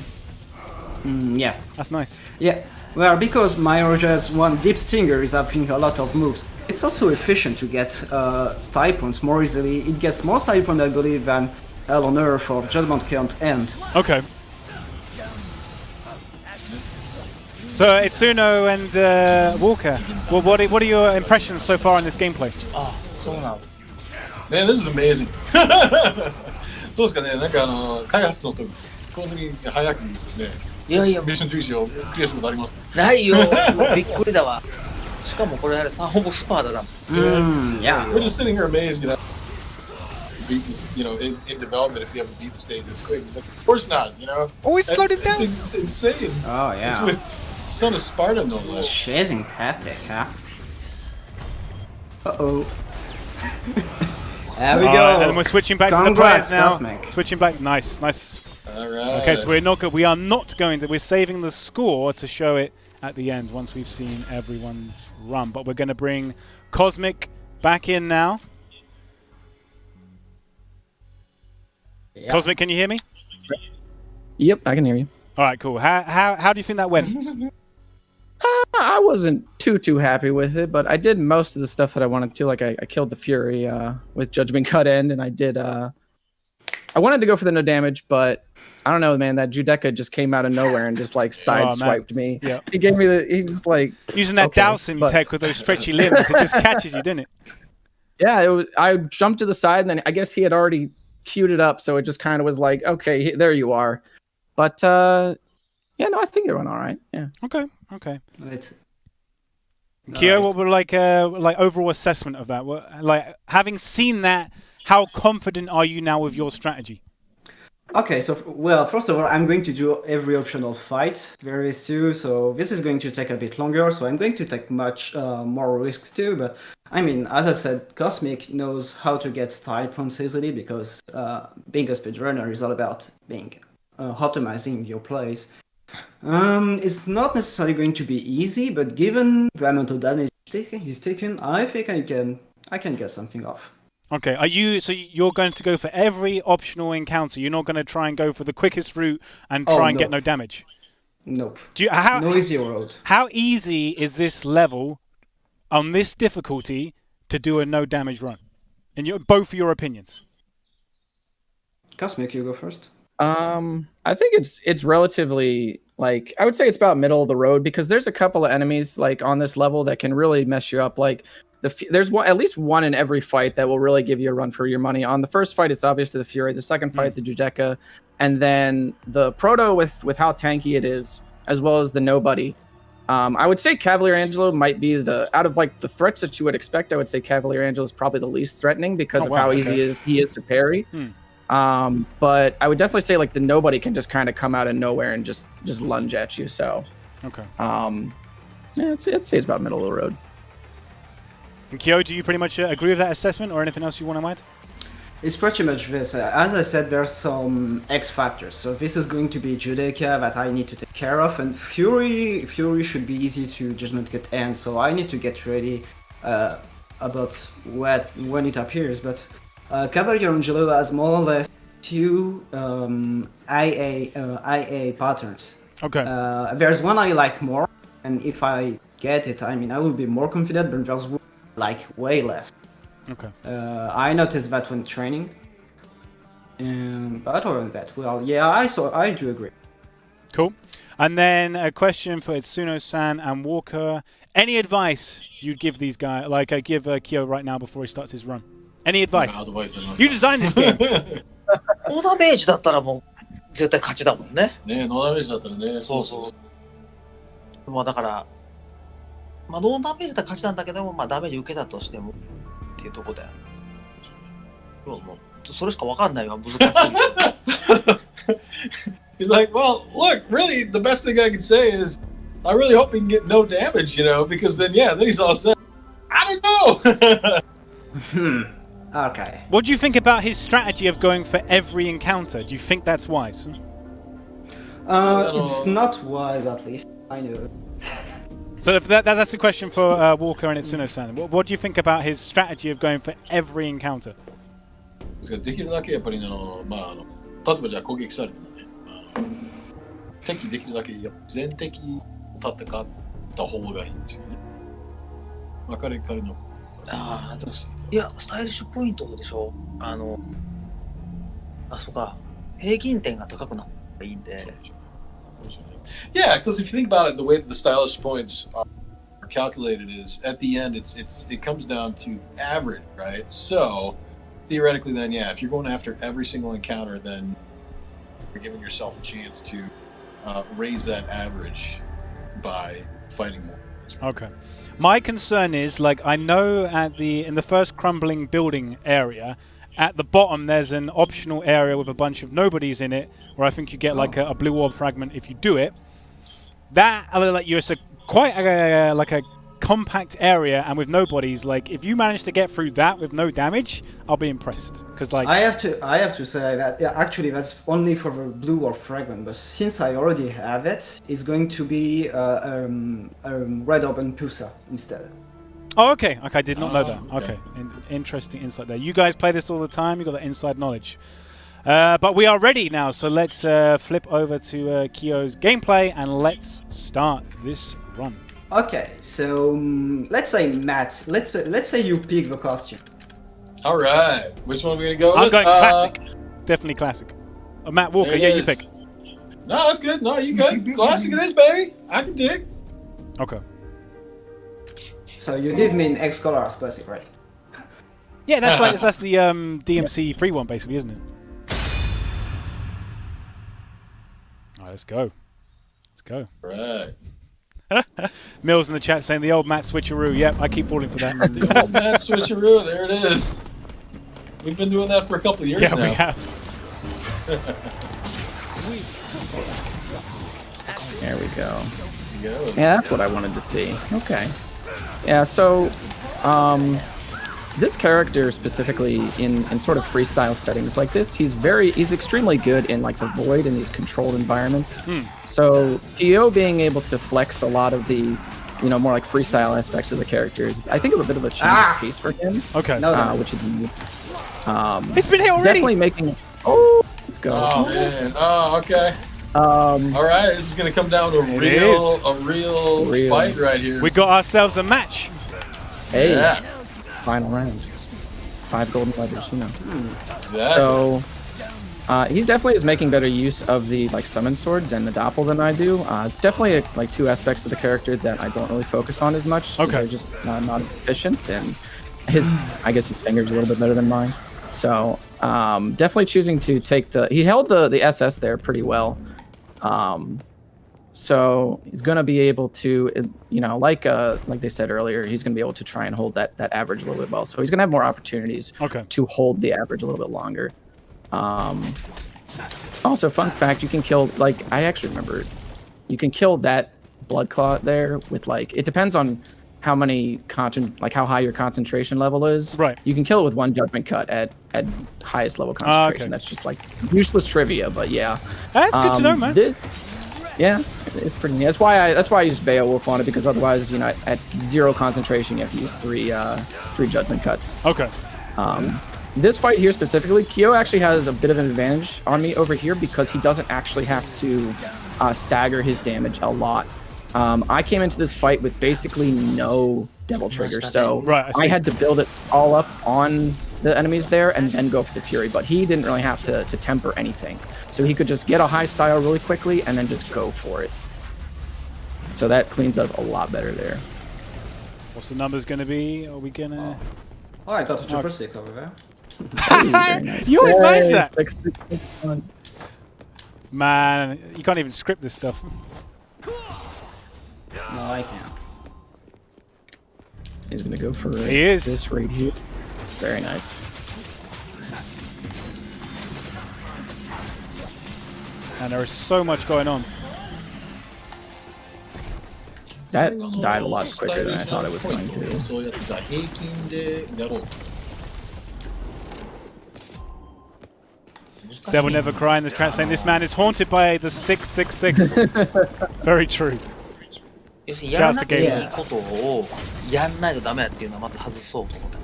S5: Yeah.
S1: That's nice.
S5: Yeah, well, because Myroja's one Deep Stinger is having a lot of moves. It's also efficient to get stipends more easily. It gets more stipend, I believe, than Hell on Earth or Judgment Count End.
S1: Okay. So Itsuno and Walker, well, what are your impressions so far in this gameplay?
S3: あ、そうなの。
S2: Man, this is amazing. どうですかね、なんか開発のと基本的に早くね、
S3: いやいや、
S2: ミッション重視をクリアすることあります。
S3: ないよ。びっくりだわ。しかもこれあれさ、ほぼスパーだな。
S5: Yeah.
S2: We're just sitting here amazed, beat this, in development if you haven't beat the stage this quick. It's like, of course not,
S1: Oh, it slowed it down.
S2: It's insane.
S5: Oh,
S2: It's
S5: yeah.
S2: with Son of Sparta, no less.
S5: Chasing tactic, huh? Uh-oh. There we go.
S1: Alright, and we're switching back to the players
S5: Congrats,
S1: now.
S5: Cosmic.
S1: Switching back, nice.
S2: All right.
S1: Okay, so we are not going to. We're saving the score to show it at the end once we've seen everyone's run. But we're going to bring Cosmic back in now.
S5: Yeah.
S1: Cosmic, can you hear me?
S6: Yep, I can hear you.
S1: All right, cool. How do you think that went?
S6: I wasn't too happy with it, but I did most of the stuff that I wanted to. Like I killed the Fury with Judgment Cut End, and I did. I wanted to go for the no damage, but I don't know, man. That Judecca just came out of nowhere and just like sideswiped me.
S1: Yeah.
S6: He gave me the. He was like
S1: Using that
S6: okay,
S1: dowsing
S6: but-
S1: tech with those stretchy limbs, it just catches you, didn't it?
S6: Yeah, it was. I jumped to the side, and then I guess he had already queued it up, so it just kind of was like, okay, there you are. But yeah, no, I think it went all right. Yeah.
S1: Okay.
S5: Let's...
S1: Kyo,
S5: Alright.
S1: what were like overall assessment of that? Like having seen that, how confident are you now with your strategy?
S5: Okay, so, well, first of all, I'm going to do every optional fight very soon, so this is going to take a bit longer, so I'm going to take much more risks too, but, I mean, as I said, Cosmic knows how to get stipends easily, because being a speedrunner is all about being optimizing your plays. It's not necessarily going to be easy, but given the amount of damage he's taken, I think I can get something off.
S1: Okay, you're going to go for every optional encounter? You're not going to try and go for the quickest route and try and get no damage?
S5: Nope.
S1: No
S5: easy road.
S1: How easy is this level on this difficulty to do a no damage run? In both of your opinions.
S5: Cosmic, you go first.
S6: I think it's relatively like I would say it's about middle of the road because there's a couple of enemies like on this level that can really mess you up. Like there's at least one in every fight that will really give you a run for your money. On the first fight, it's obviously the Fury. The second fight, the Judecca, and then the Proto with how tanky it is, as well as the Nobody. I would say Cavalier Angelo might be out of like the threats that you would expect. I would say Cavalier Angelo is probably the least threatening because of how easy he is to parry. But I would definitely say like the Nobody can just kind of come out of nowhere and just lunge at you. So
S1: Okay.
S6: yeah, I'd say it's about middle of the road.
S1: And Kyo, do you pretty much agree with that assessment, or anything else you want to add?
S5: It's pretty much this. As I said, there's some X factors. So this is going to be Judecca that I need to take care of, and Fury should be easy to Judgment Cut End. So I need to get ready about when it appears. But Cavalier Angelo has more or less two IA patterns.
S1: Okay.
S5: There's one I like more, and if I get it, I mean I will be more confident. But there's one I like way less.
S1: Okay.
S5: I noticed that when training. But other than that, well, yeah, I do agree.
S1: Cool. And then a question for Itsuno-san and Walker. Any advice you'd give these guys? Like I give Kyo right now before he starts his run. Any advice? You designed this game.
S3: ノーダメージだったらもう絶対勝ちだもんね。
S2: ね、ノーダメージだったらね。
S3: そうそう。まあだから、まあノーダメージだったら勝ちなんだけども、まあダメージ受けたとしてもっていうところだよ。もうそれしかわかんないわ、難しすぎて。
S2: He's like, well, look, really, the best thing I can say is, I really hope he can get no damage, because then he's all set. I don't know.
S5: Okay.
S1: What do you think about his strategy of going for every encounter? Do you think that's wise?
S5: It's not wise, at least. I know.
S1: So that's a question for Walker and Itsuno-san. What do you think about his strategy of going for every encounter?
S2: できるだけやっぱり例えばじゃあ攻撃されてもね、敵できるだけ全敵戦った方がいいんですよね。彼の。
S3: いや、スタイリッシュポイントでしょ。そうか。平均点が高くなったらいいんで。
S2: Yeah, because if you think about it, the way that the stylish points are calculated is at the end, it comes down to average, right? So theoretically, then, if you're going after every single encounter, then you're giving yourself a chance to raise that average by fighting more.
S1: Okay. My concern is, I know in the first crumbling building area, at the bottom there's an optional area with a bunch of nobodies in it, where I think you get a blue orb fragment if you do it. That you're quite a compact area and with nobodies. If you manage to get through that with no damage, I'll be impressed. Because I
S5: have to say that actually that's only for the blue orb fragment. But since I already have it, it's going to be red orb and pusa instead.
S1: Oh, okay. I did not know that. Okay, interesting insight there. You guys play this all the time. You got that inside knowledge. But we are ready now, so let's flip over to Kyo's gameplay and let's start this run.
S5: Okay, so let's say Matt. Let's say you pick the costume.
S2: All right, which one are we gonna go with?
S1: I'm going classic. Definitely classic. Matt Walker, you pick.
S2: No, that's good. No, you good. Classic it is, baby. I can dig.
S1: Okay.
S5: So you did mean X Colors classic, right?
S1: Yeah, that's the DMC free one, basically, isn't it? All right, let's go.
S2: All right.
S1: Mills in the chat saying the old Matt switcheroo. Yep, I keep falling for that.
S2: The old Matt switcheroo. There it is. We've been doing that for a couple of years now.
S1: Yeah, we have.
S6: There we go. Yeah, that's what I wanted to see. Okay. Yeah, so this character specifically in sort of freestyle settings like this, he's extremely good in the void and these controlled environments. So Kyo being able to flex a lot of the more freestyle aspects of the characters, I think it's a bit of a change of pace for him.
S1: Okay.
S6: Which is
S1: it's been here already.
S6: Definitely making. Let's go.
S2: Oh man. Oh, okay. All right, this is gonna come down to a real fight right here.
S1: We got ourselves a match.
S6: Hey.
S2: Yeah.
S6: Final round. 5 golden letters,
S2: Exactly.
S6: So he definitely is making better use of the summon swords and the doppel than I do. It's definitely 2 aspects of the character that I don't really focus on as much.
S1: Okay.
S6: They're just not efficient, and I guess his finger's a little bit better than mine. So definitely choosing to take he held the SS there pretty well. So he's going to be able to, like they said earlier, he's going to be able to try and hold that average a little bit well. So he's going to have more opportunities to hold the average a little bit longer. Also, fun fact, you can kill, I actually remember, you can kill that blood clot there with, it depends on how many, how high your concentration level is.
S1: Right.
S6: You can kill it with 1 judgment cut at highest level concentration. That's just, useless trivia, but yeah.
S1: That's good to know, man.
S6: Yeah, it's pretty neat. That's why I used Beowulf on it, because otherwise, at 0 concentration, you have to use 3 judgment cuts.
S1: Okay.
S6: This fight here specifically, Kyo actually has a bit of an advantage on me over here because he doesn't actually have to stagger his damage a lot. I came into this fight with basically no Devil Trigger, so
S1: I
S6: had to build it all up on the enemies there and then go for the Fury, but he didn't really have to temper anything. So he could just get a high style really quickly and then just go for it. So that cleans up a lot better there.
S1: What's the numbers going to be? Are we going to...
S5: Oh, I got a triple six over there.
S6: Very nice.
S1: You always manage that!
S6: 6, 6, 6, 1.
S1: Man, you can't even script this stuff.
S5: No, I can't.
S6: He's going to go for
S1: He is.
S6: this right here. Very nice.
S1: And there is so much going on.
S6: That died a lot quicker than I thought it was going to.
S2: そうやってじゃあ平均でやろう。
S1: Devil Never Cry in the chat saying this man is haunted by the 666. Very true.
S3: 要するにやらなきゃいいことをやんないとダメだっていうのはまた外そうと思って。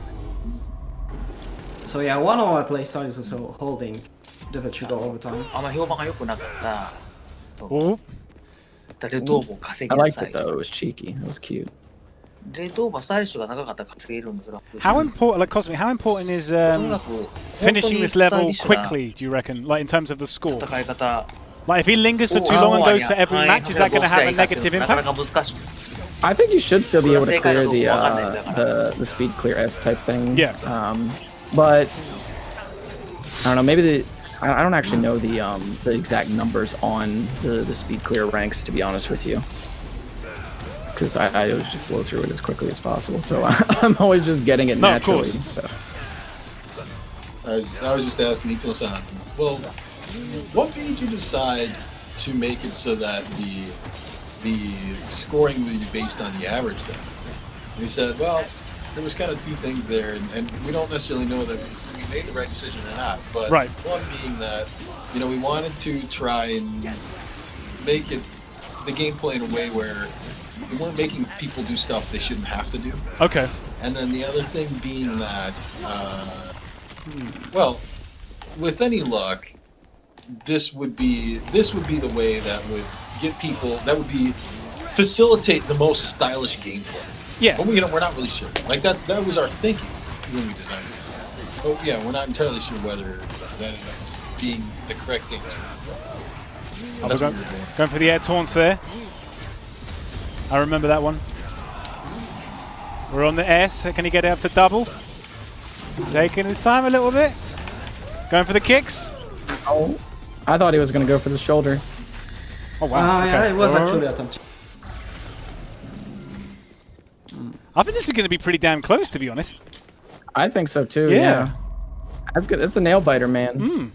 S5: So yeah, one of my playstyle is also holding the Virtual overtime.
S3: あんま評判が良くなかった。
S1: Oh,
S3: レッドオーバーを稼
S6: I
S3: ぎな
S6: liked
S3: さい。
S6: it though. It was cheeky. It was cute.
S3: レッドオーバースタイリッシュが長かったら稼げるんですが。
S1: how important, like Cosmic, how important is
S3: 音楽
S1: finishing this level
S3: 本当にスタイリッシュな
S1: quickly, do you reckon? Like in terms of the score?
S3: 戦い方。
S1: Like if he lingers for too long and goes for every match, is that going to have a negative
S3: なかなか
S1: impact?
S3: 難しくて。
S6: I think you should still be able to clear the speed clear S type thing.
S1: Yeah.
S6: But I don't know. Maybe I don't actually know the exact numbers on the speed clear ranks, to be honest with you. Because I always just blow through it as quickly as possible, so I'm always just getting it naturally.
S1: Of course.
S6: So.
S2: I was just asking Ito-san, well, what made you decide to make it so that the scoring would be based on the average then? And he said, well, there was kind of two things there, and we don't necessarily know that we made the right decision or not, but
S1: right.
S2: One being that, you know, we wanted to try and make it the gameplay in a way where we weren't making people do stuff they shouldn't have to do.
S1: Okay.
S2: And then the other thing being that, well, with any luck, this would be the way that would get people, that would be facilitate the most stylish gameplay.
S1: Yeah.
S2: But we're not really sure. Like that was our thinking when we designed it. But yeah, we're not entirely sure whether that ended up being the correct answer.
S1: Oh,
S2: That's what
S1: going,
S2: we were doing.
S1: going for the air taunts there. I remember that one. We're on the S. Can he get it up to double? Taking his time a little bit. Going for the kicks.
S6: Oh, I thought he was going to go for the shoulder.
S1: Oh wow.
S5: Yeah, it was
S1: Oh.
S5: actually attempted.
S1: I think this is going to be pretty damn close, to be honest.
S6: I think so too.
S1: Yeah.
S6: Yeah. That's good. It's a nail biter, man.
S1: Hmm.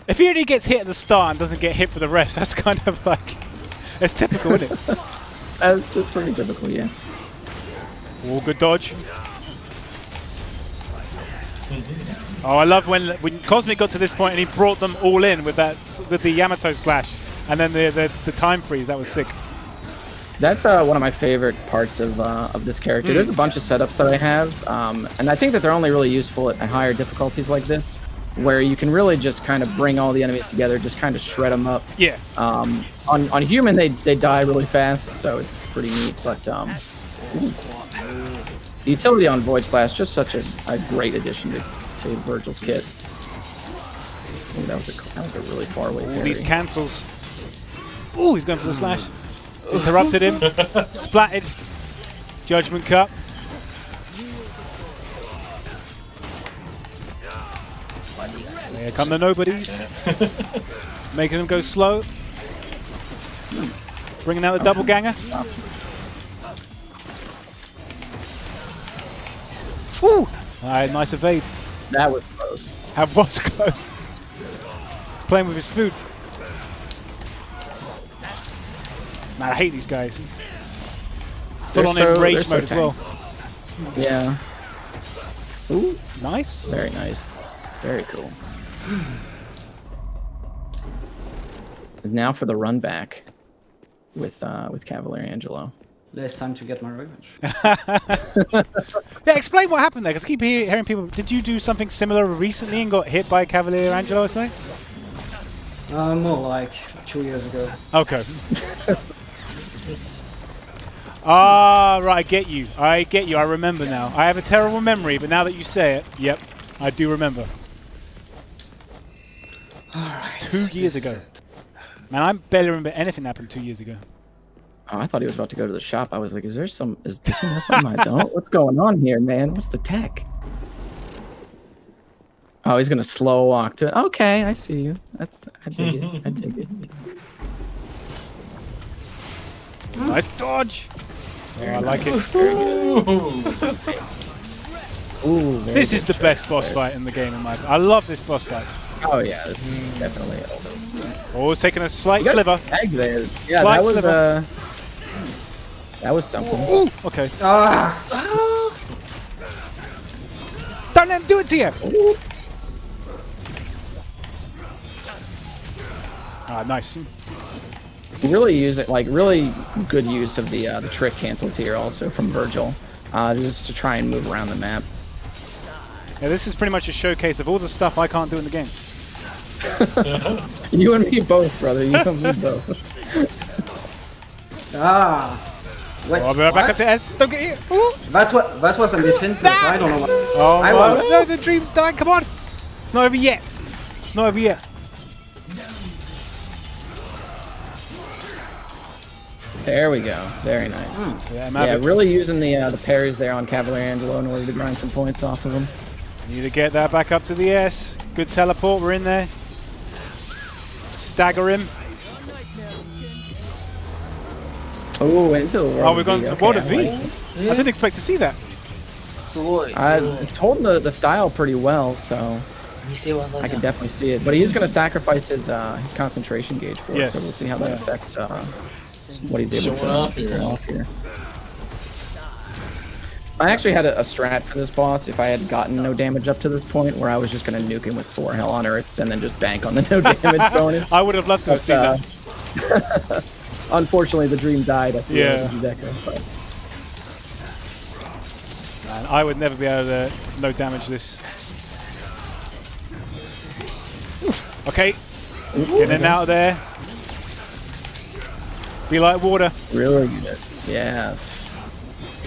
S1: If he only gets hit at the start and doesn't get hit for the rest, that's kind of like... It's typical, isn't it?
S6: That's pretty typical, yeah.
S1: Oh, good dodge. Oh, I love when Cosmic got to this point and he brought them all in with the Yamato slash and then the time freeze. That was sick.
S6: That's one of my favorite parts of this character. There's a bunch of setups that I have, and I think that they're only really useful at higher difficulties like this, where you can really just kind of bring all the enemies together, just kind of shred them up.
S1: Yeah.
S6: On human, they die really fast, so it's pretty neat. But the utility on Void Slash, just such a great addition to Virgil's kit. Ooh, that was a really far away parry.
S1: All these cancels. Oh, he's going for the slash. Interrupted him. Splatted. Judgment Cup. Here come the nobodies. Making them go slow. Bringing out the double ganger. Woo! Alright, nice evade.
S6: That was close.
S1: That was close. Playing with his food. Man, I hate these guys. Full on in rage mode as well.
S6: Yeah. Ooh,
S1: Nice.
S6: very nice. Very cool. And now for the run back with Cavalier Angelo.
S5: Less time to get my revenge.
S1: Yeah, explain what happened there, because I keep hearing people. Did you do something similar recently and got hit by Cavalier Angelo or something?
S5: More like 2 years ago.
S1: Okay. Ah, right, I get you. I remember now. I have a terrible memory, but now that you say it, yep, I do remember.
S5: Alright.
S1: 2 years ago. Man, I barely remember anything that happened 2 years ago.
S6: Oh, I thought he was about to go to the shop. I was like, does he know something I don't? What's going on here, man? What's the tech? Oh, he's gonna slow walk to it. Okay, I see you. I dig it. I dig it.
S1: Nice dodge. Oh, I like it.
S6: Ooh,
S1: This is the best boss fight in the game, in my opinion. I love this boss fight.
S6: Oh yeah, this is definitely.
S1: Oh, it's taking a slight
S6: You got
S1: sliver.
S6: a tag there. Yeah,
S1: Slight
S6: that was
S1: sliver.
S6: that was something.
S1: Ooh, okay. Don't let him do it to you. Ah, nice.
S6: Really use it, like really good use of the trick cancels here also from Virgil, just to try and move around the map.
S1: Yeah, this is pretty much a showcase of all the stuff I can't do in the game.
S6: You and me both, brother. You and me both.
S5: Wait,
S1: Oh, I'll be right back up to S. Don't get here. Ooh.
S5: that was a missing, but I don't know what.
S1: Oh,
S5: I
S1: my.
S5: won.
S1: No, the dream's dying. Come on. It's not over yet. It's not over yet.
S6: There we go. Very nice.
S1: Yeah,
S6: really using the parries there on Cavalier Angelo in order to grind some points off of him.
S1: Need to get that back up to the S. Good teleport. We're in there. Stagger him.
S6: Oh, into the world.
S1: Oh, we've gone to World of V.
S6: I like it.
S1: I didn't expect to see that.
S3: すごい。
S6: It's holding the style pretty well, so
S3: 見せ技
S6: I
S3: じゃ
S6: can
S3: ん。
S6: definitely see it. But he is going to sacrifice his concentration gauge for
S1: Yes.
S6: it, so we'll see how that affects what he's able
S2: Showing
S6: to
S2: off here.
S6: pull off here. I actually had a strat for this boss if I had gotten no damage up to this point, where I was just going to nuke him with 4 Hell on Earths and then just bank on the no damage bonus.
S1: I would have loved to have seen that.
S6: Unfortunately, the dream died at the
S1: Yeah.
S6: end of the Deco, but
S1: Man, I would never be able to no damage this. Okay, get in and out of there. Be like water.
S6: really good. Yes.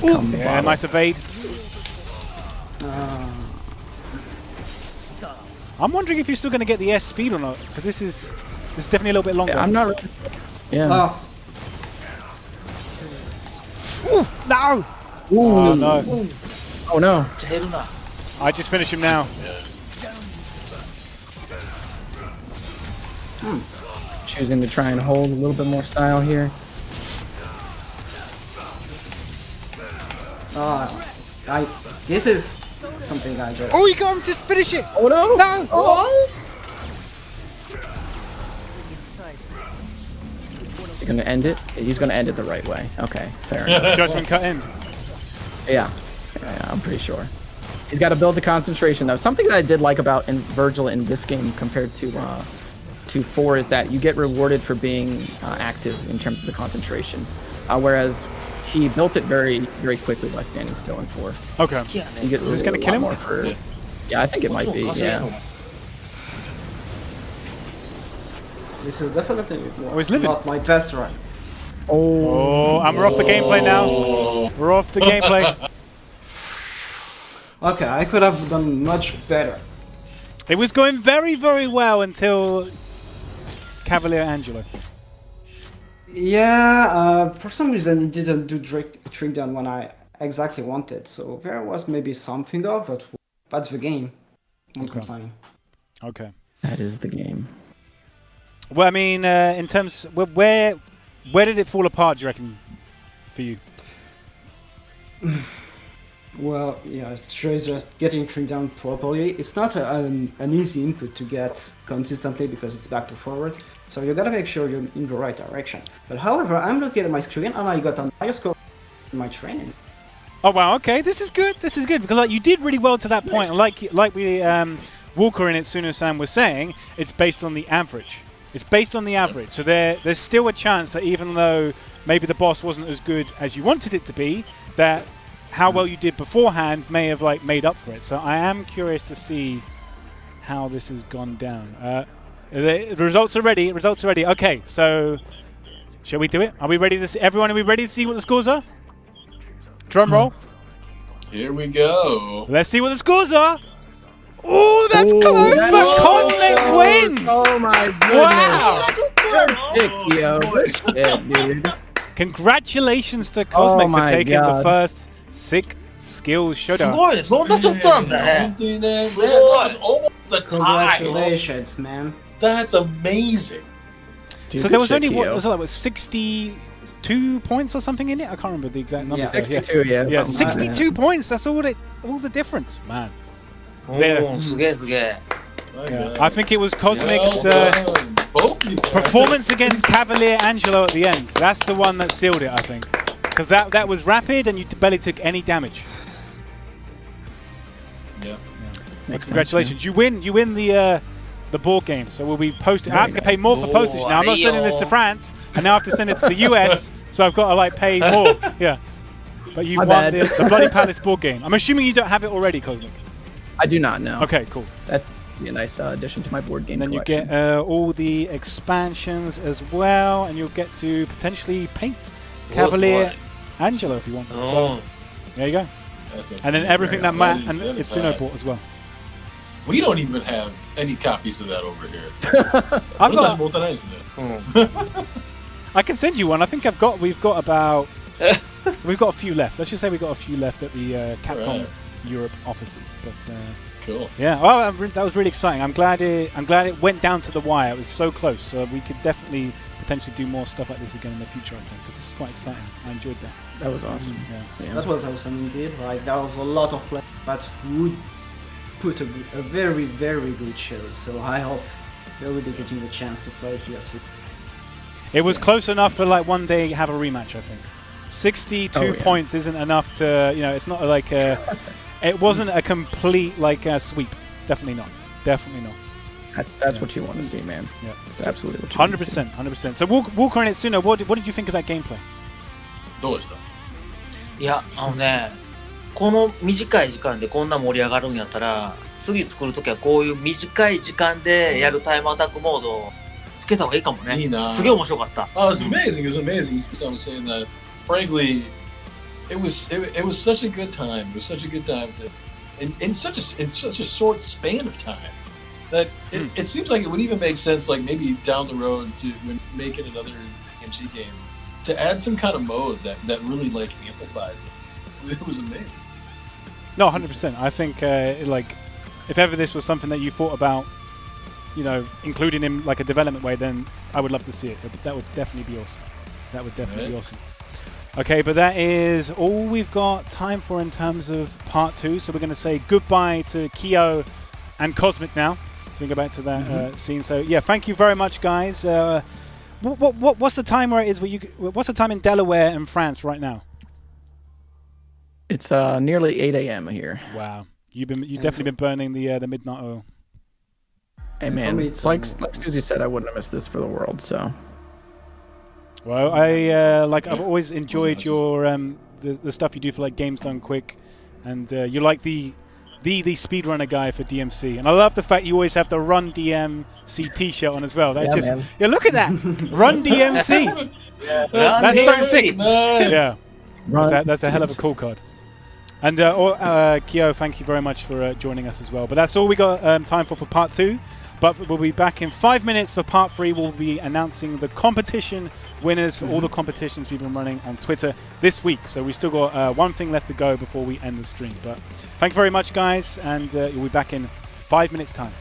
S1: Yeah, nice evade. I'm wondering if you're still going to get the S speed or not, because this is definitely a little bit longer.
S6: I'm not really. Yeah.
S5: Oh,
S1: No!
S6: Ooh.
S1: Oh no!
S6: Oh no.
S3: めっちゃ減るな。
S1: I just finish him now.
S6: Choosing to try and hold a little bit more style here.
S5: this is something I just.
S1: Oh, you got him! Just finish it!
S6: Oh no!
S1: No!
S6: Oh. Is he gonna end it? He's gonna end it the right way. Okay, fair enough.
S1: Judgment cut in.
S6: Yeah, I'm pretty sure. He's got to build the concentration though. Something that I did like about Virgil in this game compared to 4 is that you get rewarded for being active in terms of the concentration, whereas he built it very, very quickly by standing still in 4.
S1: Okay.
S3: 好きやね。
S6: You get
S1: Is this gonna
S6: a
S1: kill
S6: lot
S1: him?
S6: more for. Yeah, I think it might be.
S3: もちろん稼げる
S6: Yeah.
S3: の。
S5: This is definitely
S1: Oh, he's living.
S5: not my best run.
S1: Oh, and we're off the gameplay now. We're off the gameplay.
S5: Okay, I could have done much better.
S1: It was going very, very well until Cavalier Angelo.
S5: Yeah, for some reason it didn't do trick down when I exactly wanted. So there was maybe something off, but that's the game. I'm complaining.
S1: Okay.
S6: That is the game.
S1: Well, I mean, in terms, where did it fall apart? Do you reckon, for you?
S5: Well, yeah, it's just getting trick down properly. It's not an easy input to get consistently because it's back to forward. So you gotta make sure you're in the right direction. But however, I'm looking at my screen and I got a higher score in my training.
S1: Oh wow, okay, this is good. This is good because like you did really well to that point. And like we Walker in Itsuno-san was saying, it's based on the average. It's based on the average. So there's still a chance that even though maybe the boss wasn't as good as you wanted it to be, that how well you did beforehand may have like made up for it. So I am curious to see how this has gone down. The results are ready. Results are ready. Okay, so shall we do it? Are we ready to see everyone? Are we ready to see what the scores are? Drum roll.
S2: Here we go.
S1: Let's see what the scores are. Oh, that's close, but Cosmic wins.
S6: Oh my goodness!
S1: Wow!
S6: Good shit, yo. Good shit, dude.
S1: Congratulations to Cosmic for
S6: my
S1: taking the
S6: God.
S1: first Sick Skills
S3: す
S1: Showdown.
S3: ごいね。そんなショットなんだね。
S2: 本当にね。
S3: すごい。
S2: That was almost a tie.
S5: Congratulations, man.
S2: That's amazing.
S6: Dude,
S1: So
S6: good
S1: there was
S6: shit,
S1: only what
S6: Keo.
S1: was that? Was 62 points or something in it? I can't remember the exact numbers.
S5: Yeah.
S1: there.
S6: 62, yeah.
S1: Yeah,
S6: something like
S1: 62 points. That's all the difference, man.
S3: うん、すげえすげえ。
S2: My
S1: Yeah.
S2: God.
S1: I think it was Cosmic's
S2: Well done. Both you guys.
S1: performance against Cavalier Angelo at the end. That's the one that sealed it, I think, because that was rapid and you barely took any damage.
S2: Yeah.
S1: But
S6: Makes
S1: congratulations, you win the board game. So we'll be posting. I have to pay more for postage now. I'm not sending this to France, and now I have to send it to the US. So I've got to like pay more. Yeah. But you've
S6: My
S1: won
S6: bad.
S1: the Bloody Palace board game. I'm assuming you don't have it already, Cosmic.
S6: I do not know.
S1: Okay, cool.
S6: That'd be a nice addition to my board game
S1: And then you
S6: collection.
S1: get all the expansions as well, and you'll get to potentially paint Cavalier Angelo if you want.
S3: う
S1: So
S3: ん。
S1: there you go.
S2: That's
S1: And then
S2: amazing.
S1: everything that Matt
S2: is-
S1: and
S2: that is
S1: Itsuno
S2: high.
S1: bought as well.
S2: We don't even have any copies of that over here.
S1: I've
S2: 俺たち
S1: got.
S2: 持ってないですね。
S3: うん
S1: I can send you one. I think we've got about. We've got a few left. Let's just say we've got a few left at the Capcom
S2: Alright.
S1: Europe offices. But
S2: Cool.
S1: yeah, well, that was really exciting. I'm glad it went down to the wire. It was so close. So we could definitely potentially do more stuff like this again in the future, I think, because this is quite exciting. I enjoyed that.
S6: That was awesome.
S1: Yeah.
S6: Yeah.
S5: That was awesome indeed. Like there was a lot of players that would put a very, very good show. So I hope they will be getting the chance to play here too.
S1: It was close enough for like one day have a rematch, I think. 62
S6: Oh, yeah.
S1: points isn't enough to, it's not like it wasn't a complete like sweep. Definitely not. Definitely not.
S6: That's what you want to see, man.
S1: Yeah.
S6: It's absolutely what you want to see.
S1: 100%, 100%. So Walker and Itsuno, what did you think of that gameplay?
S2: どうでした？
S3: いや、この短い時間でこんな盛り上がるんやったら、次作るときはこういう短い時間でやるタイムアタックモードをつけた方がいいかもね。
S2: いいな。
S3: すげえ面白かった。
S2: Oh, it's amazing. It was amazing. So I'm saying that, frankly, it was such a good time. It was such a good time to, in such a short span of time, that it seems like it would even make sense, like maybe down the road to when making another DMC game, to add some kind of mode that really like amplifies it. It was amazing.
S1: No, 100%. I think if ever this was something that you thought about, including in like a development way, then I would love to see it. That would definitely be awesome. That would definitely be awesome. Okay, but that is all we've got time for in terms of part 2. So we're going to say goodbye to Kyo and Cosmic now. So we can go back to that scene. So yeah, thank you very much, guys. What's the time where it is? What's the time in Delaware and France right now?
S6: It's nearly 8 a.m. here.
S1: Wow, you've definitely been burning the midnight oil.
S6: Hey
S5: For
S6: man,
S5: me,
S6: it's
S5: it's
S6: like Susie said, I wouldn't have missed this for the world. So
S1: Well, I've always enjoyed your the stuff you do for like Games Done Quick, and you're like the speedrunner guy for DMC, and I love the fact you always have the Run DMC T-shirt on as well. That's
S6: man.
S1: look at that, Run DMC. That's so sick.
S2: Nice.
S1: Yeah,
S6: Run
S1: that's a hell of a cool card. And Kyo, thank you very much for joining us as well. But that's all we got time for part 2. But we'll be back in 5 minutes for part 3. We'll be announcing the competition winners for all the competitions we've been running on Twitter this week. So we still got one thing left to go before we end the stream. But thank you very much, guys, and you'll be back in 5 minutes' time.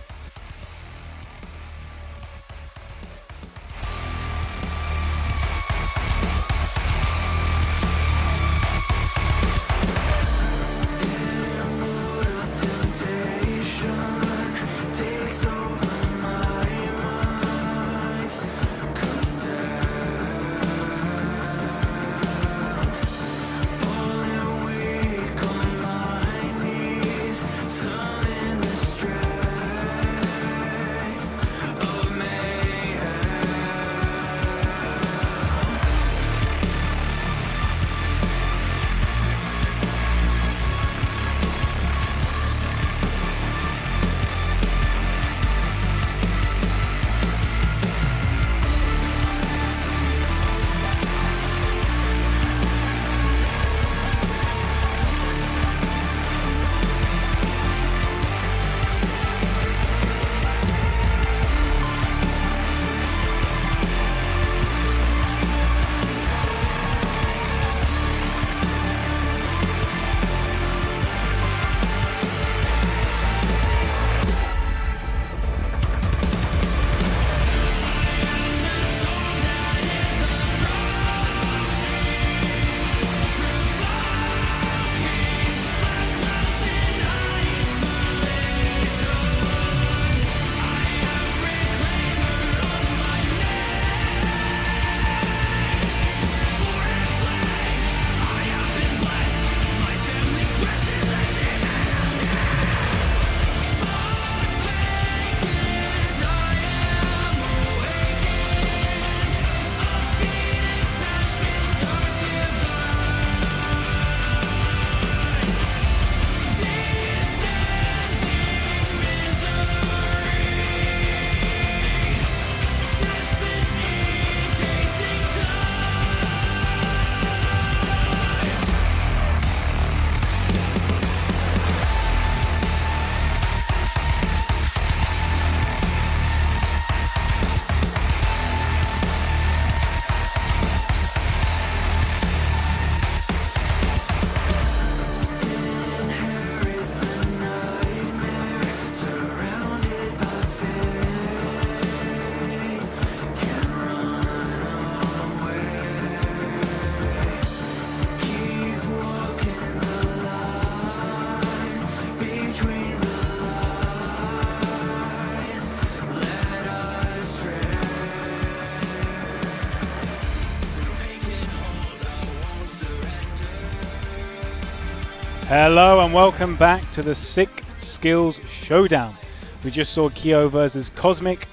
S1: Hello and welcome back to the SSkills Showdown. We just saw Kyo versus Cosmic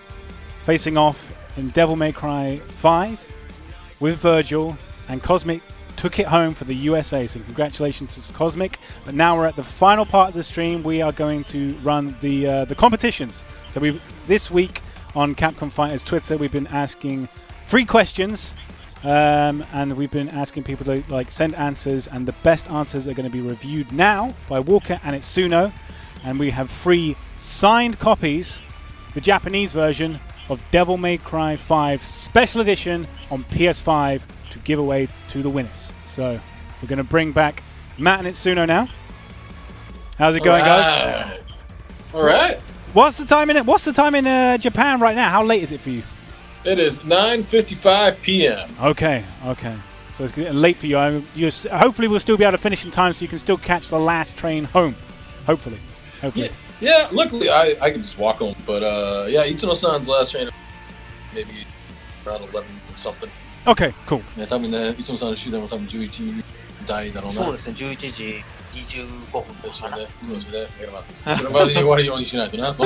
S1: facing off in Devil May Cry 5 with Virgil, and Cosmic took it home for the USA, so congratulations to Cosmic. But now we're at the final part of the stream. We are going to run the competitions. So this week on Capcom Fighters Twitter, we've been asking 3 questions. And we've been asking people to send answers, and the best answers are going to be reviewed now by Walker and Itsuno. And we have 3 signed copies, the Japanese version of Devil May Cry 5 Special Edition on PS5 to give away to the winners. So we're going to bring back Matt and Itsuno now. How's it going, guys?
S2: All right.
S1: What's the time in Japan right now? How late is it for you?
S2: It is 9:55 p.m.
S1: Okay. So it's getting late for you. Hopefully we'll still be able to finish in time so you can still catch the last train home. Hopefully.
S2: Yeah, luckily I can just walk home. But Itsuno-san's last train maybe around 11 something.
S1: Okay, cool.
S2: ね、多分ね、Itsuno-sanの終電は多分11台だろうな。
S3: そうですね、11時25分
S2: ですよね。そうですね。だからそれまでに終わるようにしないとなと。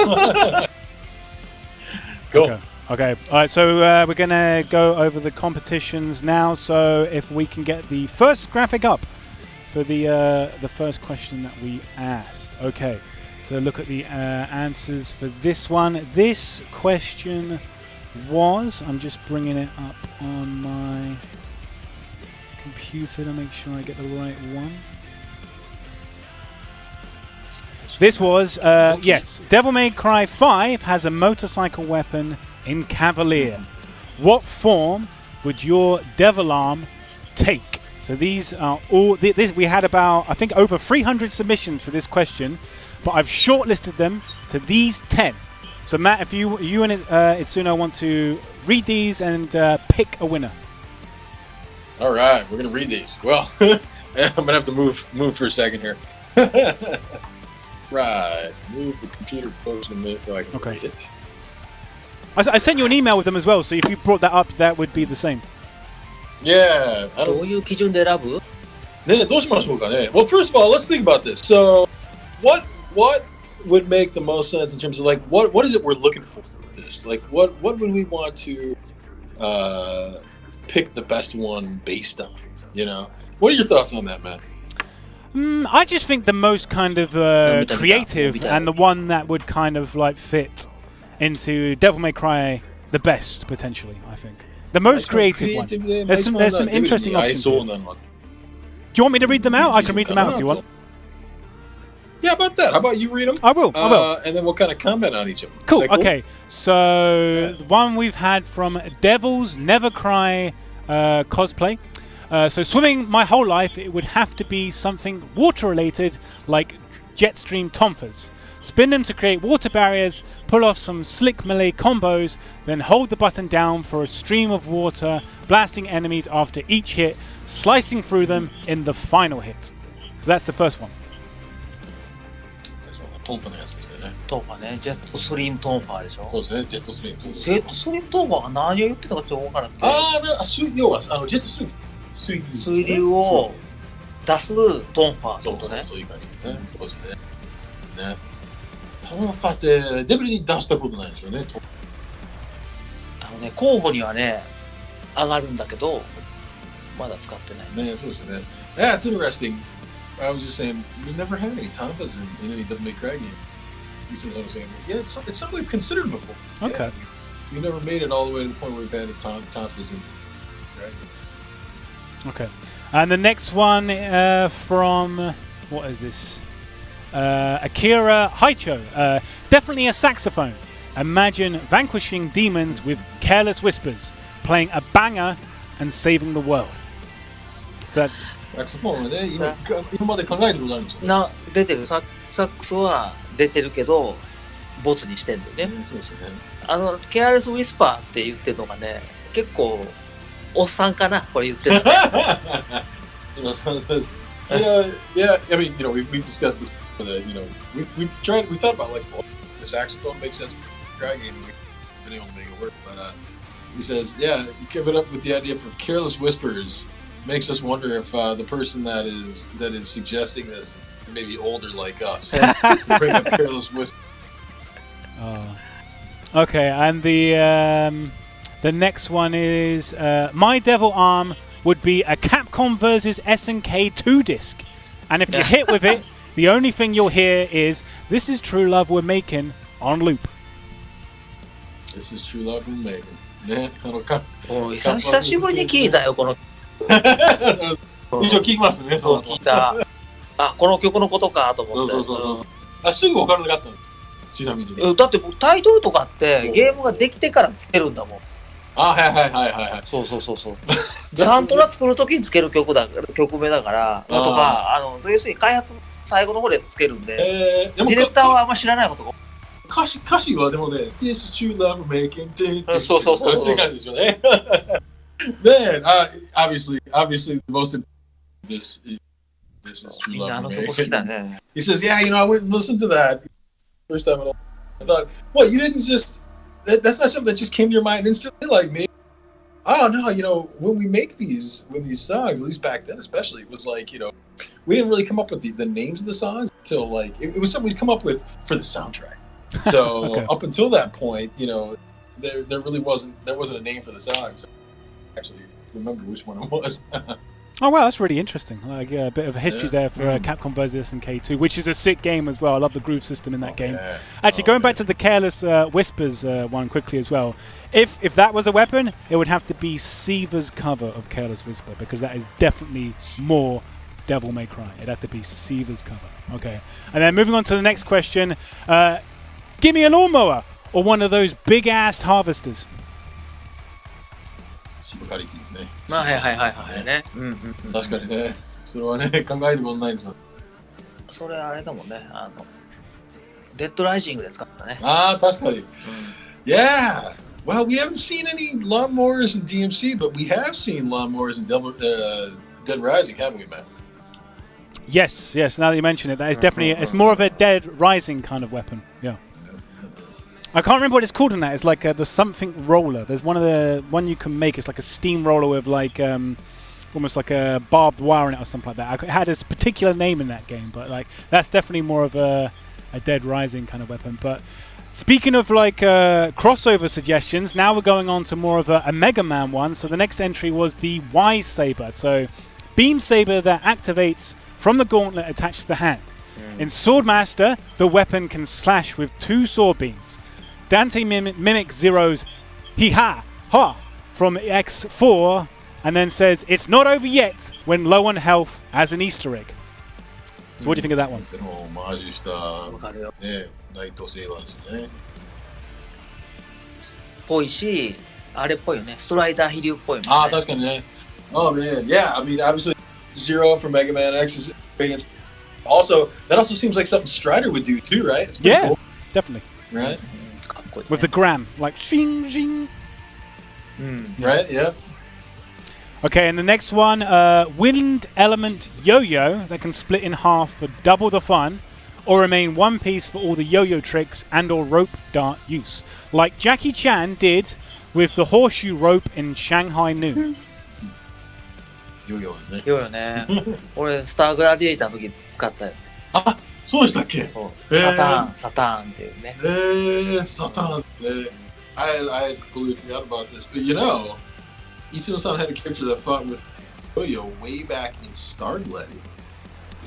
S2: Go.
S1: Okay. All right. So we're gonna go over the competitions now. So if we can get the first graphic up for the first question that we asked. Okay. So look at the answers for this one. This question was. I'm just bringing it up on my computer to make sure I get the right one. This was yes. Devil May Cry 5 has a motorcycle weapon in Cavalier. What form would your devil arm take? So these are all. We had about, I think, over 300 submissions for this question, but I've shortlisted them to these 10. So Matt, if you and Itsuno want to read these and pick a winner.
S2: All right, we're gonna read these. Well, I'm gonna have to move for a second here. Right, move the computer closer to me so I can read it.
S1: I sent you an email with them as well, so if you brought that up, that would be the same.
S2: Yeah.
S3: どういう基準で選ぶ？
S2: ね、どうしましょうかね? Well, first of all, let's think about this. So, what would make the most sense in terms of what is it we're looking for with this? Like, what would we want to pick the best one based on? You know, what are your thoughts on that, man?
S1: I just think the most kind of creative and the one that would kind of fit into Devil May Cry the best, potentially, I think. The most creative one. There's some interesting options. Do you want me to read them out? I can read them out if you want.
S2: Yeah, about that. How about you read them?
S1: I will.
S2: And then we'll kind of comment on each of them.
S1: Cool. Okay. So the one we've had from Devil's Never Cry cosplay. So swimming my whole life, it would have to be something water-related, like Jetstream Tonfas. Spin them to create water barriers, pull off some slick melee combos, then hold the button down for a stream of water, blasting enemies after each hit, slicing through them in the final hit. So that's the first one.
S2: トンファのやつでしたよね。
S3: トンファね、ジェットストリームトンファでしょ。
S2: そうですね、ジェットストリーム。
S3: ジェットストリームトンファが何を言ってたかちょっと分からなくて。
S2: 要はジェットストリーム。
S3: 水流を出すトンファーってことね。
S2: そういう感じね。そうですね。ね。トンファってデブリに出したことないでしょうね。
S3: 候補にはね上がるんだけどまだ使ってない。
S2: ね、そうですよね。Yeah, it's interesting. I was just saying we never had any Tonfas in any Devil May Cry game. You see what I'm saying? Yeah, it's something we've considered before.
S1: Okay.
S2: Yeah, we never made it all the way to the point where we've had Tonfas in. Right.
S1: Okay. And the next one from, what is this? Akira Haicho. Definitely a saxophone. Imagine vanquishing demons with careless whispers, playing a banger and saving the world. So that's...
S2: サクソフォンはね、今まで考えたことあるんですよ。
S3: 出てるサックスは出てるけど、ボツにしてんだよね。
S2: そうですよね。
S3: ケアレスウィスパーって言ってるのがね、結構、おっさんかな、これ言ってるの。
S2: Yeah, I mean, we've discussed this. We thought about the saxophone makes sense for a cry game. We've been able to make it work, but he says, yeah, give it up with the idea for careless whispers makes us wonder if the person that is suggesting this maybe older like us. Bring up Careless Whisper.
S1: Okay, and the next one is My Devil Arm would be a Capcom vs SNK 2 disc. And if you hit with it, the only thing you'll hear is This Is True Love We're Making on loop.
S2: This is True Love We're Making. ね、
S3: 久しぶりに聞いたよ、この。
S2: 一応聞きますね、
S3: そう聞いた。あ、この曲のことかと思って。
S2: そう。あ、すぐ分からなかったの。ちなみにね。
S3: だってタイトルとかってゲームができてからつけるんだもん。
S2: あ、はい。
S3: そう。サントラ作るときにつける曲名だから、とか、要するに開発最後の方でつけるんで、ディレクターはあんま知らないことが。
S2: 歌詞はでもね、This is True Love Making って
S3: そう
S2: そういう感じですよね。Man, obviously the most this is True Love Making. He says, yeah, I went and listened to that first time and I thought, what, you didn't just that's not something that just came to your mind instantly like me. Oh no, when we make these songs, at least back then especially, it was like, we didn't really come up with the names of the songs until like it was something we'd come up with for the soundtrack. So up until that point, there really wasn't a name for the song. So I actually remember which one it was.
S1: Oh wow, that's really interesting. Like a bit of a history there for Capcom vs SNK 2, which is a sick game as well. I love the groove system in that game.
S2: Yeah.
S1: Actually, going back to the Careless Whispers one quickly as well. If that was a weapon, it would have to be Siva's cover of Careless Whisper, because that is definitely more Devil May Cry. It'd have to be Siva's cover. Okay, and then moving on to the next question. Give me a lawnmower or one of those big ass harvesters.
S2: 芝刈り機ですね。
S3: はいね。
S2: 確かにね。それはね、考えてもないんですよ。
S3: それあれだもんね。デッドライジングですからね。
S2: ああ、確かに。Yeah. Well, we haven't seen any lawnmowers in DMC, but we have seen lawnmowers in Dead Rising, haven't we, Matt?
S1: Yes. Now that you mention it, that is definitely it's more of a Dead Rising kind of weapon. Yeah. I can't remember what it's called in that. It's like the something roller. There's one you can make. It's like a steam roller with like almost like a barbed wire in it or something like that. It had a particular name in that game, but like that's definitely more of a Dead Rising kind of weapon. But speaking of like crossover suggestions, now we're going on to more of a Mega Man one. So the next entry was the Y Saber. So beam saber that activates from the gauntlet attached to the hand. In Swordmaster, the weapon can slash with 2 sword beams. Dante mimics Zero's "Hee-ha! Ha!" from X4 and then says, "It's not over yet" when low on health as an Easter egg. So what do you think of that one?
S2: そのオマージュしたね、ナイトセーバーですよね。
S3: ぽいし、あれっぽいよね。ストライダー飛竜っぽいもんね。
S2: ああ、確かにね。Oh man, yeah. I mean, obviously, Zero from Mega Man X is great. Also, that also seems like something Strider would do too, right? It's pretty cool.
S1: Definitely.
S2: Right?
S1: With the gram, like shing shing.
S2: Right? Yeah.
S1: Okay, and the next one, wind element yo-yo that can split in half for double the fun, or remain one piece for all the yo-yo tricks and or rope dart use, like Jackie Chan did with the horseshoe rope in Shanghai Noon.
S2: ヨーヨーね。
S3: ヨーヨーね。俺スターグラディエイターの時使ったよ。
S2: あ、そうでしたっけ？
S3: そう。サターンっていうね。
S2: サターンね。I completely forgot about this, but Itsuno-san had a character that fought with Yo-Yo way back in Stargladdy.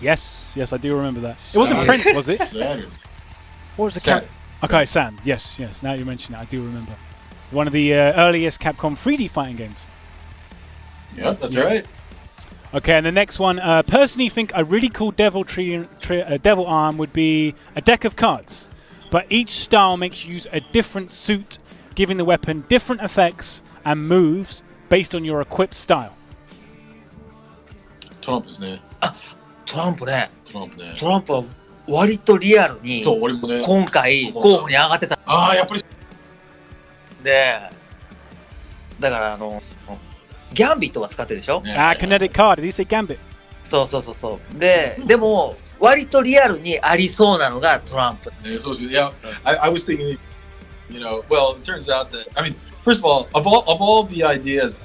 S1: Yes, I do remember that. It wasn't Prince, was it?
S2: Saturn.
S1: What was the character? Okay, Sam. Yes. Now you mention it, I do remember. One of the earliest Capcom 3D fighting games.
S2: Yep, that's right.
S1: Okay, and the next one. Personally, think a really cool devil arm would be a deck of cards, but each style makes you use a different suit, giving the weapon different effects and moves based on your equipped style.
S2: トランプですね。
S3: トランプね。
S2: トランプね。
S3: トランプは割とリアルに
S2: そう、俺もね。
S3: 今回候補に上がってた。
S2: ああ、やっぱり。
S3: で、だからギャンビットは使ってるでしょ？
S1: Kinetic card. Did you say Gambit?
S3: そう。でも割とリアルにありそうなのがトランプ。
S2: そうです。Yeah, I was thinking, well, it turns out that, I mean, first of all the ideas,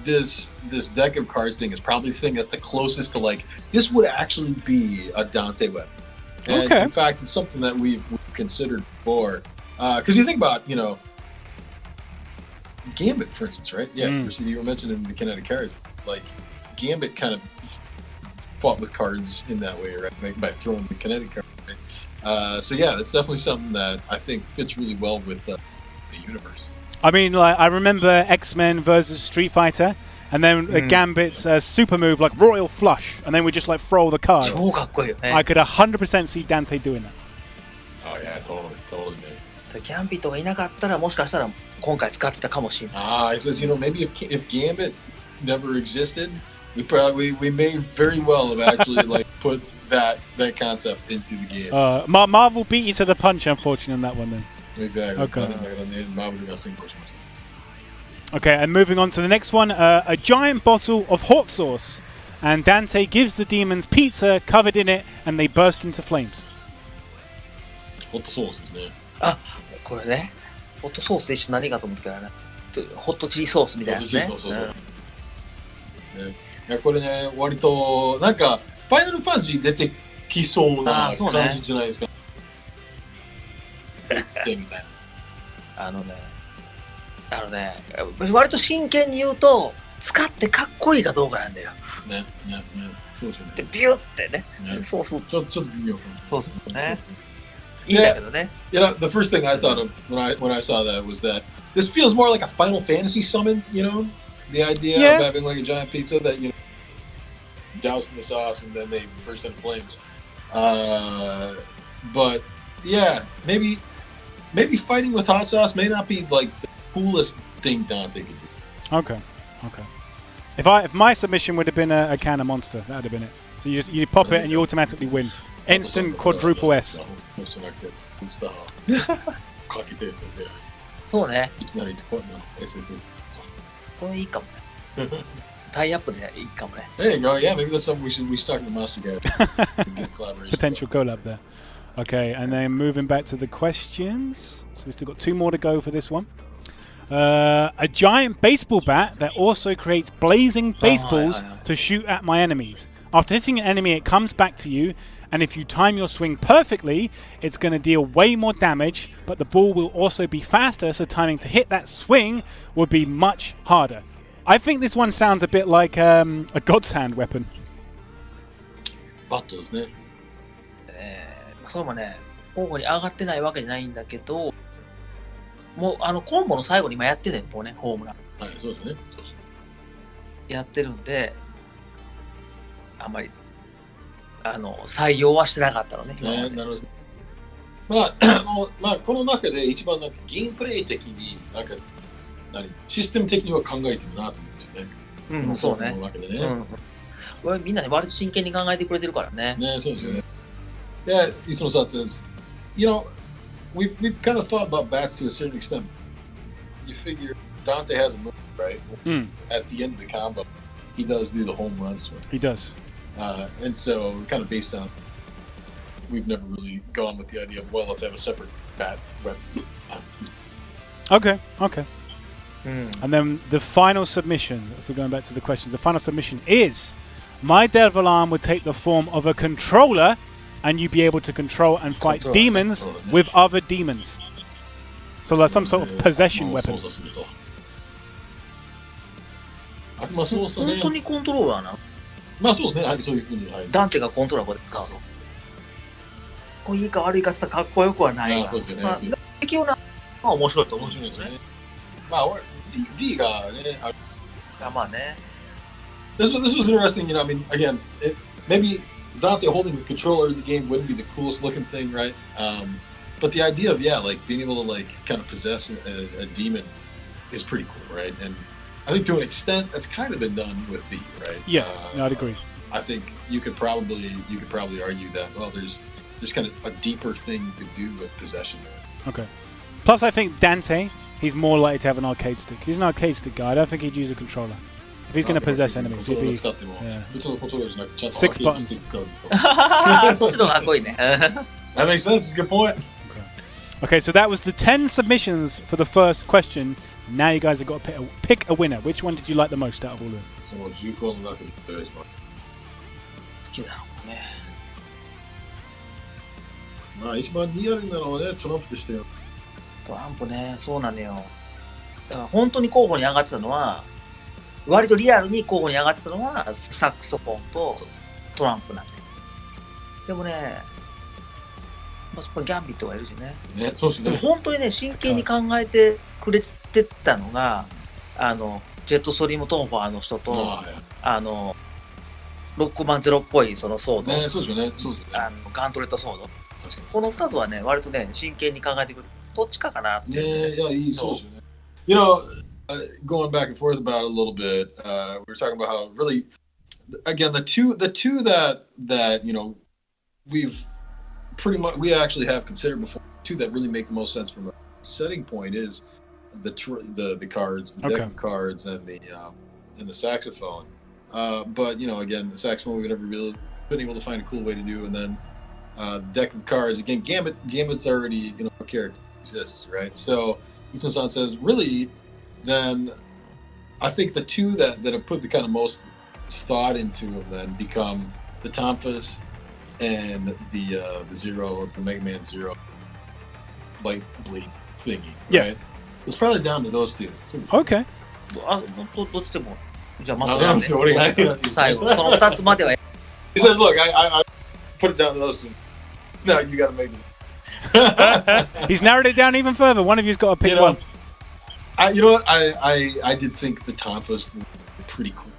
S2: this deck of cards thing is probably the thing that's the closest to like this would actually be a Dante weapon. And
S1: Okay.
S2: in fact, it's something that we've considered before. Because you think about, you know, Gambit, for instance, right? Yeah, you were mentioning the kinetic cards. Like, Gambit kind of fought with cards in that way, right? By throwing the kinetic card. Right? So yeah, that's definitely something that I think fits really well with the universe.
S1: I mean, like, I remember X-Men versus Street Fighter, and then Gambit's super move, like Royal Flush, and then we just like throw the cards.
S3: 超かっこいいよね。
S1: I could 100% see Dante doing that.
S2: Oh yeah, totally, man.
S3: ギャンビットがいなかったらもしかしたら今回使ってたかもしれない。
S2: He says, you know, maybe if Gambit never existed, we may very well have actually like put that concept into the game.
S1: Marvel beat you to the punch, unfortunately, on that one then.
S2: Exactly.
S1: Okay.
S2: Okay.
S1: Okay, and moving on to the next one, a giant bottle of hot sauce, and Dante gives the demons pizza covered in it, and they burst into flames.
S2: Hot sauce, isn't it?
S3: あ、これね。ホットソースで一緒何かと思ったからね。ホットチリソースみたいなやつね。
S2: そう。ね、いやこれね、割となんかファイナルファンタジー出てきそうな感じじゃないですか。みたいな。
S3: あのね、割と真剣に言うと、使ってかっこいいかどうかなんだよ。
S2: ね。そうですね。
S3: で、ビューってね、ソース。
S2: ちょっと微妙かも。
S3: そうね。いいんだけどね。
S2: You know, the first thing I thought of when I saw that was that this feels more like a Final Fantasy summon, you know? The idea of having like a giant pizza that, you know, doused in the sauce and then they burst into flames. But yeah, maybe fighting with hot sauce may not be like the coolest thing Dante could do.
S1: Okay. If my submission would have been a can of Monster, that would have been it. So you pop it and you automatically win. Instant quadruple S.
S3: そうね。
S2: いきなりこんな SSS。
S3: これいいかもね。タイアップでいいかもね。
S2: There you go. Yeah, maybe that's something we should talk to the master guy. Good collaboration.
S1: Potential collab there. Okay, and then moving back to the questions. So we've still got 2 more to go for this one. A giant baseball bat that also creates blazing baseballs to shoot at my enemies. After hitting an enemy, it comes back to you, and if you time your swing perfectly, it's going to deal way more damage, but the ball will also be faster, so timing to hit that swing would be much harder. I think this one sounds a bit like a God's Hand weapon.
S2: バットですね。
S3: それもね、候補に上がってないわけじゃないんだけど、もうコンボの最後に今やってね、もうね、ホームラン。
S2: はい、そうですね。
S3: やってるんで、あんまり採用はしてなかったのね。
S2: なるほど。まあこの中で一番なんかゲームプレイ的になんかシステム的には考えてるなと思うんですよね。
S3: そうね。
S2: この中でね。
S3: これみんなね割と真剣に考えてくれてるからね。
S2: ね、そうですよね。Yeah, Itsuno-san says, you know, we've kind of thought about bats to a certain extent. You figure Dante has a move, right? At the end of the combo, he does do the home run swing.
S1: He does.
S2: And so, kind of based on, we've never really gone with the idea of, well, let's have a separate bat weapon.
S1: Okay. And then the final submission, if we're going back to the questions, the final submission is, my devil arm would take the form of a controller, and you'd be able to control and fight demons with other demons. So like some sort of possession weapon.
S3: 本当にコントローラーな。
S2: まあそうですね、はい、そういうふうに、はい、
S3: ダンテがコントローラーで使う。これいいか悪いかって言ったらかっこよくはないが。
S2: そうですよね。
S3: まあ、適応なのは面白いと思うんですよね。
S2: まあ、V がね、
S3: まあね。
S2: This was interesting, you know, I mean, again, maybe Dante holding the controller in the game wouldn't be the coolest looking thing, right? But the idea of, like, being able to, like, kind of possess a demon is pretty cool, right? And I think to an extent that's kind of been done with V, right?
S1: Yeah, I'd agree.
S2: I think you could probably argue that, well, there's kind of a deeper thing you could do with possession.
S1: Okay. Plus, I think Dante, he's more likely to have an arcade stick. He's an arcade stick guy. I don't think he'd use a controller. If he's going to possess enemies, he'd be 6 buttons.
S3: そっちの方がかっこいいね。
S2: That makes sense. It's a good point.
S1: Okay, so that was the 10 submissions for the first question. Now you guys have got to pick a winner. Which one did you like the most out of all of them?
S2: その重厚の中でお願いします。
S3: 好きなのかね。
S2: まあ一番リアルなのはね、トランプでしたよ。
S3: トランプね、そうなのよ。だから本当に候補に上がってたのは、割とリアルに候補に上がってたのは、サクソフォンとトランプなんで。でもね、まあ、そこにギャンビットがいるしね。
S2: ね、そうですね。
S3: でも本当にね、真剣に考えてくれてたのが、ジェットストリームトンファーの人と、ロックマンゼロっぽいそのソード、
S2: ね、そうですよね。そうですよね。
S3: ガントレットソード。
S2: 確かに。
S3: この2つはね、割とね、真剣に考えてくれて、どっちかかなって。
S2: ね、いや、いい、そうですよね。You know, going back and forth about it a little bit, we were talking about how really, again, the two that you know, we've pretty much, we actually have considered before, two that really make the most sense from a setting point is the cards, the deck of cards, and the saxophone. But you know, again, the saxophone we've never really been able to find a cool way to do, and then deck of cards again. Gambit's already, you know, a character exists, right? So Itsuno-san says, really, then I think the two that have put the kind of most thought into them then become the Tonfas and the Zero or the Mega Man Zero light bleed thingy.
S1: Yeah.
S2: Right? It's probably down to those two.
S1: Okay.
S3: どっちでも。じゃあ、まとめなんで。最後、その2つまでは。
S2: He says, look, I put it down to those two. No, you got to make this.
S1: He's narrowed it down even further. One of you's got to pick one.
S2: You know what? I did think the Tonfas were pretty cool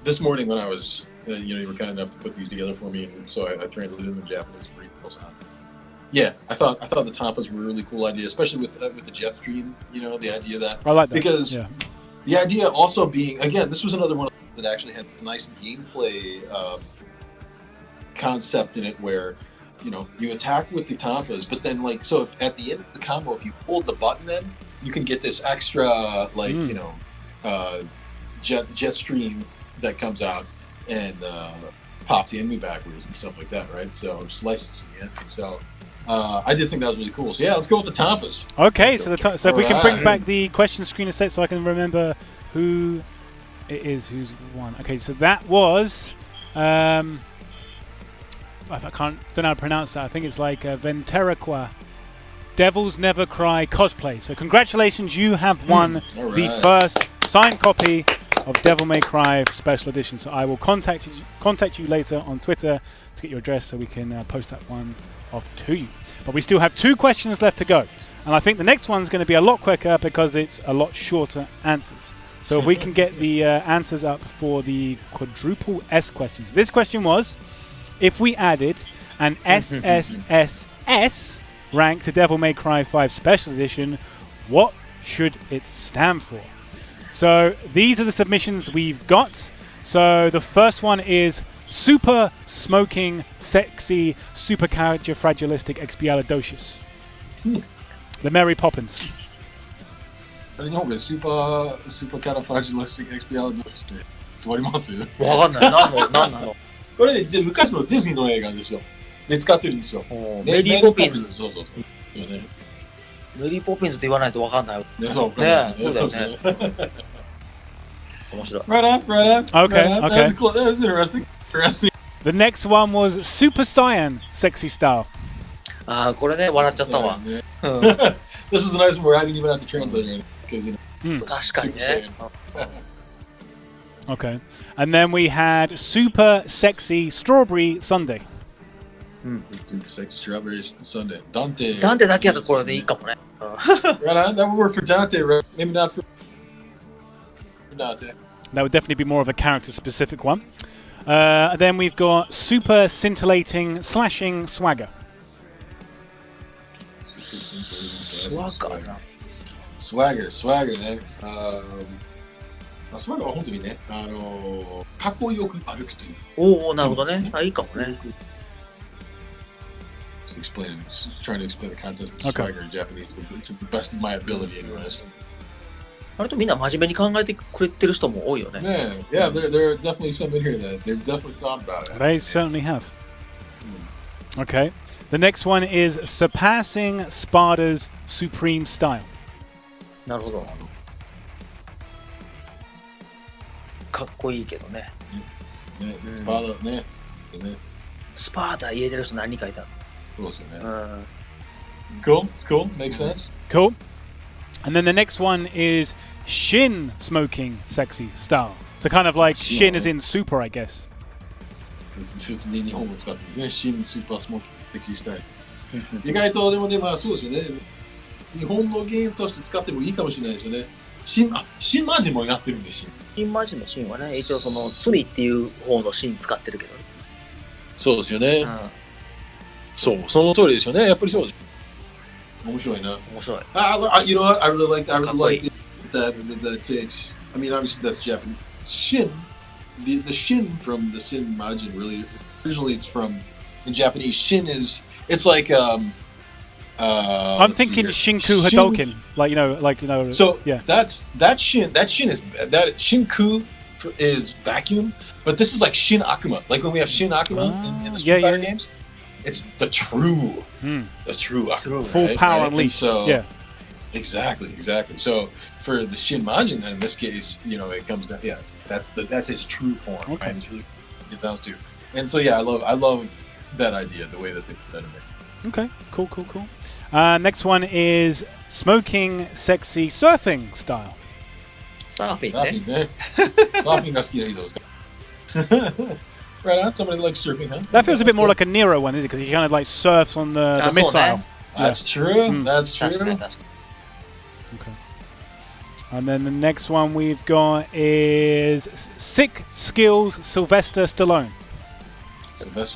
S2: this morning when I was, you were kind enough to put these together for me, and so I translated them in Japanese for Itsuno-san. Yeah, I thought the Tonfas were a really cool idea, especially with the jet stream. You know, the idea that
S1: I like that
S2: because the idea also being, again, this was another one that actually had this nice gameplay concept in it where, you know, you attack with the Tonfas, but then so if at the end of the combo, if you hold the button, then you can get this extra you know, jet stream that comes out and pops the enemy backwards and stuff like that, right? So slices the enemy. So I did think that was really cool. So yeah, let's go with the Tonfas.
S1: Okay, so if we can bring back the question screen a set so I can remember who it is who's won. Okay, so that was don't know how to pronounce that. I think it's like Venteraqua Devils Never Cry cosplay. So congratulations, you have won the first signed copy of Devil May Cry Special Edition. So I will contact you later on Twitter to get your address so we can post that one off to you. But we still have 2 questions left to go. And I think the next one's going to be a lot quicker because it's a lot shorter answers. So if we can get the answers up for the quadruple S questions. This question was, if we added an SSSS rank to Devil May Cry 5 Special Edition, what should it stand for? So these are the submissions we've got. So the first one is Super Smoking Sexy Supercalifragilistic Expialidocious. The Mary Poppins.
S2: 日本語でスーパーキャラファジラスティックエクスピアルドして終わります？
S3: わかんない。何なの？
S2: これ昔のディズニーの映画ですよ。で使ってるんですよ。
S3: メリーポピンズ。
S2: そう。
S3: メリーポピンズって言わないとわかんないよ。
S2: ね、そうだよね。
S3: 面白い。
S2: Right on.
S1: Okay.
S2: That was interesting.
S1: The next one was Super Saiyan Sexy Style.
S3: ああ、これね、笑っちゃったわ。
S2: This was a nice one where I didn't even have to translate it because, you know,
S3: 確かにね。
S1: Okay. And then we had Super Sexy Strawberry Sundae.
S2: Super sexy strawberry Sundae. Dante.
S3: ダンテだけやとこれでいいかもね。
S2: Right on. That would work for Dante, right? Maybe not for Dante.
S1: That would definitely be more of a character-specific one. Then we've got Super Scintillating Slashing Swagger.
S2: Swagger ね。スワガーは本当にね、かっこよく歩くという。
S3: おお、なるほどね。いいかもね。
S2: Trying to explain the concept of swagger in Japanese to the best of my ability, anyways.
S3: 割とみんな真面目に考えてくれてる人も多いよね。
S2: Yeah, there are definitely some in here that they've definitely thought about it.
S1: They certainly have. Okay. The next one is Surpassing Sparta's Supreme Style.
S3: なるほど。かっこいいけどね。
S2: ね、スパーダね。
S3: スパーダ入れてる人何人かいたの？
S2: そうですよね。
S3: うん。
S2: Cool, it's cool, makes sense.
S1: Cool. And then the next one is Shin smoking sexy style. So kind of like Shin as in super, I guess.
S2: 普通に日本語使ってるね。新スーパースモーキーセクシースタイル。意外とでもね、まあそうですよね。日本のゲームとして使ってもいいかもしれないですよね。新マージンもやってるんですよ。
S3: 新マジンのシーンはね、一応その罪っていう方のシーン使ってるけどね。
S2: そうですよね。
S3: うん。
S2: そう、その通りですよね。やっぱりそうです。面白いな。
S3: 面白い。
S2: You know what? I really like that takes. I mean, obviously that's Japanese. Shin, the Shin from the Sin Majin really originally it's from in Japanese. Shin is it's like
S1: I'm thinking Shinku Hadouken,
S2: So
S1: yeah.
S2: that Shin is that Shinku is vacuum, but this is like Shin Akuma. Like when we have Shin Akuma in the Street Fighter games, it's the true Akuma,
S1: full
S2: right?
S1: power
S2: right?
S1: unleashed.
S2: So,
S1: yeah.
S2: Exactly. So for the Shin Majin, then in this case, you know, it comes down. Yeah, that's his true form.
S1: Okay.
S2: Right? It's really it sounds to. And so yeah, I love that idea, the way that they put that in there.
S1: Okay, cool. Next one is smoking sexy surfing style.
S3: サーフィンね。
S2: Surfing, eh? Surfing が好きな人ですか? Right on. Somebody likes surfing, huh?
S1: That feels a bit more like a Nero one, is it? Because he kind of like surfs on the missile.
S2: That's true. That's
S3: 確かに
S2: true.
S3: 確かに。
S1: Okay. And then the next one we've got is SSkills Sylvester Stallone.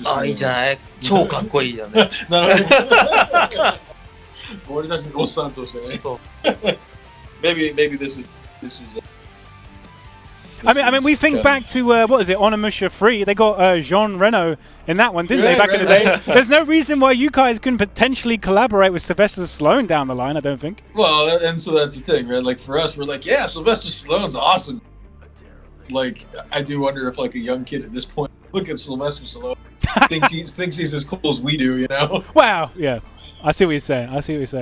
S3: あ、いいんじゃない？超かっこいいじゃんね。
S2: なるほど。俺たちのおっさんとしてね。Maybe this is.
S1: I mean, we think back to what is it, Onimusha 3? They got Jean Reno in that one, didn't they? Back in the day. There's no reason why you guys couldn't potentially collaborate with Sylvester Stallone down the line. I don't think.
S2: Well, and so that's the thing, right? Like for us, we're like, yeah, Sylvester Stallone's awesome. Like, I do wonder if like a young kid at this point look at Sylvester Stallone, thinks he's as cool as we do, you know?
S1: Wow. Yeah. I see what you're saying.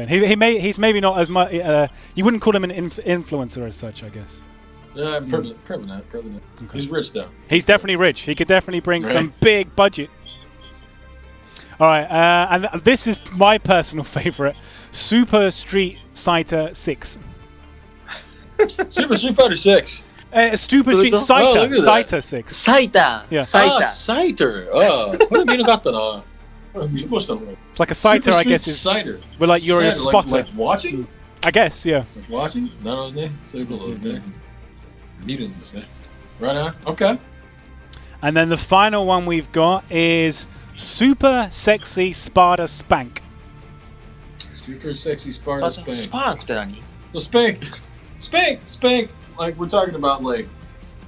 S1: He's maybe not as much. You wouldn't call him an influencer as such, I guess.
S2: Yeah, prevalent. Okay. He's rich though.
S1: He's definitely rich. He could definitely bring some big budget. All right, and this is my personal favorite: Super Street Fighter 6.
S2: Super Street Fighter 6.
S1: Super Street Fighter 6.
S3: サイター。
S1: Yeah.
S3: サイター。
S2: Cider. これ見なかったな。見越したの。
S1: It's like a cider, I guess. Is
S2: Cider.
S1: But like you're a
S2: Cider,
S1: spotter.
S2: Like watching?
S1: I guess, yeah.
S2: Like watching? なるほどね。そういうことですね。見るんですね。Right on. Okay.
S1: And then the final one we've got is Super Sexy Sparta Spank.
S2: Super sexy Sparta
S3: ス
S2: spank.
S3: パークって何？
S2: So spank. Like we're talking about like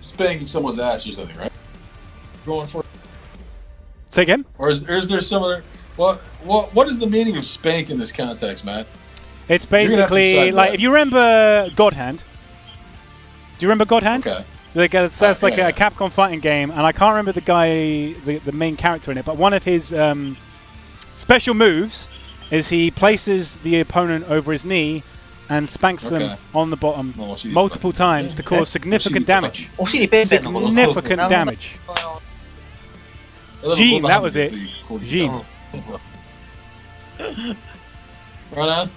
S2: spanking someone's ass or something, right? Going for.
S1: Say again?
S2: Or is there some other? What is the meaning of spank in this context, Matt?
S1: It's
S2: gonna have to
S1: basically
S2: decide
S1: like
S2: that.
S1: if you remember God Hand. Do you remember God Hand?
S2: Okay.
S1: That's like
S2: yeah.
S1: a Capcom fighting game, and I can't remember the guy, the main character in it, but one of his special moves is he places the opponent over his knee and spanks them on the bottom multiple times to cause significant damage.
S3: お尻ペンペンのこと。
S1: Significant damage. Gene, that was it. Gene.
S2: Right on.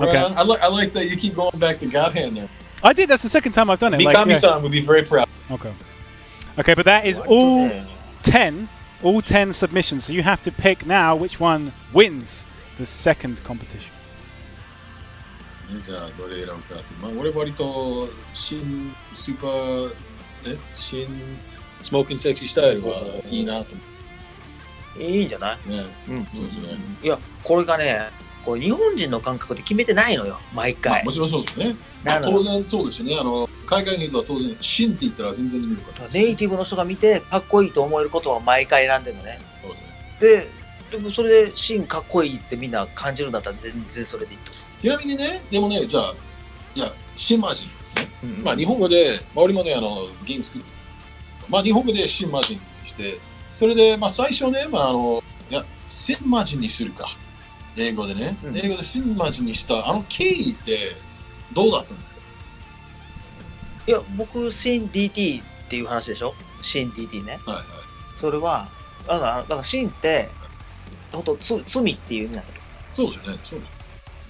S1: Okay.
S2: On. I like that you keep going back to God Hand there.
S1: I did. That's the second time I've done it.
S2: Mikami-san would be very proud.
S1: Okay, but that is all 10 submissions. So you have to pick now which one wins the second competition.
S2: じゃあどれ選ぶかって。まあ俺割と新スモーキングセクシースタイルはいいなと思
S3: いいんじゃない？
S2: うね。
S3: うん。
S2: そうですね。
S3: いや、これがね、これ日本人の感覚で決めてないのよ、毎
S2: まあ
S3: 回。
S2: もちろんそうですね。まあ当然そうですよね。海外の人は当然新って言ったら全然見るから。
S3: ネイティブの人が見てかっこいいと思えることは毎回選んでるのね。
S2: そうですね。
S3: でもそれで新かっこいいってみんな感じるんだったら全然それでいいと思
S2: ちなみにね、でもね、じゃあ、いや、新マジン、ね
S3: うん
S2: まあ日本語で、まあ俺もね、ゲーム作って、まあ日本語で新マジンにして、それで、まあ最初ね、まあいや、新マジンにするか。英語でね、英語で新マジンにした、経緯って、どうだったんですか？
S3: いや、僕、新 DT っていう話でしょ？新 DT ね。
S2: はいはい。
S3: それは、だから新って、本当罪っていう意味なんだけど、
S2: そうですよね。そうです。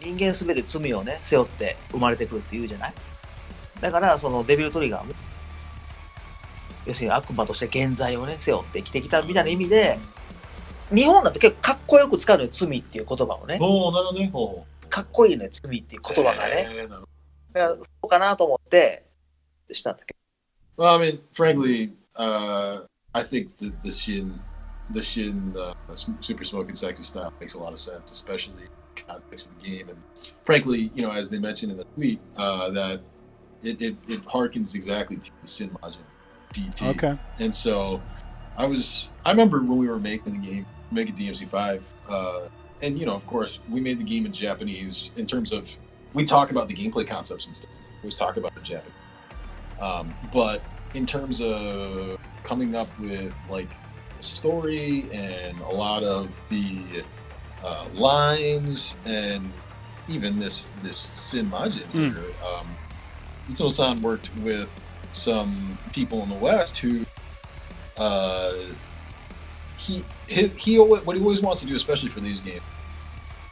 S3: 人間すべて罪をね、背負って生まれてくるって言うじゃない？だから、そのデビルトリガーも、要するに悪魔として現在をね、背負って生きてきたみたいな意味で、日本だと結構かっこよく使うのよ、罪っていう言葉をね。
S2: おー、なるほどね。ほ
S3: かっこいいのよ、罪っていう言葉がね。
S2: なるほど。
S3: だからそうかなと思ってしたんだけど。
S2: Well, I mean, frankly, I think the Shin, super smoking sexy style makes a lot of sense, especially in the context of the game. And frankly, you know, as they mentioned in the tweet, that it harkens exactly to the Sin Majin DT.
S1: Okay.
S2: And so I remember when we were making the game, making DMC5, and you know, of course, we made the game in Japanese in terms of, we talk about the gameplay concepts and stuff. We always talk about it in Japanese. But in terms of coming up with like a story and a lot of the lines and even this Sin Majin here, Itsuno-san worked with some people in the West who what he always wants to do, especially for these games,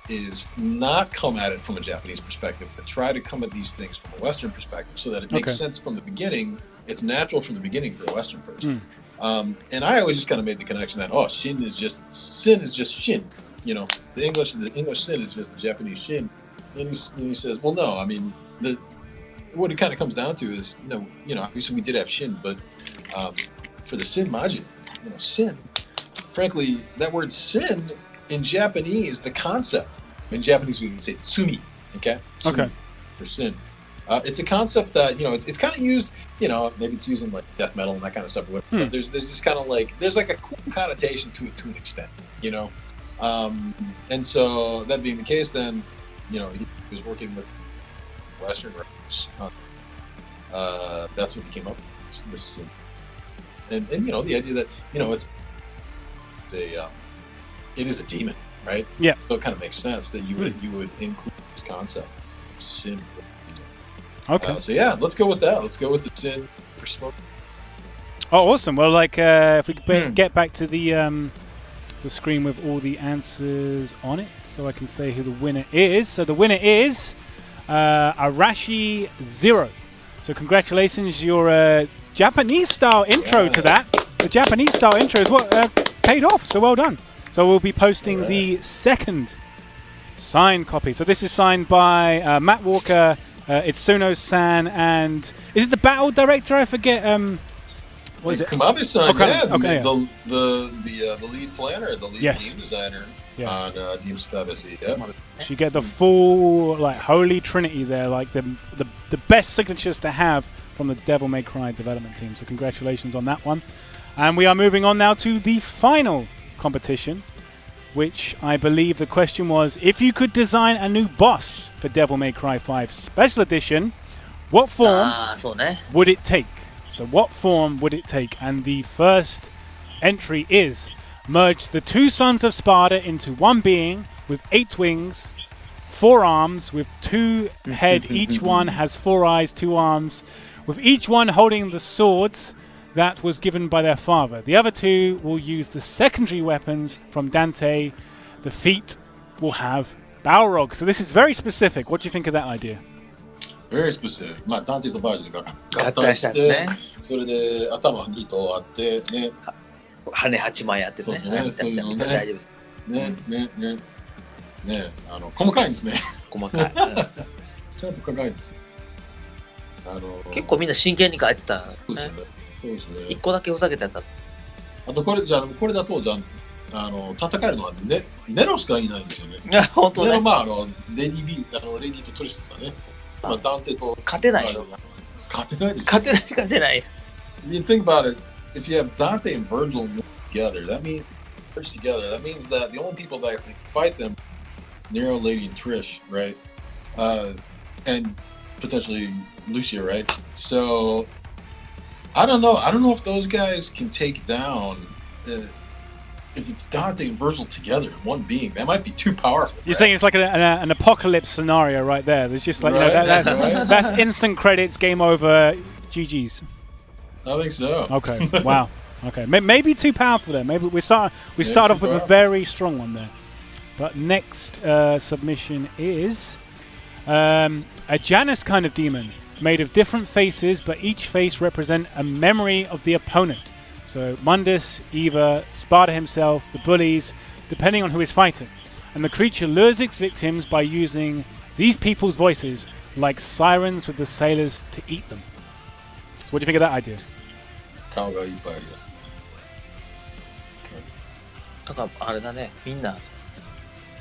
S2: is not come at it from a Japanese perspective, but try to come at these things from a Western perspective so that it makes sense from the beginning. It's natural from the beginning for a Western person. And I always just kind of made the connection that, sin is just shin. You know, the English sin is just the Japanese shin. And he says, well, no, I mean, what it kind of comes down to is, you know, obviously we did have shin, but for the Sin Majin, you know, sin, frankly, that word sin in Japanese, the concept, in Japanese we would say tsumi, okay? Tsumi,
S1: Okay.
S2: for sin. It's a concept that, you know, it's kind of used, you know, maybe it's used in like death metal and that kind of stuff, but there's this kind of like, there's like a cool connotation to it to an extent, you know? And so that being the case, then, you know, he was working with Western writers. That's what he came up with, this sin. And you know, the idea that, you know, it is a demon, right?
S1: Yeah.
S2: So it kind of makes sense that you would include this concept of sin.
S1: Okay.
S2: So yeah, let's go with that. Let's go with the sin for smoke.
S1: Oh, awesome. Well, like, if we could get back to the screen with all the answers on it, so I can say who the winner is. So the winner is Arashi Zero. So congratulations, your Japanese-style intro to that. The Japanese-style intro is what paid off, so well done. So we'll be posting the second signed copy. So this is signed by Matt Walker, Itsuno-san, and is it the battle director? I forget. What is it?
S2: Kumabe-san,
S1: yeah,
S2: the lead planner, the lead game designer on DMC5 SE. Yeah.
S1: So you get the full like holy trinity there, like the best signatures to have from the Devil May Cry development team. So congratulations on that one. And we are moving on now to the final competition, which I believe the question was, if you could design a new boss for Devil May Cry 5 Special Edition, what form would it take? So what form would it take? And the first entry is merge the two sons of Sparta into one being with 8 wings, 4 arms, with 2 head. Each one has 4 eyes, 2 arms, with each one holding the swords that was given by their father. The other 2 will use the secondary weapons from Dante. The feet will have Balrog. So this is very specific. What do you think of that idea?
S2: Very specific. まあ、ダンテとバージョンが
S3: 合体したやつね。
S2: それで頭2頭あってね。
S3: 羽8枚あってね。
S2: そうですね。そういうのね。
S3: 大丈夫です。
S2: ね、細かいんですね。
S3: 細かい。
S2: ちゃんと細かいんですよ。
S3: 結構みんな真剣に書いてた。
S2: そうですね。そうですね。
S3: 1個だけふざけたやつだった。
S2: あとこれだと戦えるのはネロしかいないんですよね。
S3: いや本当ね。
S2: ネロまあレディとトリスですかね。まあダンテと
S3: 勝てないよ。
S2: 勝てないでしょ。
S3: 勝てない。
S2: You think about it, if you have Dante and Virgil together, that means that the only people that can fight them, Nero, Lady, and Trish, right? And potentially Lucia, right? So I don't know if those guys can take down if it's Dante and Virgil together in one being, that might be too powerful.
S1: You're saying it's like an apocalypse scenario right there. There's just like that's instant credits, game over, GG's.
S2: I think so.
S1: Okay. Wow. Okay. Maybe too powerful there. Maybe we start off with a very strong one there. But next submission is a Janus kind of demon, made of different faces, but each face represent a memory of the opponent. So Mundus, Eva, Sparta himself, the bullies, depending on who is fighting. And the creature lures its victims by using these people's voices like sirens with the sailors to eat them. So what do you think of that idea?
S2: 顔がいっぱいあるよ。
S3: なんかあれだね、みんな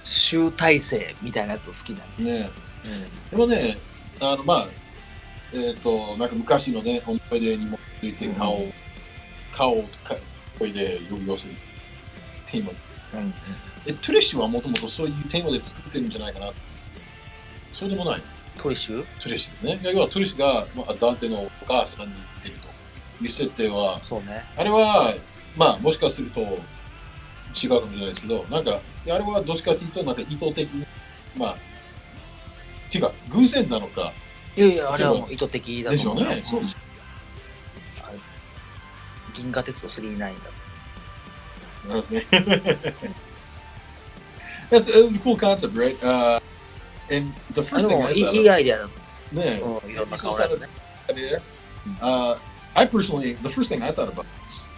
S3: 集大成みたいなやつ好きだね。
S2: ねえ。でもね、まあなんか昔のね思い出にもついて顔を声で呼び寄せるテーマ。トリッシュはもともとそういうテーマで作ってるんじゃないかな。そうでもない。
S3: トリッシュ
S2: ですね。要はトリッシュが、ダンテのお母さんに似てるという設定は、
S3: そうね。あ
S2: れはまあもしかすると違うかもしれないですけど、なんかあれはどっちかというとなんか意図的にっていうか偶然なのか。
S3: いやいや、あれはもう意図的だと思う。
S2: でしょうね。そうです。
S3: 銀河鉄道999だ。
S2: なるほどね。It was a cool concept, right? And the first thing I thought,
S3: いいアイデアだ。
S2: ね、いろんな顔のやつね。I personally, the first thing I thought about was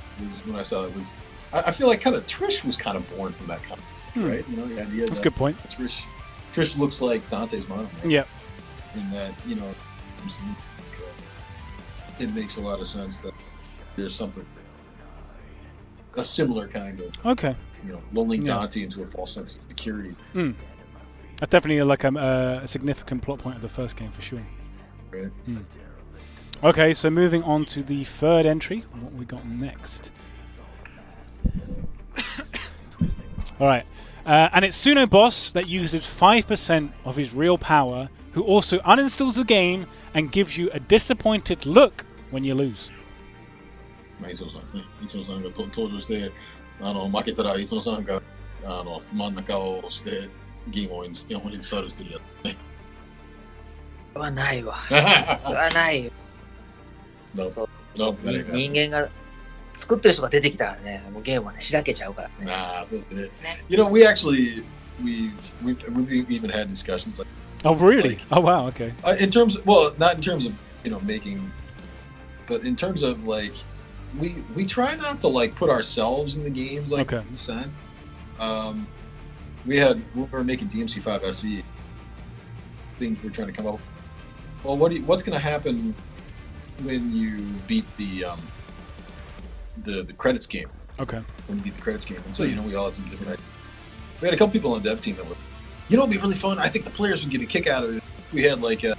S2: when I saw it was, I feel like kind of Trish was kind of born from that concept, right? You know, the idea
S1: that's a good point.
S2: Trish looks like Dante's mom. Right?
S1: Yeah.
S2: In that, you know, it makes a lot of sense that there's something, a similar kind of, you know, lulling Dante into a false sense of security.
S1: That's definitely like a significant plot point of the first game for sure.
S2: Right.
S1: Okay, so moving on to the third entry, what we got next? All right, an Itsuno boss that uses 5% of his real power, who also uninstalls the game and gives you a disappointed look when you lose.
S2: いつのさんですね。いつのさんが登場して、負けたらいつのさんが不満な顔をしてゲームを4本にスタートしてるやつね。
S3: はないわ。はないよ。そう。人間が作ってる人が出てきたらね、もうゲームはね、しらけちゃうからね。
S2: そうですね。You know, we've even had discussions like.
S1: Oh really? Oh wow. Okay.
S2: In terms, well, not in terms of making, but in terms of like, we try not to like put ourselves in the games like in a sense. When we were making DMC5 SE, things we're trying to come up with. Well, what's going to happen when you beat the credits game?
S1: Okay.
S2: When you beat the credits game, and so you know we all had some different ideas. We had a couple people on the dev team that were, you know, it'd be really fun. I think the players would get a kick out of it. We had like some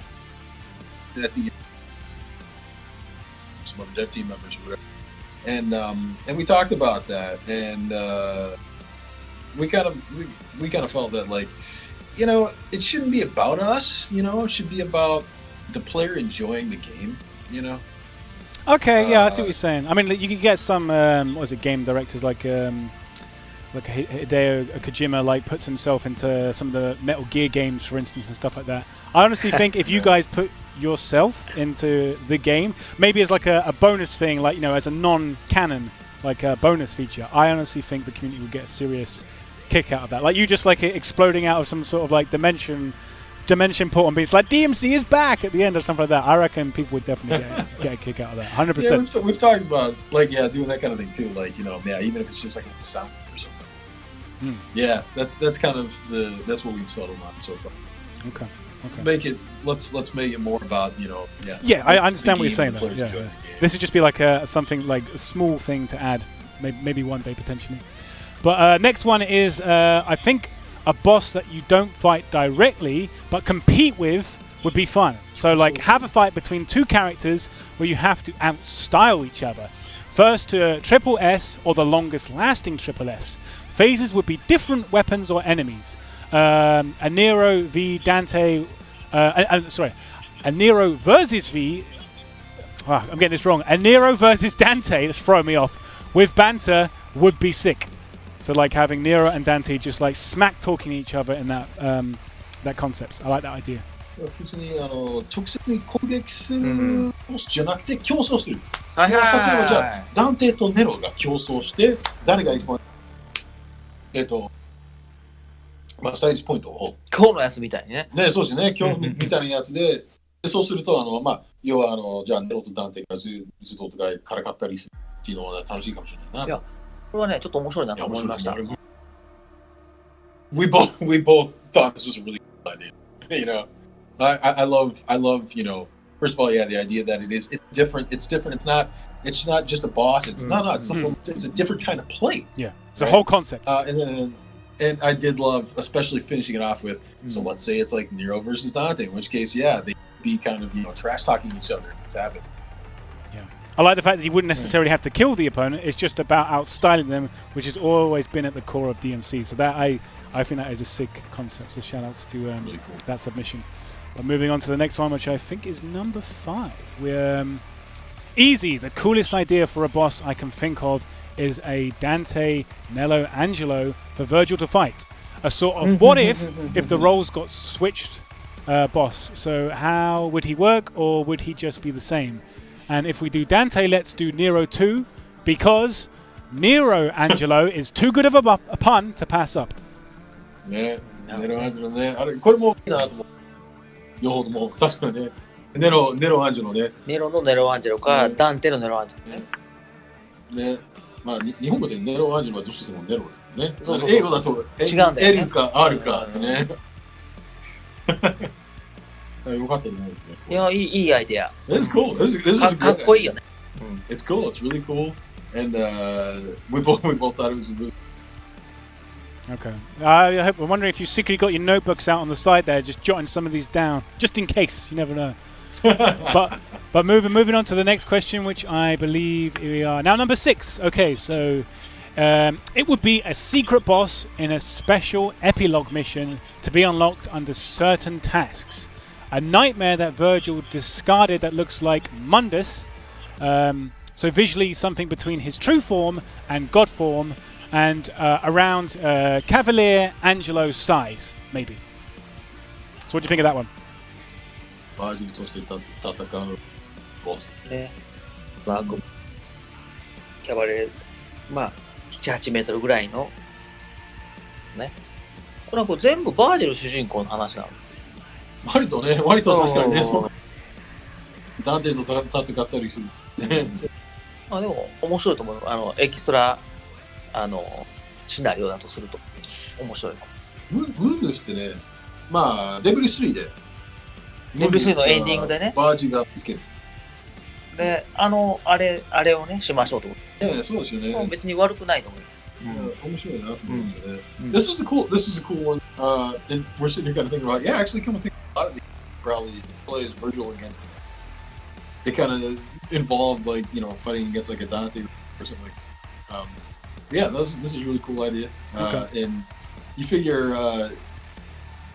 S2: other dev team members or whatever, and we talked about that, and we kind of felt that like, you know, it shouldn't be about us. You know, it should be about the player enjoying the game. You know.
S1: Okay, yeah, I see what you're saying. I mean, you could get some, game directors like Hideo Kojima, like puts himself into some of the Metal Gear games, for instance, and stuff like that. I honestly think if you guys put yourself into the game, maybe as like a bonus thing, like, you know, as a non-canon, like a bonus feature, I honestly think the community would get a serious kick out of that. Like you just like it exploding out of some sort of like dimension portal and being like DMC is back at the end or something like that. I reckon people would definitely get a kick out of that. 100%.
S2: Yeah, we've talked about like doing that kind of thing too. Like, you know, even if it's just like a sound or something. Yeah, that's kind of that's what we've settled on so far.
S1: Okay.
S2: Let's make it more about, you know.
S1: Yeah, I understand what you're saying though. Yeah. This would just be like something like a small thing to add, maybe one day potentially. But next one is I think a boss that you don't fight directly but compete with would be fun. So like have a fight between two characters where you have to outstyle each other. First to triple S or the longest lasting triple S. Phases would be different weapons or enemies. A Nero v Dante. A Nero versus V. I'm getting this wrong. A Nero versus Dante. That's throwing me off. With banter would be sick. So like having Nero and Dante just like smack talking each other in that that concept. I like that idea.
S2: 普通に直接に攻撃するボスじゃなくて競争する。
S3: はい
S2: 例えばじゃ
S3: は
S2: あダンテとネロが競争して誰が一番マッサージポイントを
S3: 今日のやつみたいにね。
S2: ね、そうですね、今日みたいなやつで、そうするとまあ要はじゃあネロとダンテがずっとお互いからかったりするっていうのは楽しいかもしれないな。
S3: いや、これはねちょっと面白いなと思いました。
S2: We both thought this was a really good idea. You know, I love first of all, yeah, the idea that it's different. It's not just a boss. It's it's a different kind of play.
S1: Yeah, it's a whole concept.
S2: And I did love, especially finishing it off with. So let's say it's like Nero versus Dante, in which case, yeah, they be kind of trash talking each other. It's happening.
S1: Yeah, I like the fact that you wouldn't necessarily have to kill the opponent. It's just about outstyling them, which has always been at the core of DMC. So that I think that is a sick concept. So shout outs to
S2: Really cool.
S1: that submission. But moving on to the next one, which I think is number 5. We're easy. The coolest idea for a boss I can think of is a Dante, Nello, Angelo for Virgil to fight. A sort of what if the roles got switched boss. So how would he work, or would he just be the same? And if we do Dante, let's do Nero 2, because Nero Angelo is too good of a pun to pass up.
S2: ね、ネロアンジェロね、あれこれもいいなと思う。両方とも確かにね、ネロアンジェロね。
S3: ネロのネロアンジェロか、ダンテのネロアンジェロね。
S2: ね、まあ日本語でネロアンジェロはどうしてもネロですね。
S3: そう
S2: 英語だと
S3: 違うんだよね。
S2: L か R かってね。よかったと思うんですね。
S3: いや、いいアイデア。
S2: This is cool. This is a
S3: かっ
S2: great
S3: こいいよね。
S2: It's cool. It's really cool. And we both thought it was really.
S1: Okay. I'm wondering if you secretly got your notebooks out on the side there, just jotting some of these down, just in case. You never know. but moving on to the next question, which I believe we are now number 6. Okay, so it would be a secret boss in a special epilogue mission to be unlocked under certain tasks. A nightmare that Virgil discarded that looks like Mundus. So visually something between his true form and god form, and around Cavalier Angelo's size, maybe. So what do you think of that one?
S2: バージルとして戦うボス。
S3: ね。まあ、キャバレー、まあ、7、8メートルぐらいの、ね。これは全部バージル主人公の話なの。
S2: 割と確かにね、そう。ダンテと戦ったりする。ね。
S3: まあでも、面白いと思う。エキストラ、シナリオだとすると、面白いかも。
S2: ムーンスってね、まあ、デブリ3で。
S3: デブリ3のエンディングでね。
S2: バージがつける。
S3: で、あれをね、しましょうと思って。
S2: そうですよね。
S3: 別に悪くないと思う。
S2: 面白いなと思うんですよね。This was a cool one. And we're sitting here kind of thinking about, yeah, actually, come and think a lot of these probably play as Virgil against them. They kind of involved, like, fighting against like a Dante or something like. Yeah, this is a really cool idea.
S1: Okay.
S2: And you figure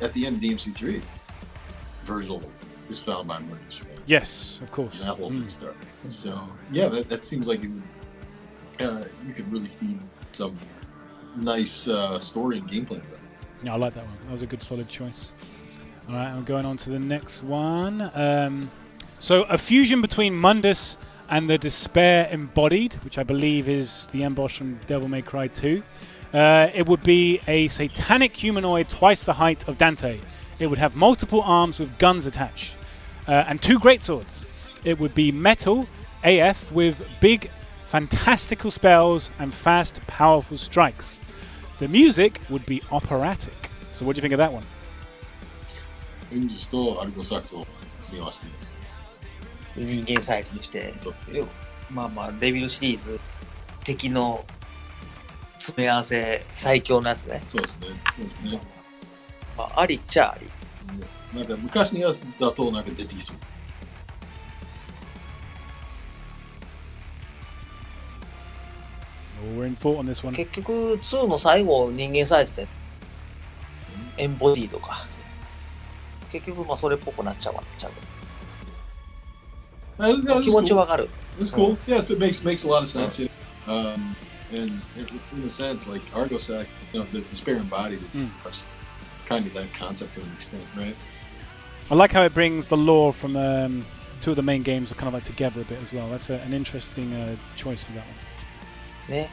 S2: at the end of DMC3, Virgil is found by Mundus, right?
S1: Yes, of course.
S2: And that whole thing started. So yeah, that seems like it would, you could really feed some nice story and gameplay with that.
S1: Yeah, I like that one. That was a good solid choice. All right, I'm going on to the next one. So a fusion between Mundus and the Despair Embodied, which I believe is the end boss from Devil May Cry 2. It would be a satanic humanoid twice the height of Dante. It would have multiple arms with guns attached, and 2 greatswords. It would be metal AF with big, fantastical spells and fast, powerful strikes. The music would be operatic. So what do you think of that one?
S2: エンジスとアルコサックスを見まして。
S3: 人間サイズにして。
S2: そう。
S3: まあ、デビルシリーズ、敵の詰め合わせ最強のやつね。
S2: そうですね。
S3: まあ、ありっちゃあり。
S2: なんか昔のやつだとなんか出てきそう。
S1: We're in fault on this one.
S3: 結局2の最後人間サイズでエンボディとか結局まあそれっぽくなっちゃう。気持ちわかる。
S2: It's cool. Yeah, it makes a lot of sense. and in a sense, like Argosac, you know, the despair embodied kind of that concept to an extent, right?
S1: I like how it brings the lore from two of the main games kind of like together a bit as well. That's an interesting choice for that one.
S3: ね、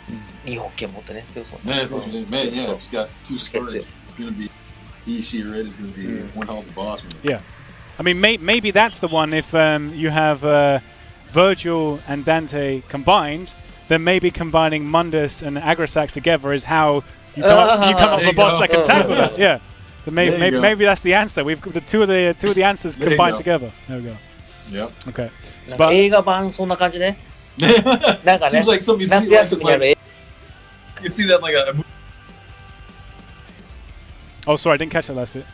S3: 日本剣持ってね、強そう。
S2: Man, yeah, he's got 2 spurs. It's gonna be Ishii, right? Is gonna be one hell of a boss. Man.
S1: Yeah, I mean maybe that's the one. If you have Virgil and Dante combined, then maybe combining Mundus and Agrosax together is how you come up with a boss that can tackle that. Yeah. So maybe that's the answer. We've got the two of the answers combined together. There we go.
S2: Yep.
S1: Okay.
S3: なんか映画版そんな感じね。なんかね、
S2: Seems like something you'd
S3: 夏
S2: see,
S3: 休みにある
S2: like, you'd see that like a.
S1: Oh, sorry, I didn't catch that last bit.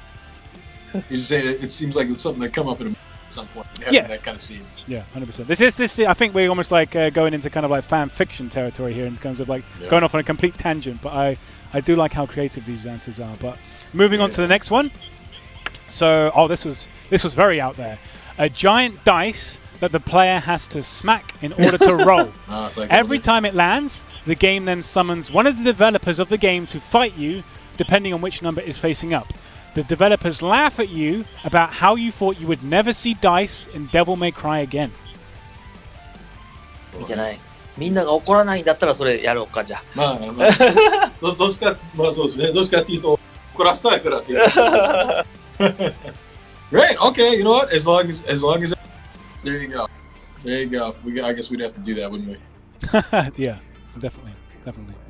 S2: You're just saying it seems like it's something that come up in at some point.
S1: Yeah.
S2: That kind of scene.
S1: Yeah, 100%. This. I think we're almost like going into kind of like fan fiction territory here in terms of like going off on a complete tangent. But I do like how creative these answers are. But moving on to the next one. So, this was very out there. A giant dice that the player has to smack in order to roll.
S2: It's like
S1: Every time it lands, the game then summons one of the developers of the game to fight you, depending on which number is facing up. The developers laugh at you about how you thought you would never see dice in Devil May Cry again.
S3: いいじゃない。みんなが怒らないんだったらそれやろうかじゃあ。
S2: まあどっちかそうですね。どっちかっていうと怒らせたいからっていう。Great. Okay. You know what? As long as there you go. I guess we'd have to do that, wouldn't we?
S1: Yeah, definitely.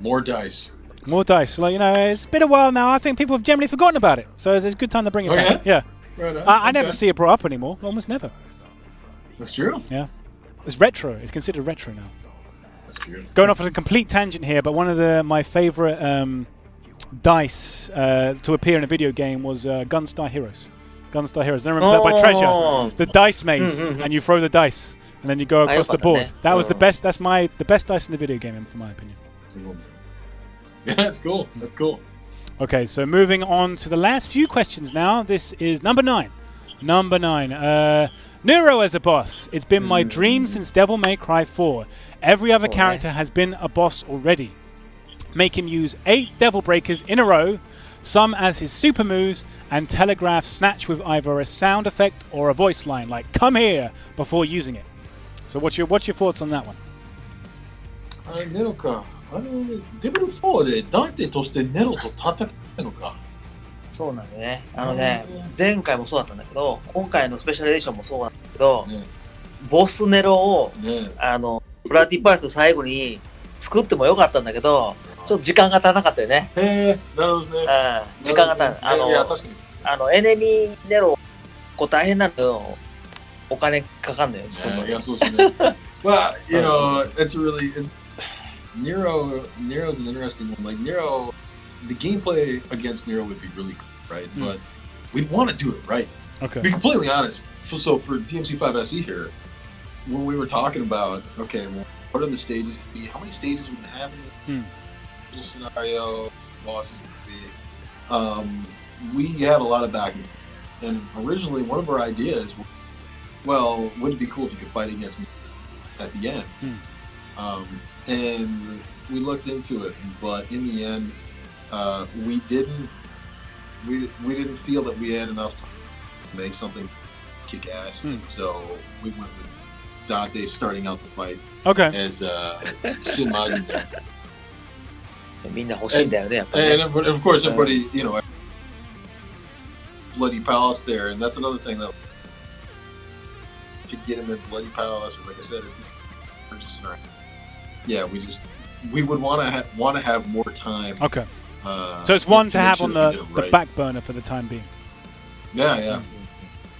S2: More dice.
S1: More dice. Like, you know, it's been a while now. I think people have generally forgotten about it. So it's a good time to bring it back. Yeah.
S2: Right on.
S1: I never see it brought up anymore. Almost never.
S2: That's true.
S1: Yeah. It's retro. It's considered retro now.
S2: That's true.
S1: Going off on a complete tangent here, but one of my favorite dice to appear in a video game was Gunstar Heroes. Gunstar Heroes. I don't remember that by Treasure. The dice maze, and you throw the dice, and then you go across the board. That was the best. That's the best dice in the video game, in my opinion.
S2: Yeah, that's cool. That's cool.
S1: Okay, so moving on to the last few questions now. This is number 9. Number 9. Nero as a boss. It's been my dream since Devil May Cry 4. Every other character has been a boss already. Make him use 8 Devil Breakers in a row, some as his super moves, and telegraph Snatch with either a sound effect or a voice line, like "Come here" before using it. So what's your thoughts on that one?
S2: ネロか。デブル4でダンテとしてネロと戦ったのか。
S3: そうなんだね。前回もそうだったんだけど、今回のスペシャルエディションもそうなんだけど、ボスネロを、ブラディパレス最後に作ってもよかったんだけど、ちょっと時間が足らなかったよね。
S2: なるほどですね。
S3: 時間が足らない。
S2: いや、確かに。
S3: エネミーネロ、大変なんだよ。お金かかんだよ。
S2: いや、そうですね。Well, you know, Nero's an interesting one. Like Nero, the gameplay against Nero would be really good, right? But we'd want to do it right.
S1: Okay.
S2: To be completely honest. So for DMC5 SE here, when we were talking about, okay, well, what are the stages to be? How many stages would it have in the scenario? Bosses would be. We had a lot of back and forth. And originally, one of our ideas was, well, wouldn't it be cool if you could fight against him at the end? And we looked into it, but in the end, we didn't feel that we had enough time to make something kick ass. So we went with Dante starting out the fight as Shin Majin there.
S3: みんな欲しいんだよね、やっぱり。
S2: And of course, everybody, you know, Bloody Palace there, and that's another thing that to get him in Bloody Palace, or like I said, just yeah, we would want to have more time.
S1: Okay. So it's one to have on the back burner for the time being.
S2: Yeah.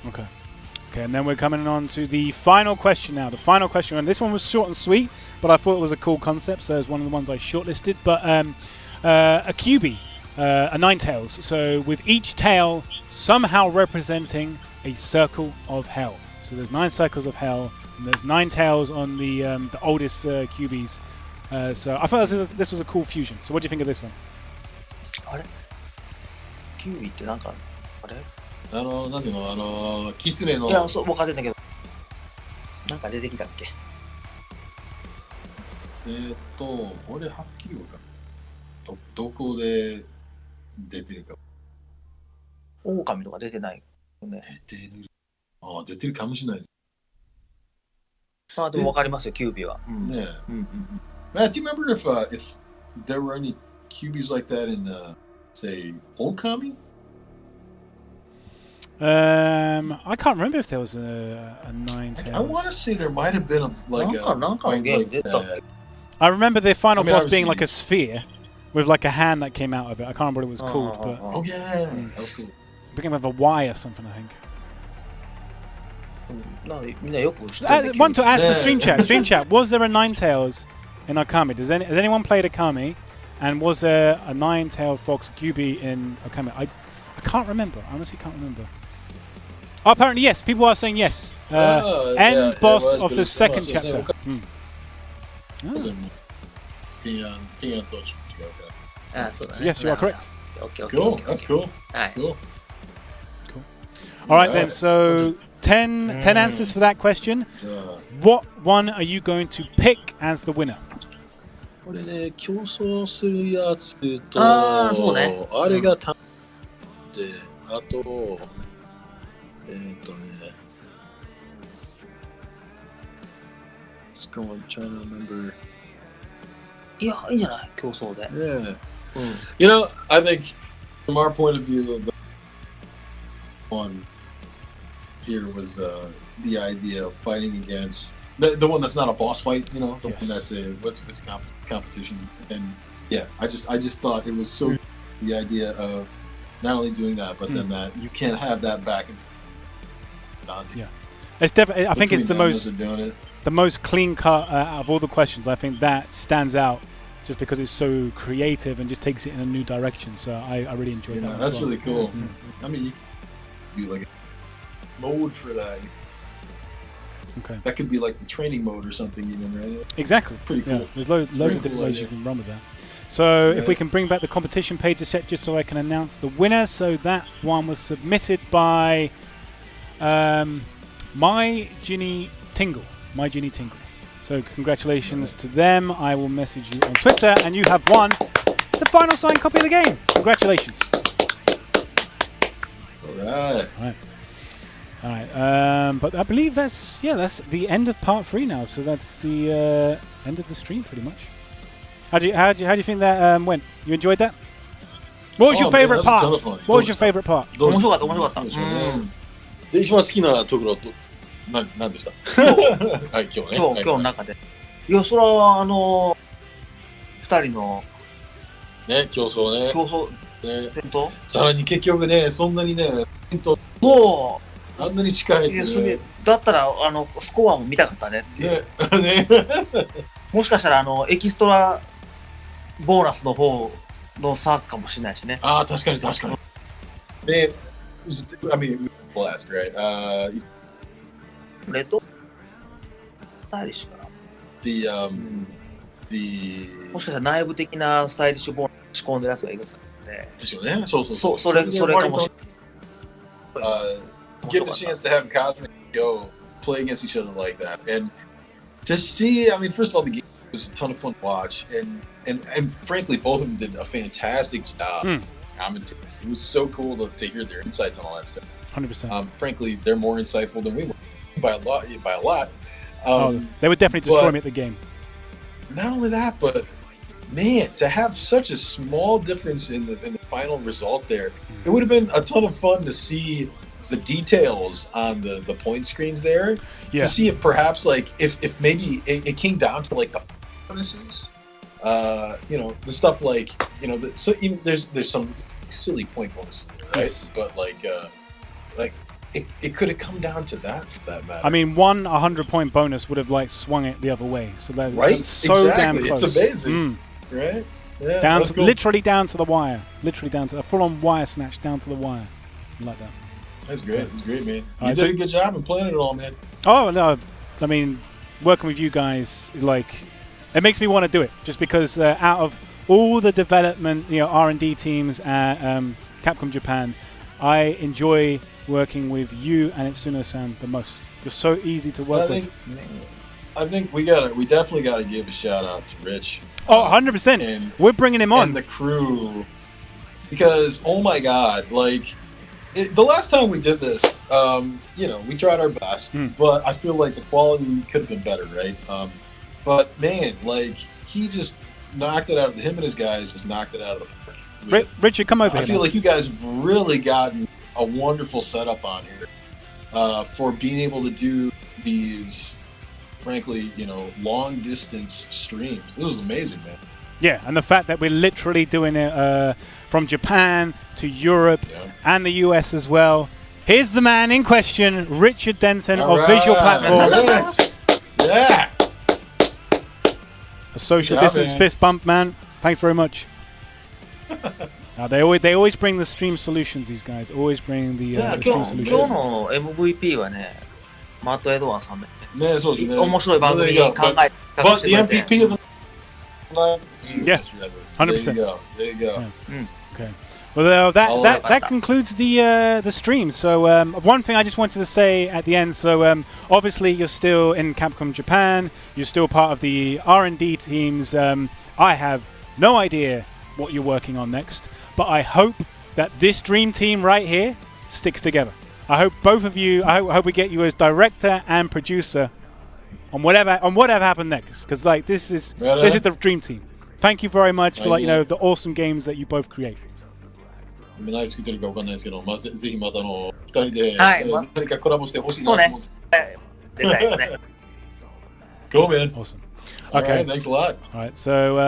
S1: Okay, and then we're coming on to the final question now. The final question, and this one was short and sweet, but I thought it was a cool concept, so it's one of the ones I shortlisted. But a QB, a 9 tails. So with each tail somehow representing a circle of hell. So there's 9 circles of hell. And there's 9 tails on the oldest QBs. So I thought this was a cool fusion. So what do you think of this one?
S3: あれキュウリってなんかあれ
S2: なんていうのキツネの。
S3: いや、そう、分かってんだけど。なんか出てきたっけ
S2: 俺はっきりわかんない。どこで出てるか。
S3: 狼とか出てないよね。
S2: 出てる。ああ、出てるかもしれない。
S3: あ、でもわかりますよ、キュービーは。うん。
S2: ね
S3: うんうん
S2: Matt, do you remember if there were any QBs like that in, say, old Kami?
S1: I can't remember if there was a nine tails.
S2: I want to say there might have been a fight like that.
S1: I remember the final
S2: I mean,
S1: boss being
S2: obviously-
S1: like a sphere with like a hand that came out of it. I can't remember what it was called, but
S2: Oh, yeah. That was cool.
S1: it became with a Y or something, I think.
S3: なんでみんなよく知ってるね
S1: Want to ask the
S2: Yeah.
S1: stream chat. Stream chat. Was there a nine tails in Okami? Has anyone played Okami? And was there a nine-tailed fox QB in Okami? I can't remember. I honestly can't remember. Oh, apparently yes. People are saying yes. End boss
S2: it was,
S1: of
S2: but
S1: the
S2: it's-
S1: second
S2: so it's
S1: chapter.
S2: okay.
S1: Mm. Ah.
S2: ティアンとちょっと違うから。
S3: あ、そうだ
S1: So
S3: ね。
S1: yes, you are correct.
S3: オッケーオッケー
S2: Cool.
S3: オッケー
S2: That's cool.
S3: はい。
S2: Cool.
S1: All right then.
S2: Alright.
S1: So 10 answers for that question.
S2: じゃあ、
S1: What one are you going to pick as the winner?
S2: これね、競争するやつと、
S3: あーそうね
S2: あれがたで、あと、Let's go on, trying to remember.
S3: いや、いいんじゃない競争で。
S2: Yeah. You know, I think from our point of view, the one here was the idea of fighting against the one that's not a boss fight, you know, the
S1: Yes.
S2: one that's a what's competition. And yeah, I just thought it was so the idea of not only doing that, but then that you can't have that back and forth.
S1: Yeah. It's definitely. I think it's the
S2: Between them as
S1: most
S2: they're doing it.
S1: the most clean cut out of all the questions. I think that stands out just because it's so creative and just takes it in a new direction. So I really enjoyed
S2: Yeah,
S1: that.
S2: that's
S1: as well.
S2: really cool.
S1: Mm.
S2: I mean, you could do like a mode for that.
S1: Okay.
S2: That could be like the training mode or something, even, right?
S1: Exactly.
S2: Pretty cool.
S1: Yeah, there's loads
S2: Very
S1: of different
S2: cool
S1: ways you
S2: idea.
S1: can run with that. So if
S2: Yeah.
S1: we can bring back the competition page a sec just so I can announce the winner. So that one was submitted by My Ginny Tingle. My Ginny Tingle. So congratulations to them. I will message you on Twitter and you have won the final signed copy of the game. Congratulations.
S2: All right.
S1: All right, but I believe that's the end of part 3 now. So that's the end of the stream, pretty much. How do you think that went? You enjoyed that? What was your
S2: man,
S1: favorite
S2: that was a
S1: part?
S2: ton of fun.
S1: What was your favorite part?
S3: 面白かった面白かった。
S2: そうですよね
S3: うん
S2: で、一番好きなところと、なんでしたはい、今日ね。
S3: 今日の中で。いや、それは二人の
S2: ね、競争ね。
S3: 競争
S2: ね
S3: 戦闘
S2: さらに結局ね、そんなにね、
S3: そ
S2: あんなに近いっ
S3: う。い
S2: て
S3: やすげえ
S2: ね。
S3: だったらスコアも見たかったねっていう。
S2: ね、ね。
S3: もしかしたらエキストラボーナスの方の差かもしれないしね。
S2: ああ、確かに確かに。で、I mean, blast, right?
S3: レッドスタイリッシュかな。もしかしたら内部的なスタイリッシュボーナス仕込んでるやつがいくつかあって。
S2: ですよね。そうそうそう。
S3: それかもしれない
S2: Give the chance to have Cosmic go play against each other like that, and to see. I mean, first of all, the game was a ton of fun to watch, and frankly, both of them did a fantastic job. Commentating. It was so cool to hear their insights on all that stuff.
S1: 100%.
S2: Frankly, they're more insightful than we were by a lot.
S1: They would definitely destroy
S2: but-
S1: me at the game.
S2: Not only that, but man, to have such a small difference in the final result there, it would have been a ton of fun to see the details on the point screens there.
S1: Yeah.
S2: To see if perhaps like if maybe it came down to like the bonuses, you know, the stuff like, you know, so even there's some silly point bonuses in there, right?
S1: Yes.
S2: But like it could have come down to that for that matter.
S1: I mean, 100-point bonus would have like swung it the other way. So that's
S2: Right?
S1: so damn
S2: Exactly.
S1: close.
S2: It's amazing.
S1: Mm.
S2: right? Yeah,
S1: Down
S2: that's
S1: to
S2: cool.
S1: literally down to the wire. Literally down to a full-on wire snatch down to the wire. I like that.
S2: That's great. It's great, man. You
S1: Alright,
S2: did
S1: so-
S2: a good job in planning it all, man.
S1: Oh no, I mean, working with you guys, like, it makes me want to do it. Just because out of all the development, you know, R&D teams at Capcom Japan, I enjoy working with you and Itsuno-san the most. You're so easy to work
S2: I
S1: with.
S2: think I think we definitely gotta give a shout out to Rich.
S1: Oh, 100%.
S2: And
S1: We're bringing him on.
S2: And the crew, because oh my god, like the last time we did this, we tried our best, but I feel like the quality could have been better, right? But man, like he just knocked it out. Him and his guys just knocked it out of the park.
S1: Richard, come over here.
S2: I feel like you guys have really gotten a wonderful setup on here for being able to do these, frankly, long distance streams. This was amazing, man.
S1: Yeah, and the fact that we're literally doing it from Japan to Europe and the US as well. Here's the man in question, Richard Denton of Visual Platform.
S2: Right. Yeah.
S1: A social distance fist bump, man. Thanks very much. They always bring the stream solutions. These guys always bring the stream
S3: 今
S1: solutions.
S3: 日の MVP はね、マット・エドワーズさんで、
S2: ね、そうですね。
S3: 面白い番組考えて
S2: But the MVP of the night,
S1: Yeah, 100%.
S2: There you go. There you go.
S1: Okay. Well, that concludes the stream. So one thing I just wanted to say at the end. So obviously you're still in Capcom Japan. You're still part of the R&D teams. I have no idea what you're working on next, but I hope that this dream team right here sticks together. I hope both of you. I hope we get you as director and producer on whatever happened next. Because like this is the dream team. Thank you very much for the awesome games that you both create.
S2: 何作ってるかわかんないですけど、ぜひまた2人で、
S3: はい
S2: 何かコラボしてほしいな
S3: そうね
S2: と思うんです。
S3: 出たいですね。
S2: Cool, man.
S1: Awesome.
S2: All
S1: Okay.
S2: right, thanks a lot.
S1: All right. So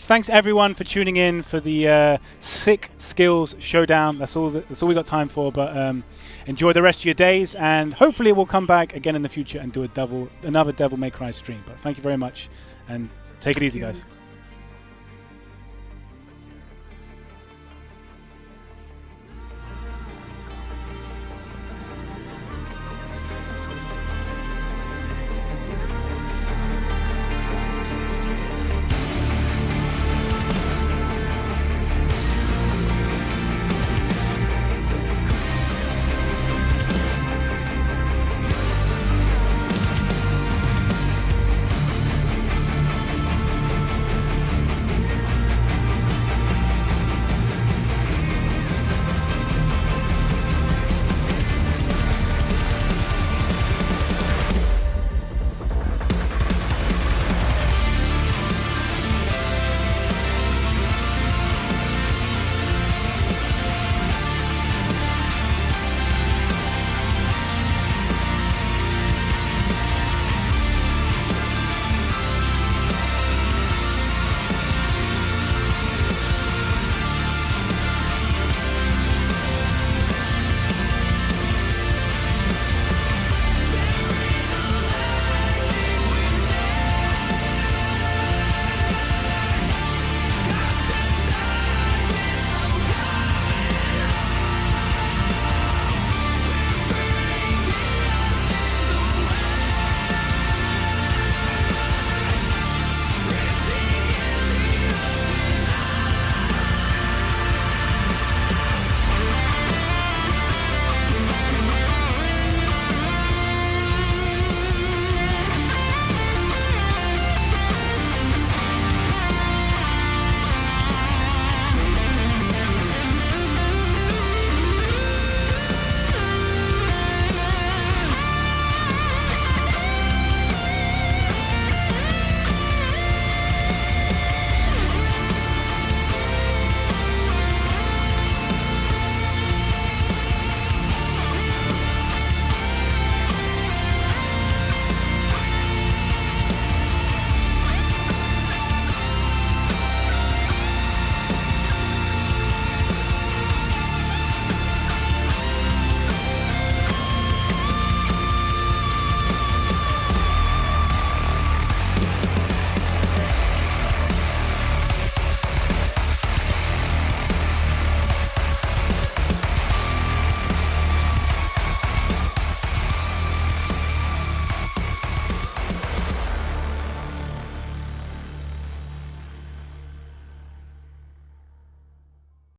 S1: thanks everyone for tuning in for the SSkills Showdown. That's all we got time for. But enjoy the rest of your days, and hopefully we'll come back again in the future and do another Devil May Cry stream. But thank you very much, and take it easy, guys.